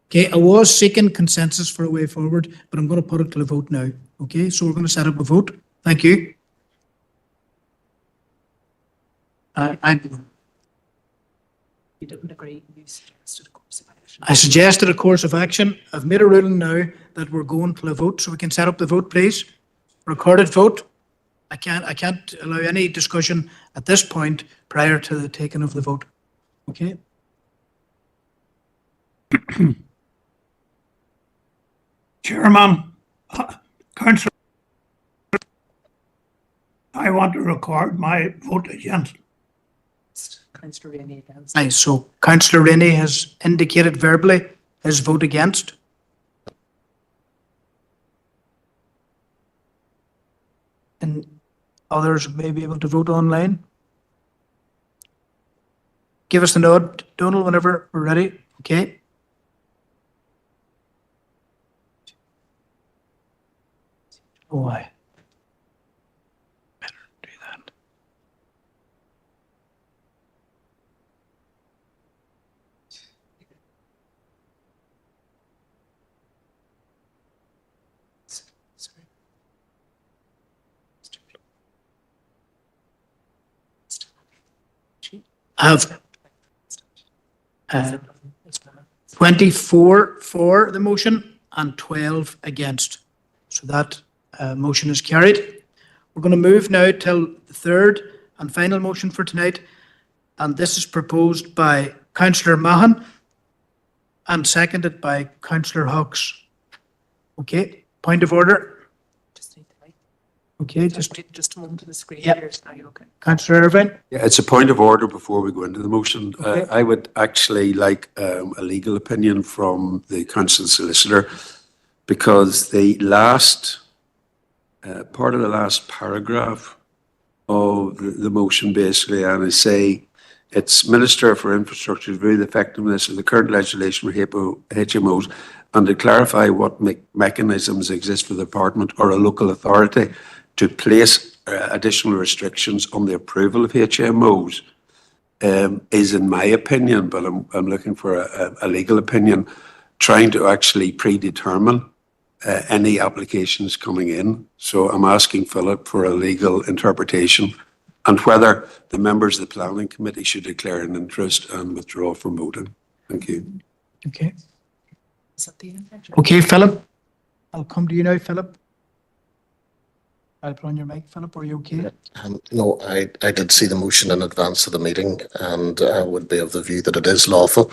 Okay, I was seeking consensus for a way forward, but I'm going to put it to the vote now. Okay, so we're going to set up a vote. Thank you. You didn't agree, you suggested a course of action. I suggested a course of action. I've made a ruling now that we're going to a vote, so we can set up the vote, please. Recorded vote. I can't allow any discussion at this point prior to the taking of the vote. Okay. Chairman, Councillor, I want to record my vote against. Councillor Rainey against. Aye, so Councillor Rainey has indicated verbally his vote against. And others may be able to vote online. Give us the nod, Donald, whenever we're ready. Okay. Oh, I better do that. I have 24 for the motion and 12 against. So that motion is carried. We're going to move now till the third and final motion for tonight. And this is proposed by Councillor Mahan and seconded by Councillor Hawkes. Okay, point of order. Okay, just a moment to the screen. Yep. Here, now you're okay. Councillor Irvine. Yeah, it's a point of order before we go into the motion. Okay. I would actually like a legal opinion from the council solicitor, because the last part of the last paragraph of the motion basically, and I say it's Minister for Infrastructure to review the effectiveness of the current legislation for HMOs and to clarify what mechanisms exist for the department or a local authority to place additional restrictions on the approval of HMOs is, in my opinion, but I'm looking for a legal opinion, trying to actually predetermine any applications coming in. So I'm asking Philip for a legal interpretation and whether the members of the planning committee should declare an interest and withdraw from voting. Thank you. Okay. Is that the end? Okay, Philip. I'll come to you now, Philip. I'll put on your mic, Philip. Are you okay? No, I did see the motion in advance of the meeting and would be of the view that it is lawful.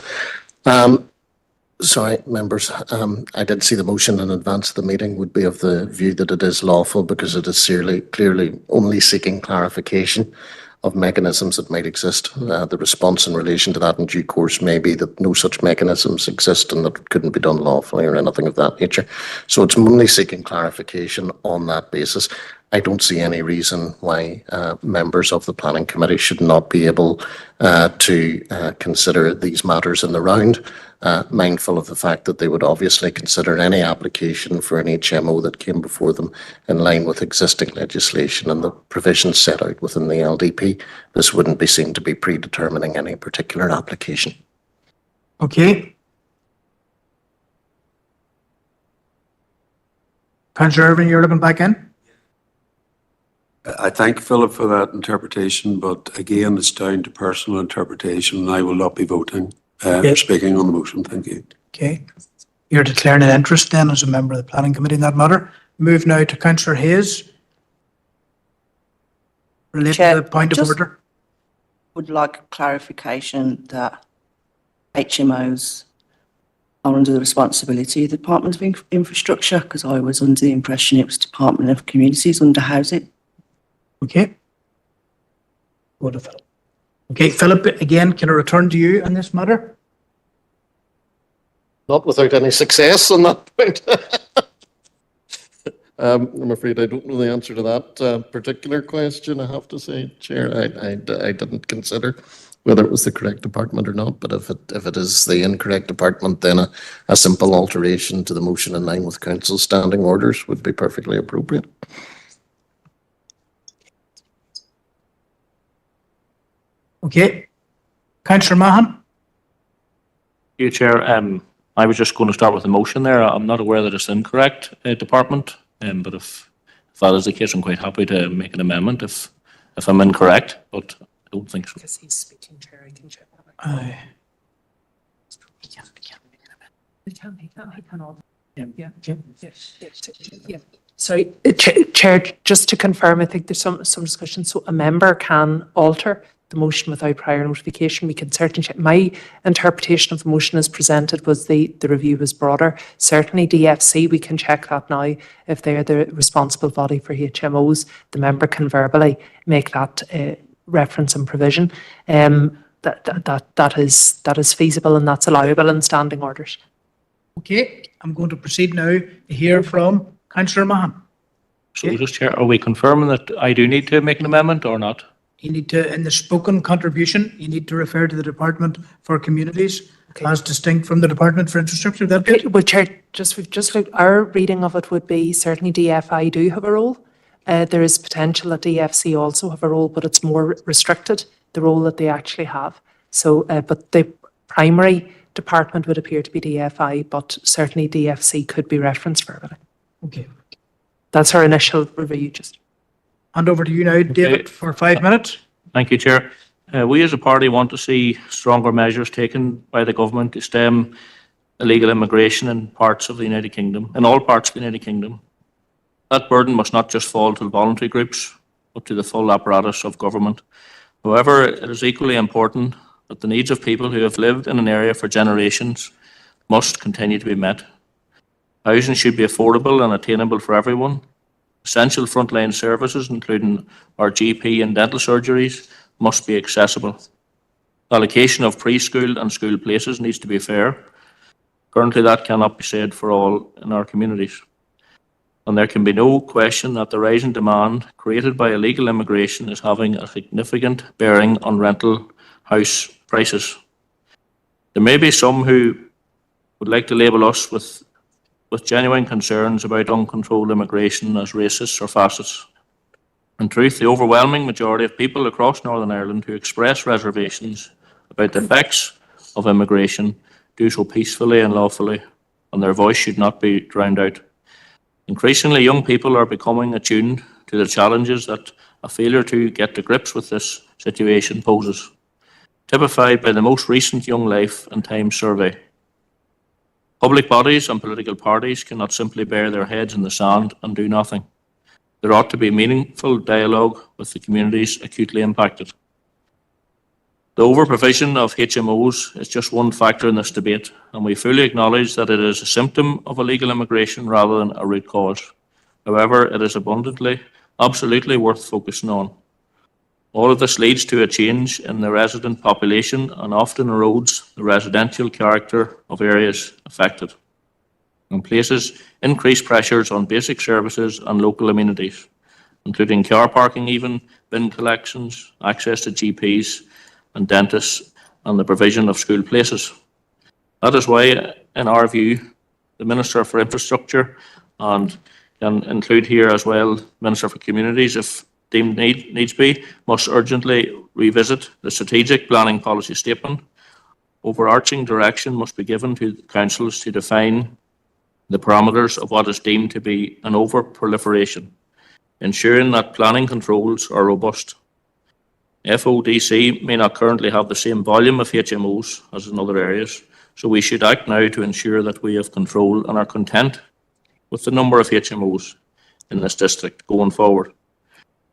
Sorry, members, I did see the motion in advance of the meeting, would be of the view that it is lawful because it is clearly only seeking clarification of mechanisms that might exist. The response in relation to that in due course may be that no such mechanisms exist and that it couldn't be done lawfully or anything of that nature. So it's only seeking clarification on that basis. I don't see any reason why members of the Planning Committee should not be able to consider these matters in the round, mindful of the fact that they would obviously consider any application for an HMO that came before them in line with existing legislation and the provisions set out within the LDP. This wouldn't be seen to be predetermining any particular application. Okay. Councillor Irving, you're looking back in? I thank Philip for that interpretation, but again, it's down to personal interpretation, and I will not be voting, speaking on the motion. Thank you. Okay. You're declaring an interest then as a member of the Planning Committee in that matter. Move now to Councillor Hayes. Related to the point of order. Would like clarification that HMOs are under the responsibility of the Department of Infrastructure, because I was under the impression it was Department of Communities under Housing. Okay. Go to Philip. Okay, Philip, again, can I return to you on this matter? Not without any success on that point. I'm afraid I don't know the answer to that particular question, I have to say, Chair. I didn't consider whether it was the correct department or not, but if it is the incorrect department, then a simple alteration to the motion in line with Council's standing orders would be perfectly appropriate. Okay. Councillor Mahan? You, Chair. I was just going to start with a motion there. I'm not aware that it's incorrect department, but if that is the case, I'm quite happy to make an amendment if I'm incorrect, but I don't think so. Because he's speaking, Chair, I can check that. He can all. Yeah. Sorry, Chair, just to confirm, I think there's some discussion. So a member can alter the motion without prior notification. We can certainly check. My interpretation of the motion as presented was the review was broader. Certainly DFC, we can check that now. If they're the responsible body for HMOs, the member can verbally make that reference and provision. That is feasible and that's allowable in standing orders. Okay, I'm going to proceed now to hear from Councillor Mahan. So just, Chair, are we confirming that I do need to make an amendment or not? You need to, in the spoken contribution, you need to refer to the Department for Communities as distinct from the Department for Infrastructure. Is that good? Well, Chair, we've just looked, our reading of it would be certainly DFI do have a role. There is potential that DFC also have a role, but it's more restricted, the role that they actually have. So, but the primary department would appear to be DFI, but certainly DFC could be referenced verbally. Okay. That's our initial review, just. Hand over to you now, David, for 5 minutes. Thank you, Chair. We as a party want to see stronger measures taken by the government to stem illegal immigration in parts of the United Kingdom, in all parts of the United Kingdom. That burden must not just fall to the voluntary groups, but to the full apparatus of government. However, it is equally important that the needs of people who have lived in an area for generations must continue to be met. Housing should be affordable and attainable for everyone. Essential frontline services, including our GP and dental surgeries, must be accessible. Allocation of preschool and school places needs to be fair. Currently, that cannot be said for all in our communities. And there can be no question that the rising demand created by illegal immigration is having a significant bearing on rental house prices. There may be some who would like to label us with genuine concerns about uncontrolled immigration as racists or fascists. In truth, the overwhelming majority of people across Northern Ireland who express reservations about the effects of immigration do so peacefully and lawfully, and their voice should not be drowned out. Increasingly, young people are becoming attuned to the challenges that a failure to get to grips with this situation poses, typified by the most recent Young Life and Times survey. Public bodies and political parties cannot simply bury their heads in the sand and do nothing. There ought to be meaningful dialogue with the communities acutely impacted. The over-provision of HMOs is just one factor in this debate, and we fully acknowledge that it is a symptom of illegal immigration rather than a root cause. However, it is absolutely worth focusing on. All of this leads to a change in the resident population and often erodes the residential character of areas affected and places increased pressures on basic services and local amenities, including car parking even, bin collections, access to GPs and dentists, and the provision of school places. That is why, in our view, the Minister for Infrastructure, and can include here as well Minister for Communities if deemed needs be, must urgently revisit the strategic planning policy statement. Overarching direction must be given to the councils to define the parameters of what is deemed to be an over-proliferation, ensuring that planning controls are robust. FODC may not currently have the same volume of HMOs as in other areas, so we should act now to ensure that we have control and are content with the number of HMOs in this district going forward.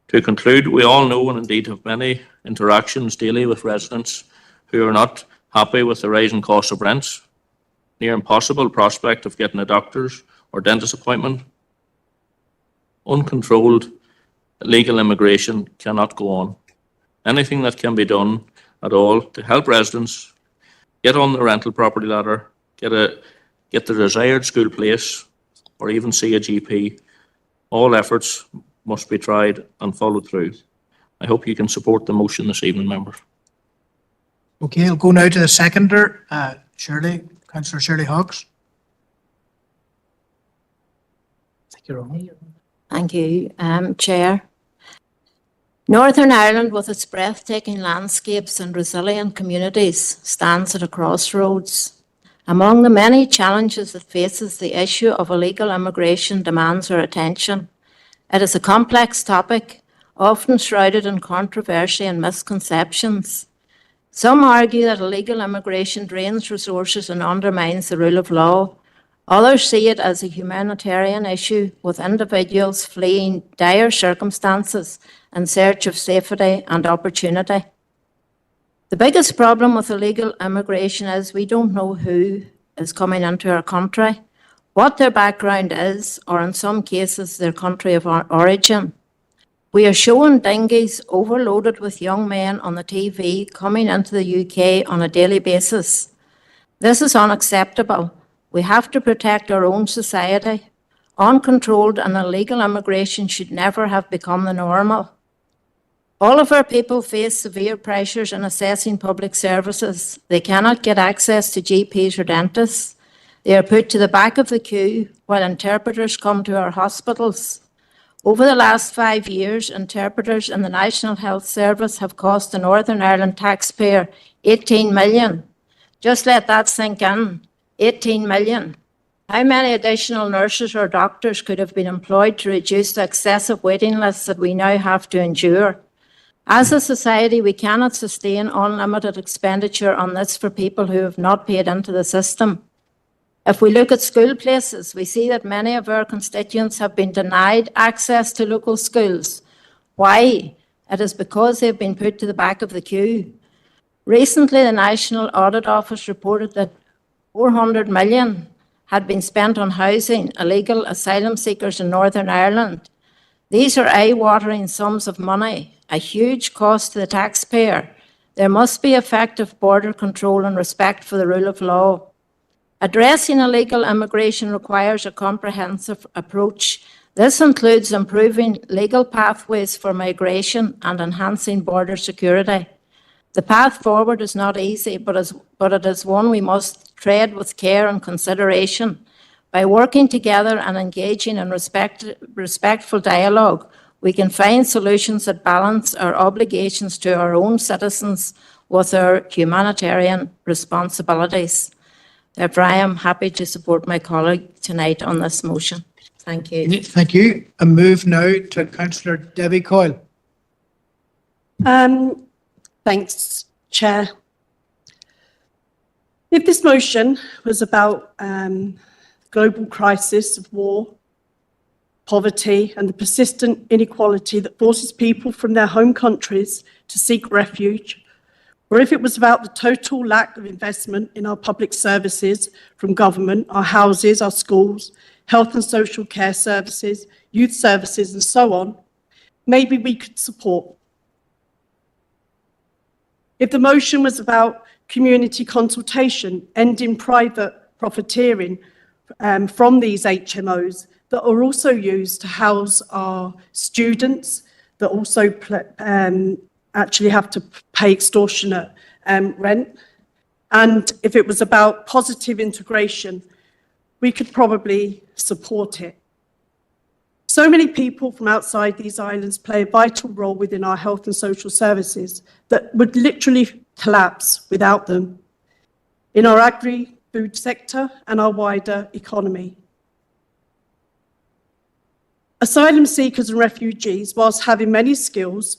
To conclude, we all know and indeed have many interactions daily with residents who are not happy with the rising cost of rents, near impossible prospect of getting a doctor's or dentist appointment. Uncontrolled illegal immigration cannot go on. Anything that can be done at all to help residents get on the rental property ladder, get the desired school place, or even see a GP, all efforts must be tried and followed through. I hope you can support the motion this evening, members. Okay, I'll go now to the seconder, Councillor Shirley Hawkes. Thank you, Chair. Northern Ireland, with its breathtaking landscapes and resilient communities, stands at a crossroads. Among the many challenges it faces, the issue of illegal immigration demands our attention. It is a complex topic, often shrouded in controversy and misconceptions. Some argue that illegal immigration drains resources and undermines the rule of law. Others see it as a humanitarian issue, with individuals fleeing dire circumstances in search of safety and opportunity. The biggest problem with illegal immigration is we don't know who is coming into our country, what their background is, or in some cases, their country of origin. We are showing dinghies overloaded with young men on the TV coming into the UK on a daily basis. This is unacceptable. We have to protect our own society. Uncontrolled and illegal immigration should never have become the normal. All of our people face severe pressures in accessing public services. They cannot get access to GPs or dentists. They are put to the back of the queue while interpreters come to our hospitals. Over the last 5 years, interpreters in the National Health Service have cost the Northern Ireland taxpayer 18 million. Just let that sink in. 18 million. How many additional nurses or doctors could have been employed to reduce the excessive waiting lists that we now have to endure? As a society, we cannot sustain unlimited expenditure on this for people who have not paid into the system. If we look at school places, we see that many of our constituents have been denied access to local schools. Why? It is because they've been put to the back of the queue. Recently, the National Audit Office reported that 400 million had been spent on housing illegal asylum seekers in Northern Ireland. These are eye-watering sums of money, a huge cost to the taxpayer. There must be effective border control and respect for the rule of law. Addressing illegal immigration requires a comprehensive approach. This includes improving legal pathways for migration and enhancing border security. The path forward is not easy, but it is one we must tread with care and consideration. By working together and engaging in respectful dialogue, we can find solutions that balance our obligations to our own citizens with our humanitarian responsibilities. Therefore, I am happy to support my colleague tonight on this motion. Thank you. Thank you. I move now to Councillor Debbie Coyle. Thanks, Chair. If this motion was about global crisis of war, poverty, and the persistent inequality that forces people from their home countries to seek refuge, or if it was about the total lack of investment in our public services from government, our houses, our schools, health and social care services, youth services, and so on, maybe we could support. If the motion was about community consultation, ending private profiteering from these HMOs that are also used to house our students that also actually have to pay extortionate rent. And if it was about positive integration, we could probably support it. So many people from outside these islands play a vital role within our health and social services that would literally collapse without them in our agri-food sector and our wider economy. Asylum seekers and refugees, whilst having many skills,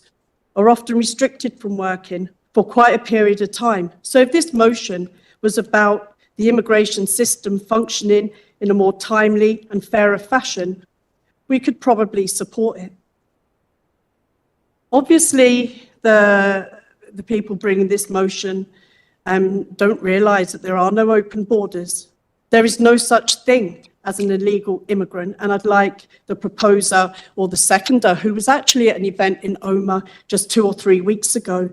are often restricted from working for quite a period of time. So if this motion was about the immigration system functioning in a more timely and fairer fashion, we could probably support it. Obviously, the people bringing this motion don't realise that there are no open borders. There is no such thing as an illegal immigrant, and I'd like the proposer or the seconder, who was actually at an event in Omagh just 2 or 3 weeks ago,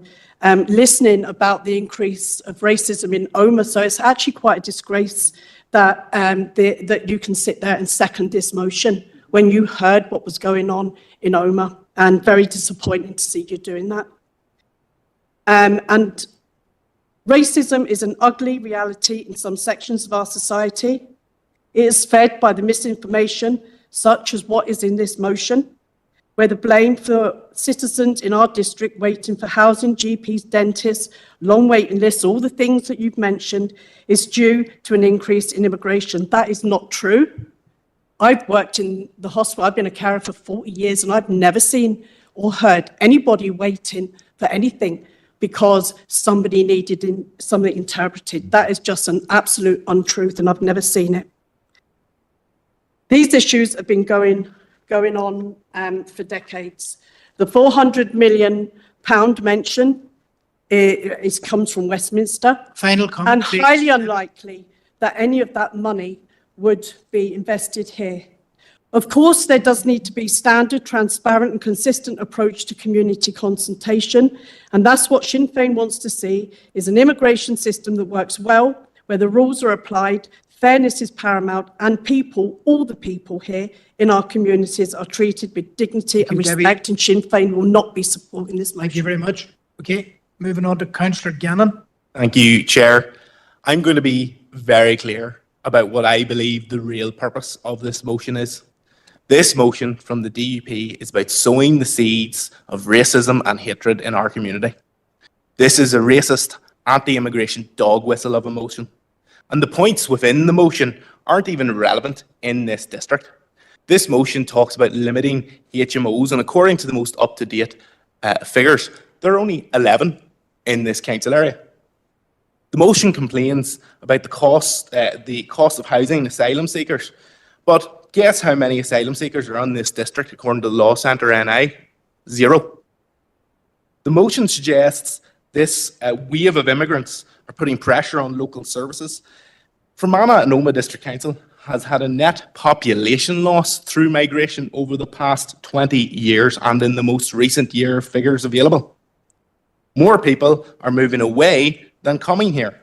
listening about the increase of racism in Omagh. So it's actually quite a disgrace that, that you can sit there and second this motion when you heard what was going on in Omagh, and very disappointing to see you doing that. And racism is an ugly reality in some sections of our society. It is fed by the misinformation, such as what is in this motion, where the blame for citizens in our district waiting for housing, GPs, dentists, long waiting lists, all the things that you've mentioned, is due to an increase in immigration. That is not true. I've worked in the hospital, I've been a carer for 40 years, and I've never seen or heard anybody waiting for anything because somebody needed something interpreted. That is just an absolute untruth, and I've never seen it. These issues have been going on for decades. The £400 million mention comes from Westminster. Final comment, and please. Highly unlikely that any of that money would be invested here. Of course, there does need to be standard, transparent and consistent approach to community consultation, and that's what Sinn Féin wants to see, is an immigration system that works well, where the rules are applied, fairness is paramount, and people, all the people here in our communities, are treated with dignity and respect, and Sinn Féin will not be supporting this motion. Thank you very much. Okay, moving on to Councillor Gannon. Thank you, Chair. I'm going to be very clear about what I believe the real purpose of this motion is. This motion from the DUP is about sowing the seeds of racism and hatred in our community. This is a racist, anti-immigration dog whistle of a motion. And the points within the motion aren't even relevant in this district. This motion talks about limiting HMOs, and according to the most up-to-date figures, there are only 11 in this council area. The motion complains about the cost of housing asylum seekers, but guess how many asylum seekers are in this district according to the Law Centre NI? 0. The motion suggests this wave of immigrants are putting pressure on local services. Fermanagh and Omagh District Council has had a net population loss through migration over the past 20 years, and in the most recent year figures available. More people are moving away than coming here.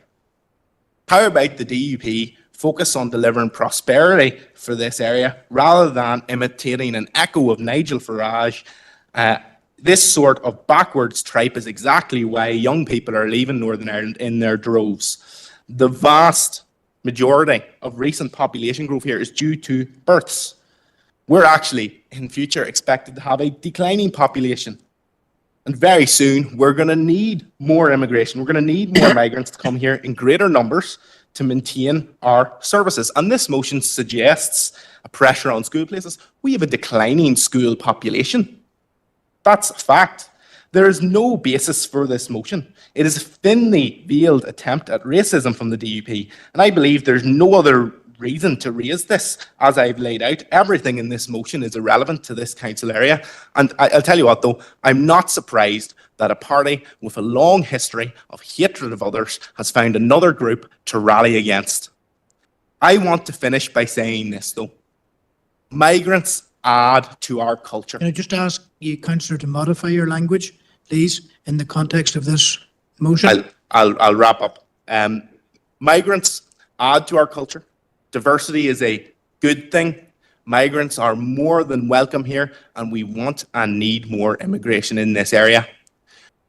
How about the DUP focus on delivering prosperity for this area rather than imitating an echo of Nigel Farage? This sort of backwards tripe is exactly why young people are leaving Northern Ireland in their droves. The vast majority of recent population growth here is due to births. We're actually, in future, expected to have a declining population. And very soon, we're going to need more immigration. We're going to need more migrants to come here in greater numbers to maintain our services. And this motion suggests a pressure on school places. We have a declining school population. That's a fact. There is no basis for this motion. It is a thinly veiled attempt at racism from the DUP. And I believe there's no other reason to raise this. As I've laid out, everything in this motion is irrelevant to this council area. And I'll tell you what though, I'm not surprised that a party with a long history of hatred of others has found another group to rally against. I want to finish by saying this though. Migrants add to our culture. Can I just ask you, Councillor, to modify your language, please, in the context of this motion? I'll wrap up. Migrants add to our culture. Diversity is a good thing. Migrants are more than welcome here, and we want and need more immigration in this area.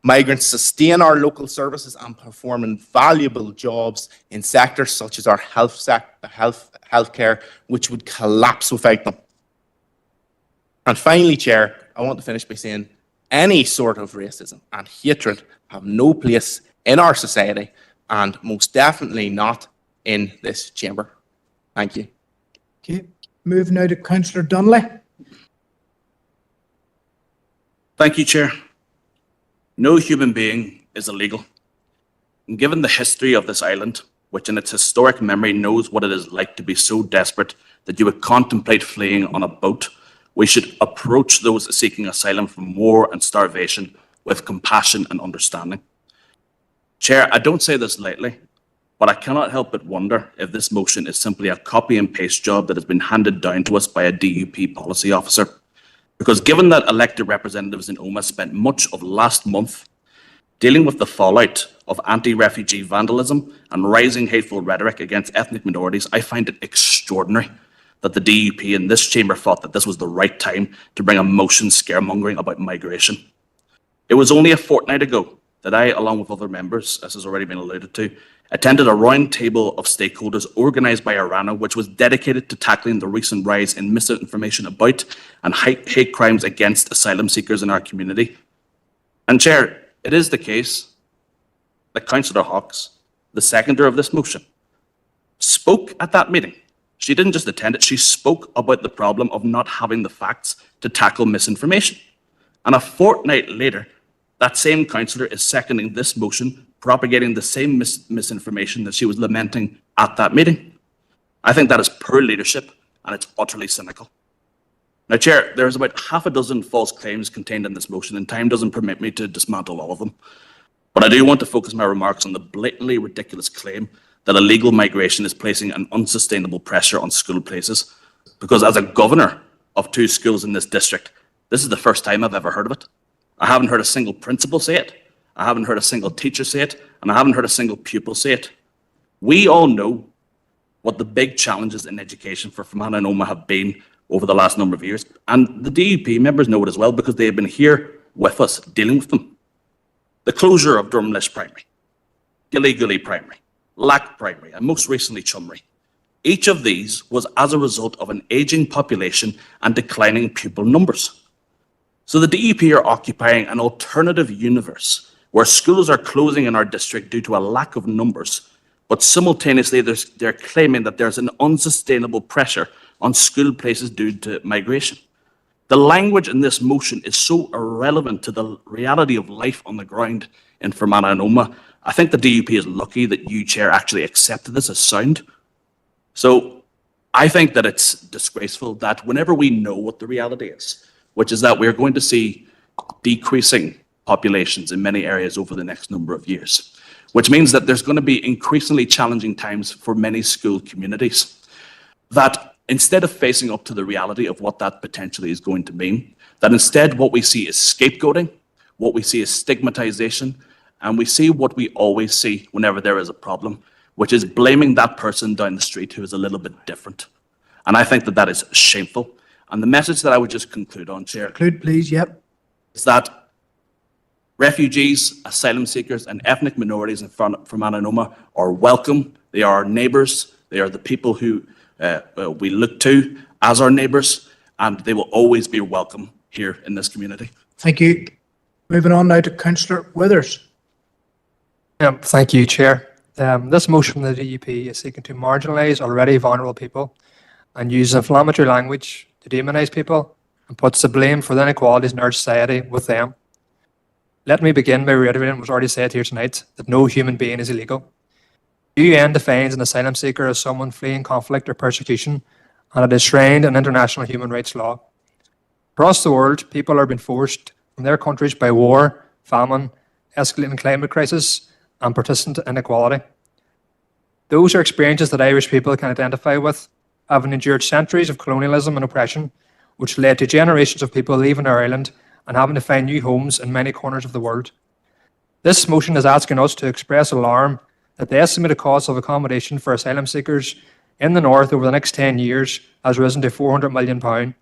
Migrants sustain our local services and perform invaluable jobs in sectors such as our healthcare, which would collapse without them. And finally, Chair, I want to finish by saying any sort of racism and hatred have no place in our society, and most definitely not in this chamber. Thank you. Okay, move now to Councillor Donnelly. Thank you, Chair. No human being is illegal. And given the history of this island, which in its historic memory knows what it is like to be so desperate that you would contemplate fleeing on a boat, we should approach those seeking asylum from war and starvation with compassion and understanding. Chair, I don't say this lightly, but I cannot help but wonder if this motion is simply a copy and paste job that has been handed down to us by a DUP policy officer. Because given that elected representatives in Omagh spent much of last month dealing with the fallout of anti-refugee vandalism and rising hateful rhetoric against ethnic minorities, I find it extraordinary that the DUP in this chamber thought that this was the right time to bring a motion scaremongering about migration. It was only a fortnight ago that I, along with other members, as has already been alluded to, attended a round table of stakeholders organised by Arana, which was dedicated to tackling the recent rise in misinformation about and hate crimes against asylum seekers in our community. And Chair, it is the case that Councillor Hawkes, the seconder of this motion, spoke at that meeting. She didn't just attend it, she spoke about the problem of not having the facts to tackle misinformation. And a fortnight later, that same councillor is seconding this motion, propagating the same misinformation that she was lamenting at that meeting. I think that is poor leadership, and it's utterly cynical. Now, Chair, there's about half a dozen false claims contained in this motion, and time doesn't permit me to dismantle all of them. But I do want to focus my remarks on the blatantly ridiculous claim that illegal migration is placing an unsustainable pressure on school places. Because as a governor of 2 schools in this district, this is the first time I've ever heard of it. I haven't heard a single principal say it. I haven't heard a single teacher say it, and I haven't heard a single pupil say it. We all know what the big challenges in education for Fermanagh and Omagh have been over the last number of years, and the DUP members know it as well because they have been here with us dealing with them. The closure of Drumlish Primary, Gilly Primary, Lack Primary, and most recently Chumry. Each of these was as a result of an ageing population and declining pupil numbers. So the DUP are occupying an alternative universe where schools are closing in our district due to a lack of numbers, but simultaneously they're claiming that there's an unsustainable pressure on school places due to migration. The language in this motion is so irrelevant to the reality of life on the ground in Fermanagh and Omagh. I think the DUP is lucky that you, Chair, actually accepted this as sound. So I think that it's disgraceful that whenever we know what the reality is, which is that we're going to see decreasing populations in many areas over the next number of years, which means that there's going to be increasingly challenging times for many school communities, that instead of facing up to the reality of what that potentially is going to mean, that instead what we see is scapegoating, what we see is stigmatization, and we see what we always see whenever there is a problem, which is blaming that person down the street who is a little bit different. And I think that that is shameful. And the message that I would just conclude on, Chair. Conclude, please, yep. Is that refugees, asylum seekers, and ethnic minorities in Fermanagh and Omagh are welcome. They are our neighbours. They are the people who we look to as our neighbours, and they will always be welcome here in this community. Thank you. Moving on now to Councillor Withers. Thank you, Chair. This motion from the DUP is seeking to marginalise already vulnerable people and use inflammatory language to demonise people and puts the blame for the inequalities in our society with them. Let me begin by reiterating what was already said here tonight, that no human being is illegal. The UN defines an asylum seeker as someone fleeing conflict or persecution, and it is enshrined in international human rights law. Across the world, people are being forced from their countries by war, famine, escalating climate crisis, and persistent inequality. Those are experiences that Irish people can identify with, having endured centuries of colonialism and oppression, which led to generations of people leaving our island and having to find new homes in many corners of the world. This motion is asking us to express alarm that the estimated cost of accommodation for asylum seekers in the north over the next 10 years has risen to £400 million,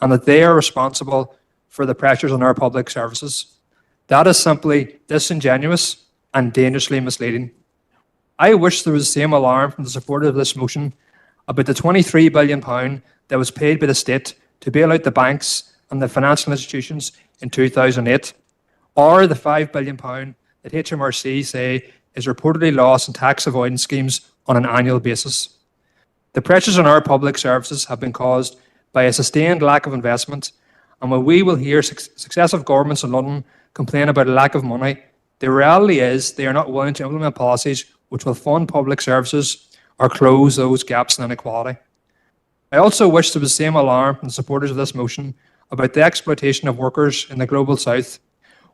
and that they are responsible for the pressures on our public services. That is simply disingenuous and dangerously misleading. I wish there was the same alarm from the supporters of this motion about the £23 billion that was paid by the state to bail out the banks and the financial institutions in 2008, or the £5 billion that HMRC say is reportedly lost in tax avoidance schemes on an annual basis. The pressures on our public services have been caused by a sustained lack of investment, and when we will hear successive governments in London complain about a lack of money, the reality is they are not willing to implement policies which will fund public services or close those gaps in inequality. I also wish there was the same alarm from the supporters of this motion about the exploitation of workers in the global south,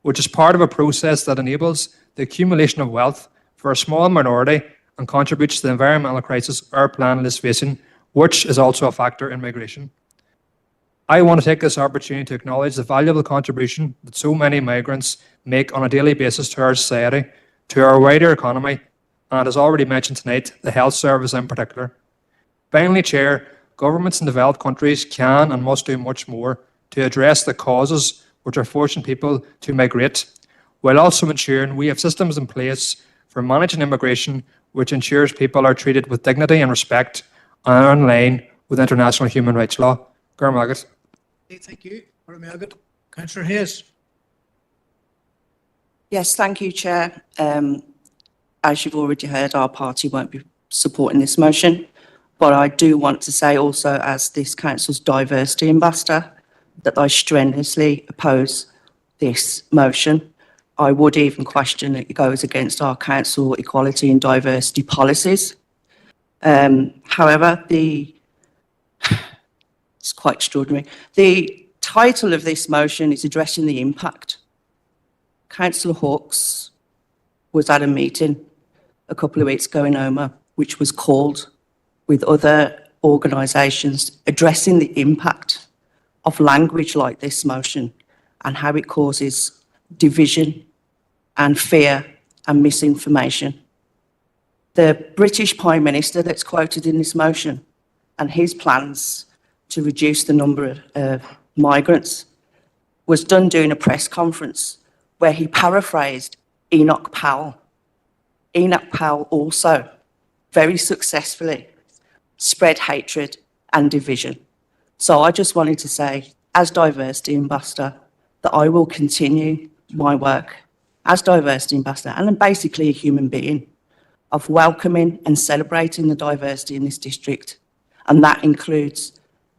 which is part of a process that enables the accumulation of wealth for a small minority and contributes to the environmental crisis our planet is facing, which is also a factor in migration. I want to take this opportunity to acknowledge the valuable contribution that so many migrants make on a daily basis to our society, to our wider economy, and as already mentioned tonight, the health service in particular. Finally, Chair, governments in developed countries can and must do much more to address the causes which are forcing people to migrate, while also ensuring we have systems in place for managing immigration which ensures people are treated with dignity and respect and are in line with international human rights law. Gurmagat. Thank you. Councillor Hayes. Yes, thank you, Chair. As you've already heard, our party won't be supporting this motion, but I do want to say also, as this council's diversity ambassador, that I strenuously oppose this motion. I would even question that it goes against our council equality and diversity policies. However, it's quite extraordinary. The title of this motion is addressing the impact. Councillor Hawkes was at a meeting a couple of weeks ago in Oma, which was called with other organisations addressing the impact of language like this motion and how it causes division and fear and misinformation. The British Prime Minister that's quoted in this motion and his plans to reduce the number of migrants was done during a press conference where he paraphrased Enoch Powell. Enoch Powell also very successfully spread hatred and division. So I just wanted to say, as diversity ambassador, that I will continue my work as diversity ambassador and basically a human being of welcoming and celebrating the diversity in this district. And that includes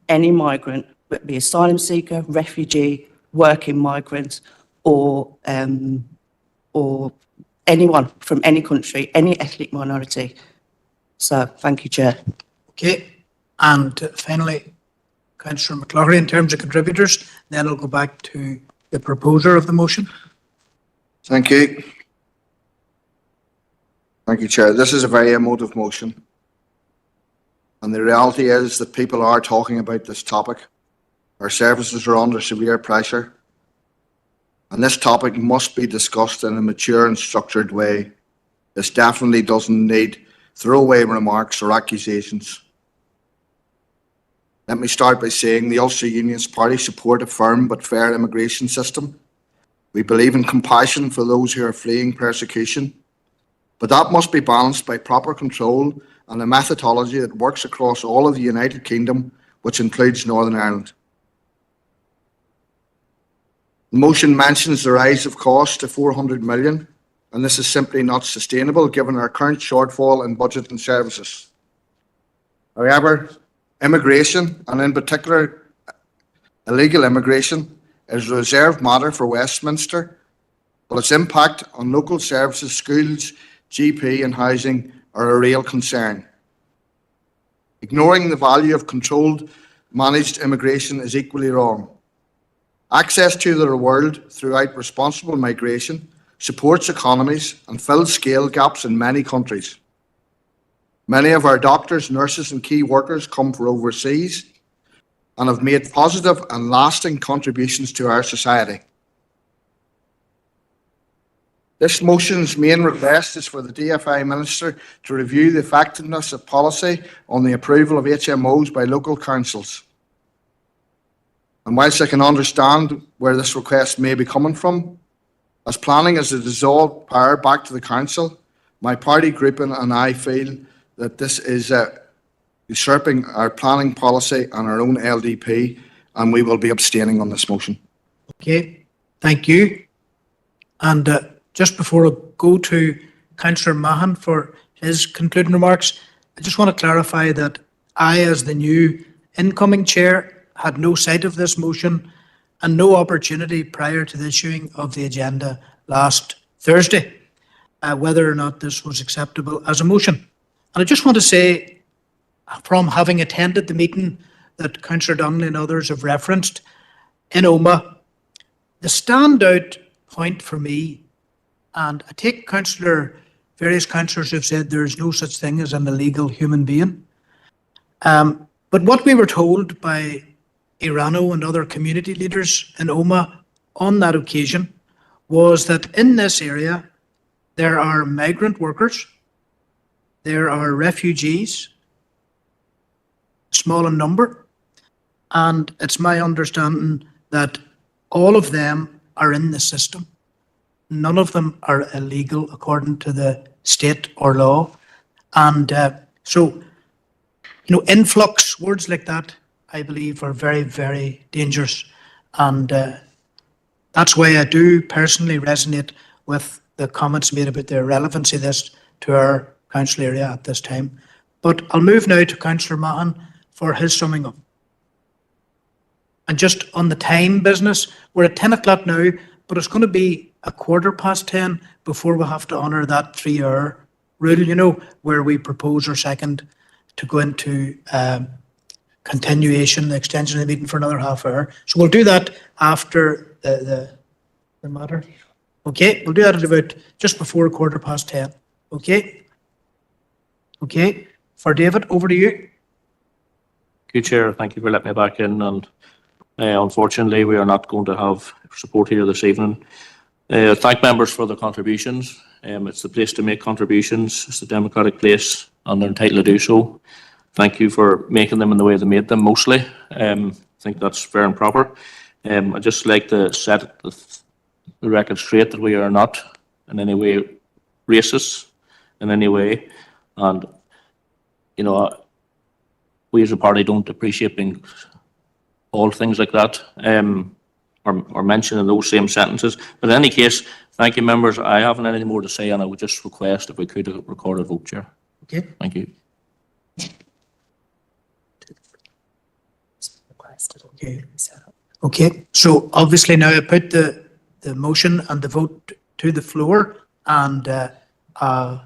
any migrant, whether it be asylum seeker, refugee, working migrant, or anyone from any country, any ethnic minority. So thank you, Chair. Okay, and finally, Councillor McLaughlin, in terms of contributors, then I'll go back to the proposer of the motion. Thank you. Thank you, Chair. This is a very emotive motion. And the reality is that people are talking about this topic. Our services are under severe pressure. And this topic must be discussed in a mature and structured way. This definitely doesn't need throwaway remarks or accusations. Let me start by saying the Ulster Unionist Party support a firm but fair immigration system. We believe in compassion for those who are fleeing persecution, but that must be balanced by proper control and a methodology that works across all of the United Kingdom, which includes Northern Ireland. The motion mentions the rise of cost to 400 million, and this is simply not sustainable given our current shortfall in budget and services. However, immigration, and in particular illegal immigration, is a reserved matter for Westminster, but its impact on local services, schools, GP and housing are a real concern. Ignoring the value of controlled, managed immigration is equally wrong. Access to the world throughout responsible migration supports economies and fills scale gaps in many countries. Many of our doctors, nurses and key workers come from overseas and have made positive and lasting contributions to our society. This motion's main request is for the DFI Minister to review the effectiveness of policy on the approval of HMOs by local councils. And whilst I can understand where this request may be coming from, as planning is a dissolved power back to the council, my party grouping and I feel that this is usurping our planning policy and our own LDP, and we will be abstaining on this motion. Okay, thank you. And just before I go to Councillor Mahan for his concluding remarks, I just want to clarify that I, as the new incoming chair, had no sight of this motion and no opportunity prior to the issuing of the agenda last Thursday, whether or not this was acceptable as a motion. And I just want to say, from having attended the meeting that Councillor Donnelly and others have referenced in Omagh, the standout point for me, and I take various councillors who have said there is no such thing as an illegal human being. But what we were told by Irano and other community leaders in Omagh on that occasion was that in this area there are migrant workers, there are refugees, small in number, and it's my understanding that all of them are in the system. None of them are illegal according to the state or law. And so, influx, words like that, I believe are very, very dangerous. And that's why I do personally resonate with the comments made about the relevancy of this to our council area at this time. But I'll move now to Councillor Mahan for his summing up. And just on the time business, we're at 10 o'clock now, but it's going to be 10:15 before we have to honour that 3-hour rule, where we propose our second to go into continuation, the extension of the meeting for another half hour. So we'll do that after the matter. Okay, we'll do that at about just before 10:15. Okay? Okay. For David, over to you. Thank you, Chair. Thank you for letting me back in. And unfortunately, we are not going to have support here this evening. Thank members for their contributions. It's the place to make contributions. It's a democratic place and they're entitled to do so. Thank you for making them in the way they made them, mostly. I think that's fair and proper. I'd just like to set the record straight that we are not in any way racist in any way. And, we as a party don't appreciate being called things like that. Or mentioned in those same sentences. But in any case, thank you, members. I haven't anything more to say, and I would just request if we could a recorded vote, Chair. Okay. Thank you. Okay. Okay. So obviously now I put the motion and the vote to the floor, and a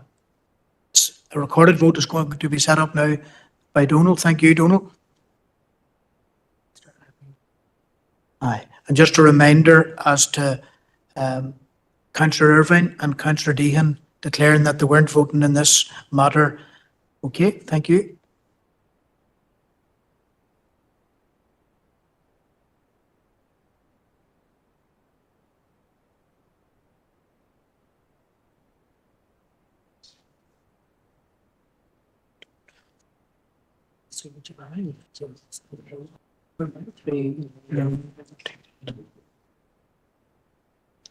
recorded vote is going to be set up now by Donald. Thank you, Donald. Aye. And just a reminder as to Councillor Irvine and Councillor Deehan declaring that they weren't voting in this matter. Okay, thank you.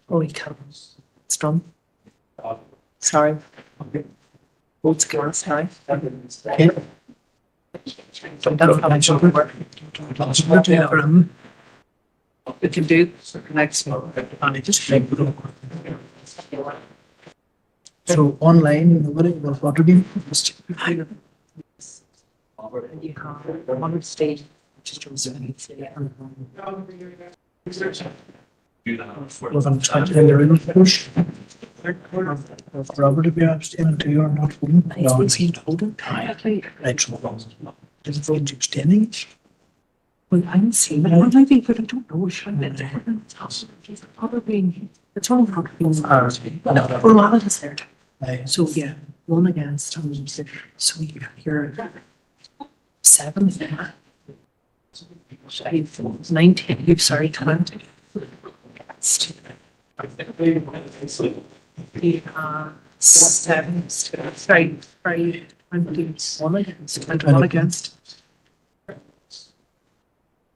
Oh, he comes. It's done. Sorry. Votes against, aye. Okay. We can do next one. So online, what again? And you have one state, which is from Robert, to be abstaining to your not voting? No, it's been told entirely. Right, so is it voting abstaining? Well, I'm seeing it. Well, maybe, but I don't know. It's probably, it's all not being. No. Well, a lot of us there. Aye. So, yeah, one against, so you're 7. 19, sorry, 20. We have 7, sorry, 21 against, 21 against.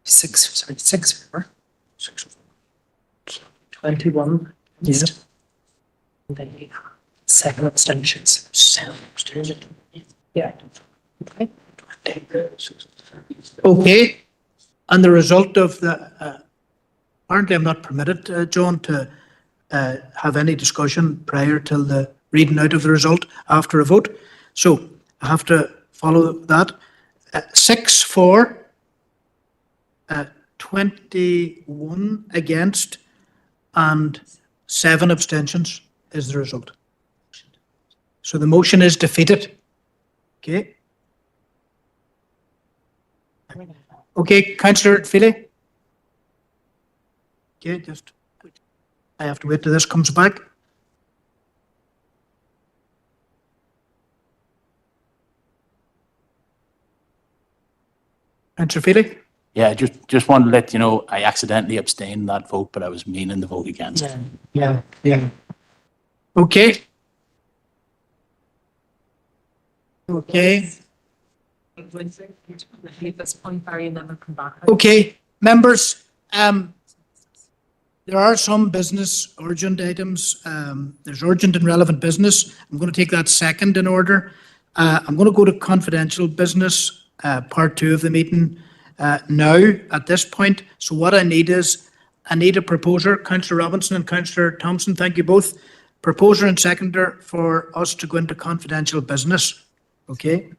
6 for. 21 against. And then we have 7 abstentions. 7 abstentions. Yeah. Okay. Okay, and the result of the, apparently I'm not permitted, John, to have any discussion prior till the reading out of the result after a vote. So I have to follow that. 6 for, 21 against, and 7 abstentions is the result. So the motion is defeated. Okay. Okay, Councillor Feely? Okay, just, I have to wait till this comes back. Councillor Feely? Yeah, just wanted to let you know, I accidentally abstained in that vote, but I was meaning to vote against. Yeah. Okay. Okay. At this point, Barry, and then we'll come back. Okay, members, there are some business urgent items. There's urgent and relevant business. I'm going to take that second in order. I'm going to go to confidential business, part 2 of the meeting, now at this point. So what I need is, I need a proposer, Councillor Robinson and Councillor Thompson, thank you both. Proposer and seconder for us to go into confidential business. Okay?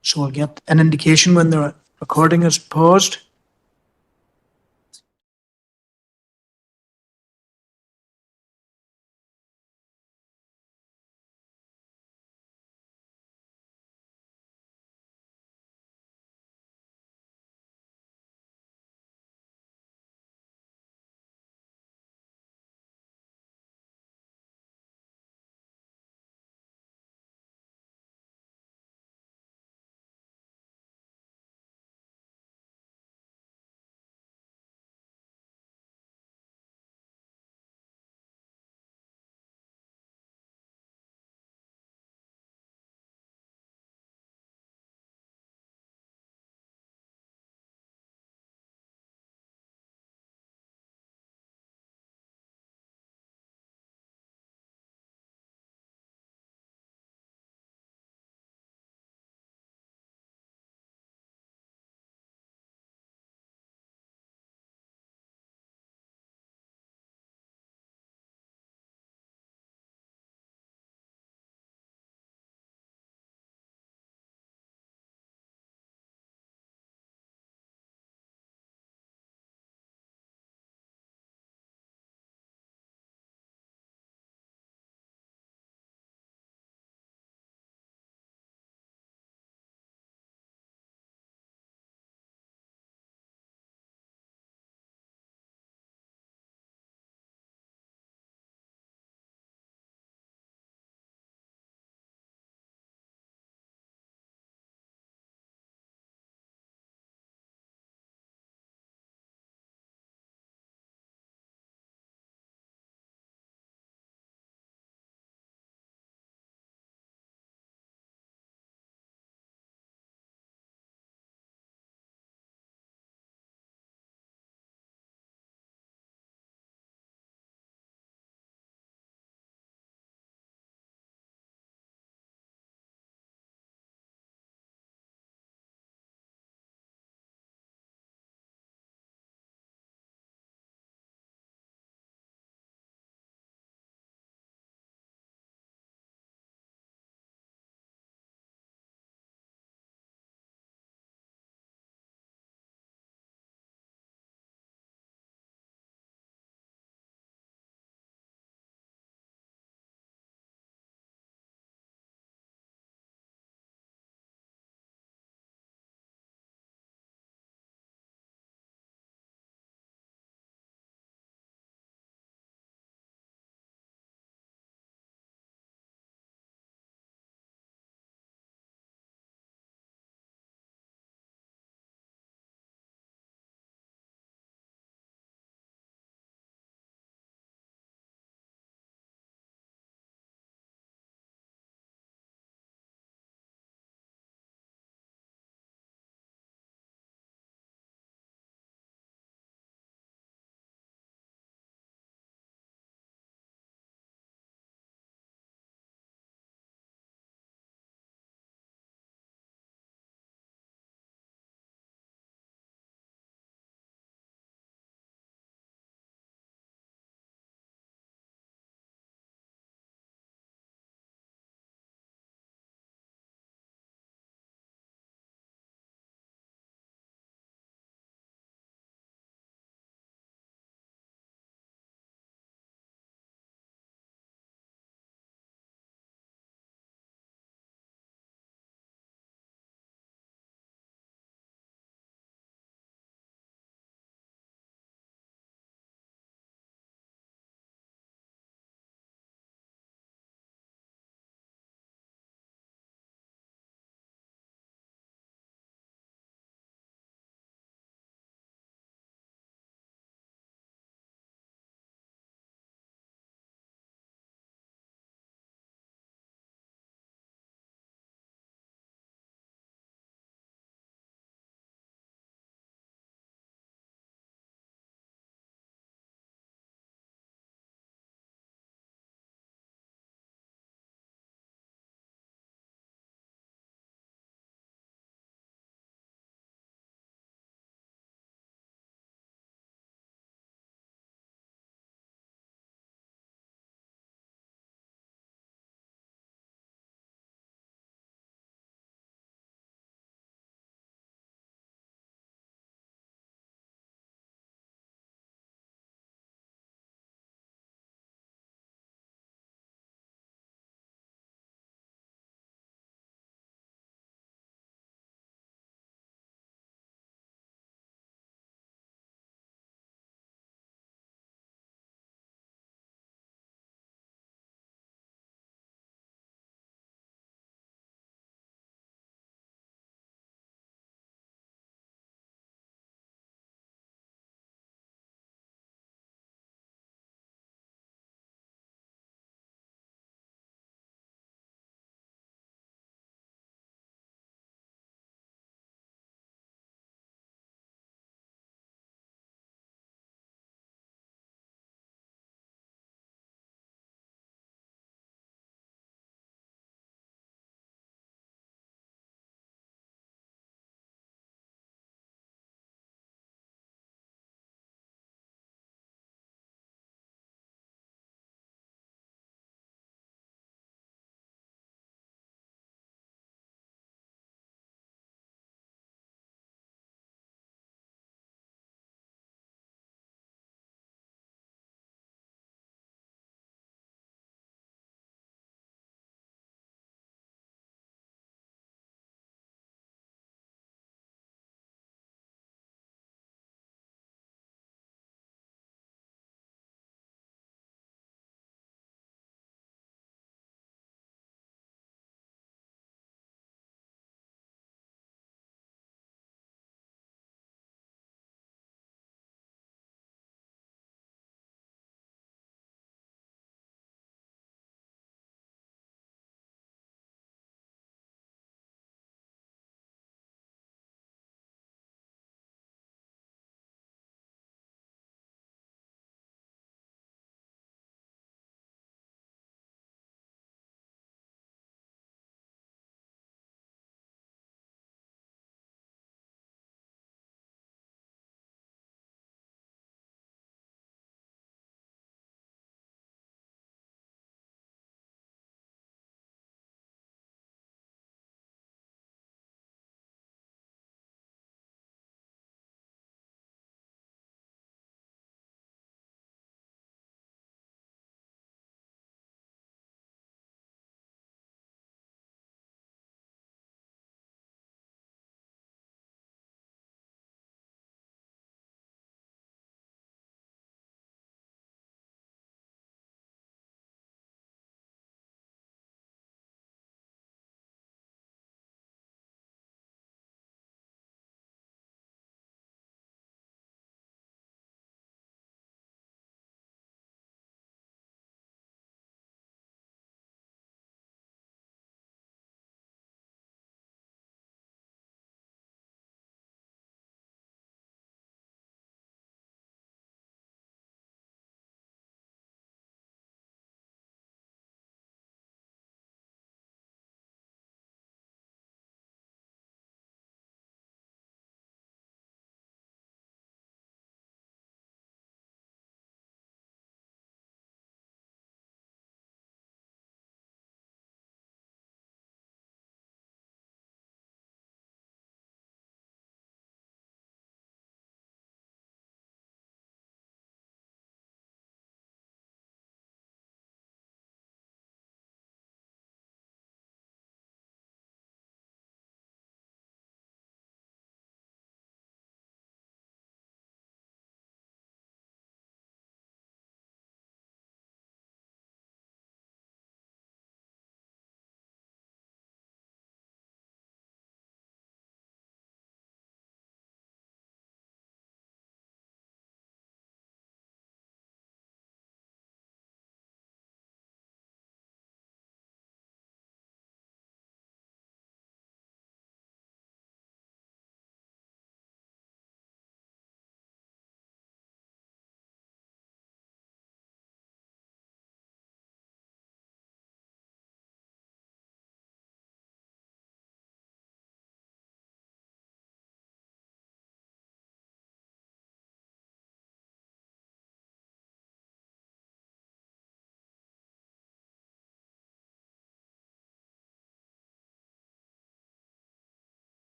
So I'll get an indication when the recording is paused.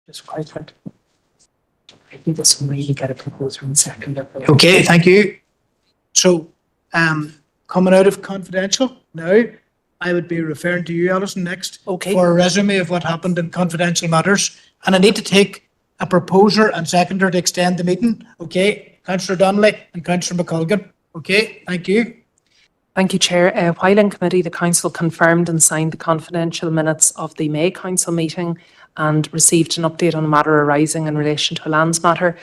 Just quite right. I think this one really get a proposer in second. Okay, thank you. So, coming out of confidential now, I would be referring to you, Alison, next. Okay. For a resume of what happened in confidential matters. And I need to take a proposer and seconder to extend the meeting. Okay, Councillor Donnelly and Councillor McColgan. Okay, thank you. Thank you, Chair. While in committee, the Council confirmed and signed the confidential minutes of the May Council meeting and received an update on a matter arising in relation to a lands matter.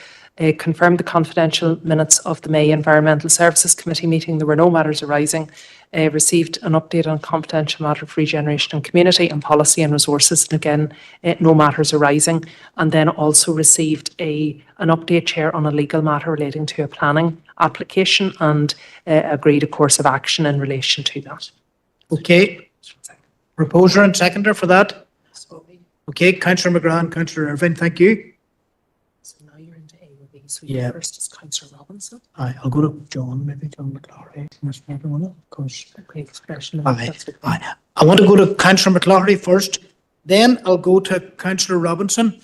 Confirmed the confidential minutes of the May Environmental Services Committee meeting. There were no matters arising. Received an update on confidential matter of regeneration and community and policy and resources. And again, no matters arising. And then also received an update, Chair, on a legal matter relating to a planning application and agreed a course of action in relation to that. Okay. Proposer and seconder for that. Okay, Councillor McGrath, Councillor Irvine, thank you. So now you're into A with B. So Yeah. first is Councillor Robinson. Aye, I'll go to John, maybe John McCloughy. Because Okay, expression. Aye. I want to go to Councillor McCloughy first. Then I'll go to Councillor Robinson.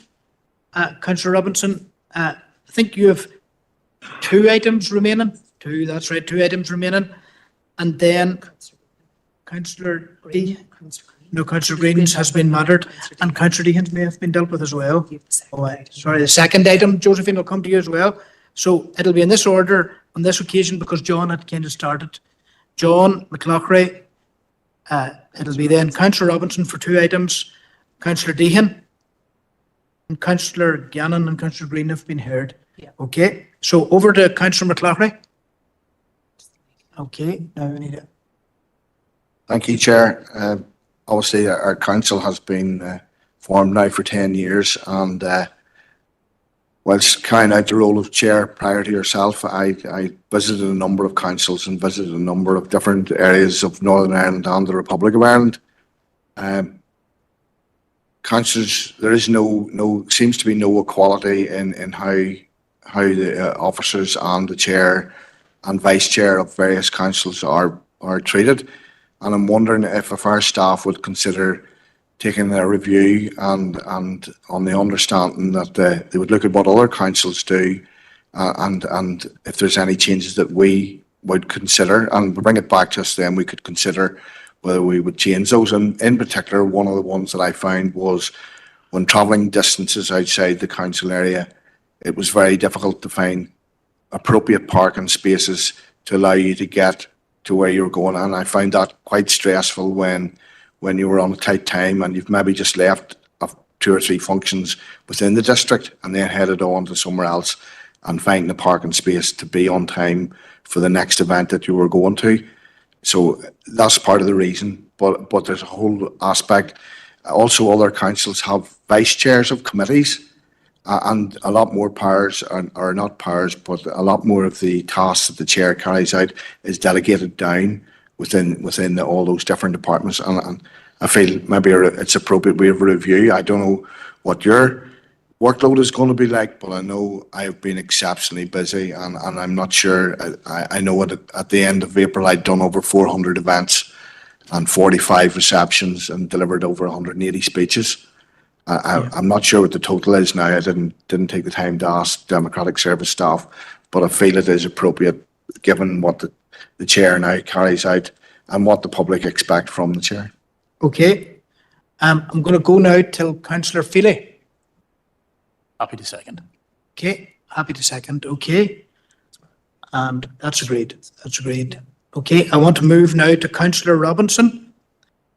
Councillor Robinson, I think you have 2 items remaining. 2, that's right, 2 items remaining. And then Councillor D. No, Councillor Green's has been mattered, and Councillor Deehan's may have been dealt with as well. Oh, aye. Sorry, the second item, Josephine, will come to you as well. So it'll be in this order on this occasion because John had kind of started. John McCloughy, it'll be then Councillor Robinson for 2 items, Councillor Deehan, and Councillor Gannon and Councillor Green have been heard. Yeah. Okay, so over to Councillor McCloughy. Okay, now we need it. Thank you, Chair. Obviously, our council has been formed now for 10 years, and whilst carrying out the role of chair prior to yourself, I visited a number of councils and visited a number of different areas of Northern Ireland and the Republic of Ireland. Councillors, there is seems to be no equality in how the officers and the chair and vice chair of various councils are treated. And I'm wondering if our staff would consider taking a review and on the understanding that they would look at what other councils do and if there's any changes that we would consider and bring it back to us, then we could consider whether we would change those. And in particular, one of the ones that I found was when travelling distances outside the council area, it was very difficult to find appropriate parking spaces to allow you to get to where you were going, and I found that quite stressful when you were on a tight time and you've maybe just left 2 or 3 functions within the district and then headed on to somewhere else and finding a parking space to be on time for the next event that you were going to. So that's part of the reason, but there's a whole aspect. Also, other councils have vice chairs of committees. And a lot more powers, or not powers, but a lot more of the tasks that the chair carries out is delegated down within all those different departments. And I feel maybe it's appropriate we have a review. I don't know what your workload is going to be like, but I know I've been exceptionally busy, and I'm not sure. I know at the end of April I'd done over 400 events and 45 receptions and delivered over 180 speeches. I'm not sure what the total is now. I didn't take the time to ask Democratic Service staff, but I feel it is appropriate given what the chair now carries out and what the public expect from the chair. Okay. I'm going to go now till Councillor Feely. Happy to second. Okay, happy to second. Okay. And that's agreed. That's agreed. Okay, I want to move now to Councillor Robinson.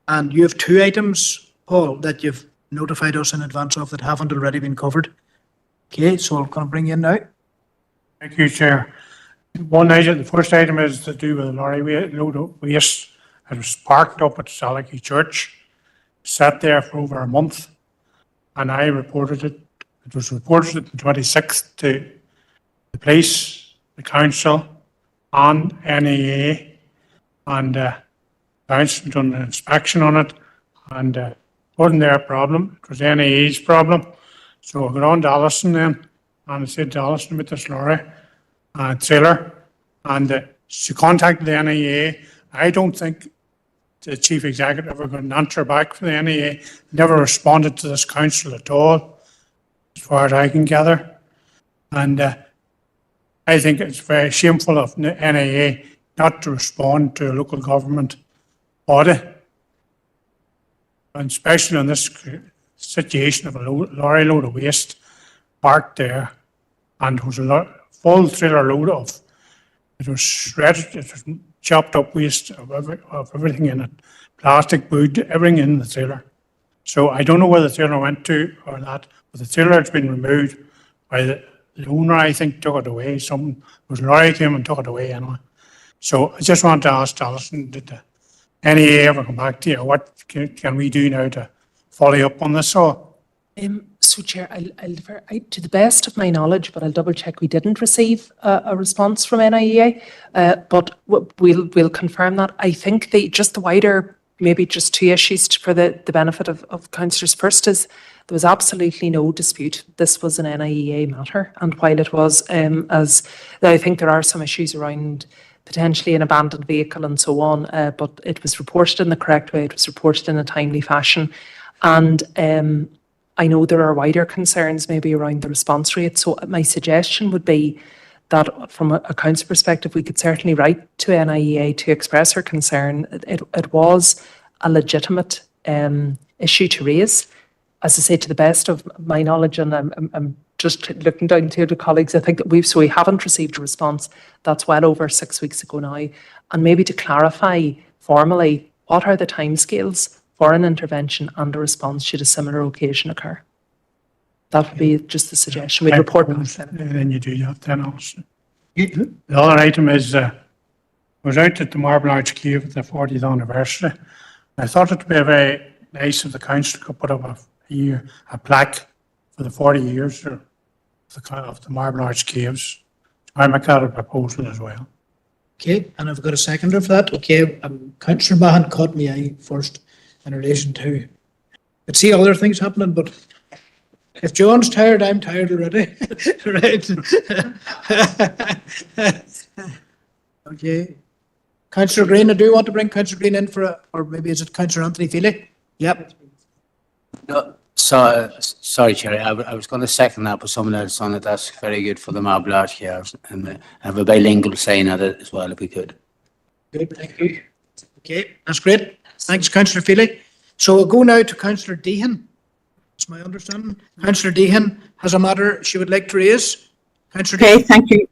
And you have 2 items, Paul, that you've notified us in advance of that haven't already been covered. Okay, so I'm going to bring you in now. Thank you, Chair. One item, the first item is to do with a lorry load of waste. It was parked up at Salaki Church, sat there for over a month, and I reported it. It was reported on the 26th to the police, the council, and NEA, and council done an inspection on it, and it wasn't their problem, it was NEA's problem. So I got on to Alison then, and I said to Alison about this lorry trailer, and she contacted the NEA. I don't think the chief executive ever got an answer back from the NEA, never responded to this council at all. far as I can gather. And I think it's very shameful of NIA not to respond to a local government audit, and especially on this situation of a lorry load of waste parked there, and it was a full trailer load of, it was shredded, it was chopped up waste of everything in it, plastic, wood, everything in the trailer. So I don't know where the trailer went to or that, but the trailer has been removed by the owner, I think, took it away. It was a lorry came and took it away anyway. So I just want to ask Alison, did the NEA ever come back to you? What can we do now to follow up on this? So, Chair, to the best of my knowledge, but I'll double check, we didn't receive a response from NIEA, but we'll confirm that. I think just the wider, maybe just two issues for the benefit of councillors. First is there was absolutely no dispute. This was an NIEA matter, and while it was, I think there are some issues around potentially an abandoned vehicle and so on, but it was reported in the correct way. It was reported in a timely fashion, and I know there are wider concerns maybe around the response rate. So my suggestion would be that from a council perspective, we could certainly write to NIEA to express her concern. It was a legitimate issue to raise. As I say, to the best of my knowledge, and I'm just looking down to the colleagues, I think that we haven't received a response. That's well over 6 weeks ago now. And maybe to clarify formally, what are the timescales for an intervention and a response should a similar occasion occur? That would be just the suggestion. We'd report back then. And then you do that then also. The other item is, I was out at the Marble Arch Cave at the 40th anniversary. I thought it would be very nice if the council could put up a plaque for the 40 years of the Marble Arch Caves. I make that a proposal as well. Okay, and I've got a seconder for that. Okay, Councillor Mahan caught me eye first in relation to, I'd see other things happening, but if John's tired, I'm tired already. Right. Okay. Councillor Green, I do want to bring Councillor Green in or maybe is it Councillor Anthony Feely? Yep. No, sorry, Chair. I was going to second that, but someone else on it. That's very good for the Marble Arch Caves, and have a bilingual sign at it as well, if we could. Good, thank you. Okay, that's great. Thanks, Councillor Feely. So we'll go now to Councillor Deehan. That's my understanding. Councillor Deehan has a matter she would like to raise. Councillor Okay, Deehan. thank you.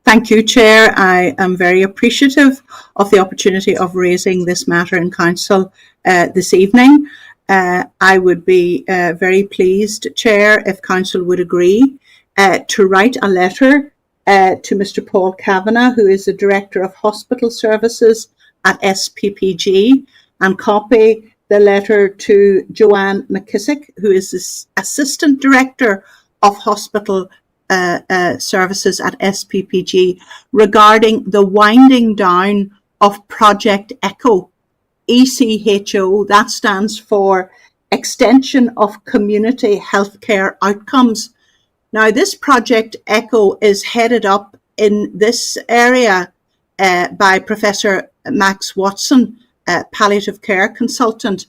Thank you, Chair. I am very appreciative of the opportunity of raising this matter in Council this evening. I would be very pleased, Chair, if Council would agree to write a letter to Mr. Paul Kavanagh, who is the Director of Hospital Services at SPPG, and copy the letter to Joanne McKissick, who is the Assistant Director of Hospital Services at SPPG, regarding the winding down of Project ECHO. ECHO, that stands for Extension of Community Healthcare Outcomes. Now, this Project ECHO is headed up in this area by Professor Max Watson, palliative care consultant,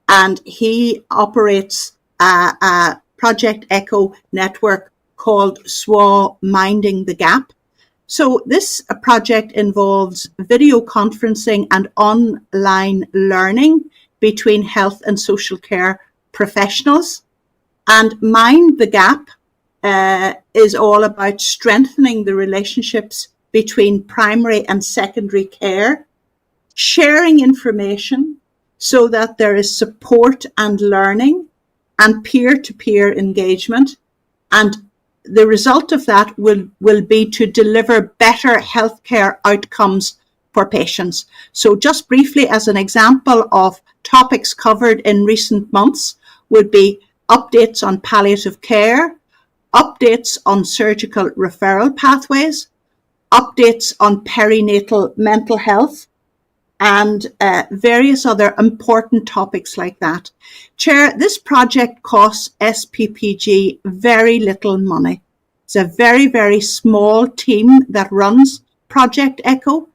and he operates a Project ECHO network called SWA Minding the Gap. So this project involves video conferencing and online learning between health and social care professionals. And Mind the Gap is all about strengthening the relationships between primary and secondary care, sharing information so that there is support and learning and peer-to-peer engagement. And the result of that will be to deliver better healthcare outcomes for patients. So just briefly, as an example of topics covered in recent months, would be updates on palliative care, updates on surgical referral pathways, updates on perinatal mental health, and various other important topics like that. Chair, this project costs SPPG very little money. It's a very, very small team that runs Project ECHO,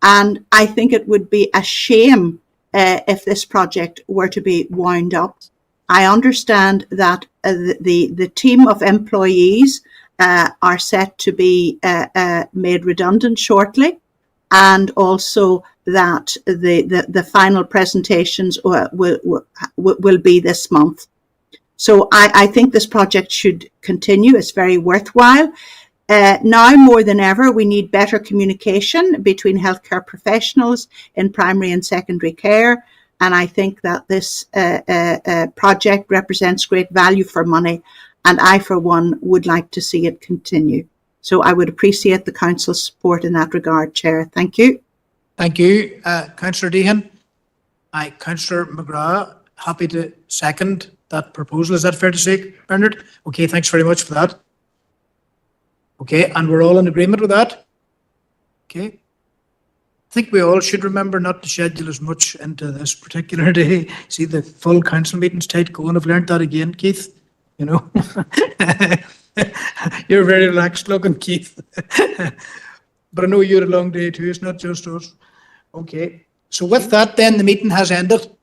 and I think it would be a shame if this project were to be wound up. I understand that the team of employees are set to be made redundant shortly, and also that the final presentations will be this month. So I think this project should continue. It's very worthwhile. Now more than ever, we need better communication between healthcare professionals in primary and secondary care. And I think that this project represents great value for money. And I, for one, would like to see it continue. So I would appreciate the council's support in that regard, Chair. Thank you. Thank you, Councillor Deehan. Councillor McGrath, happy to second that proposal. Is that fair to say, Bernard? Okay, thanks very much for that. Okay, and we're all in agreement with that? Okay. I think we all should remember not to schedule as much into this particular day. See, the full council meeting's tight going. I've learned that again, Keith. You know, you're very relaxed looking, Keith. But I know you had a long day too. It's not just us. Okay. So with that, then the meeting has ended.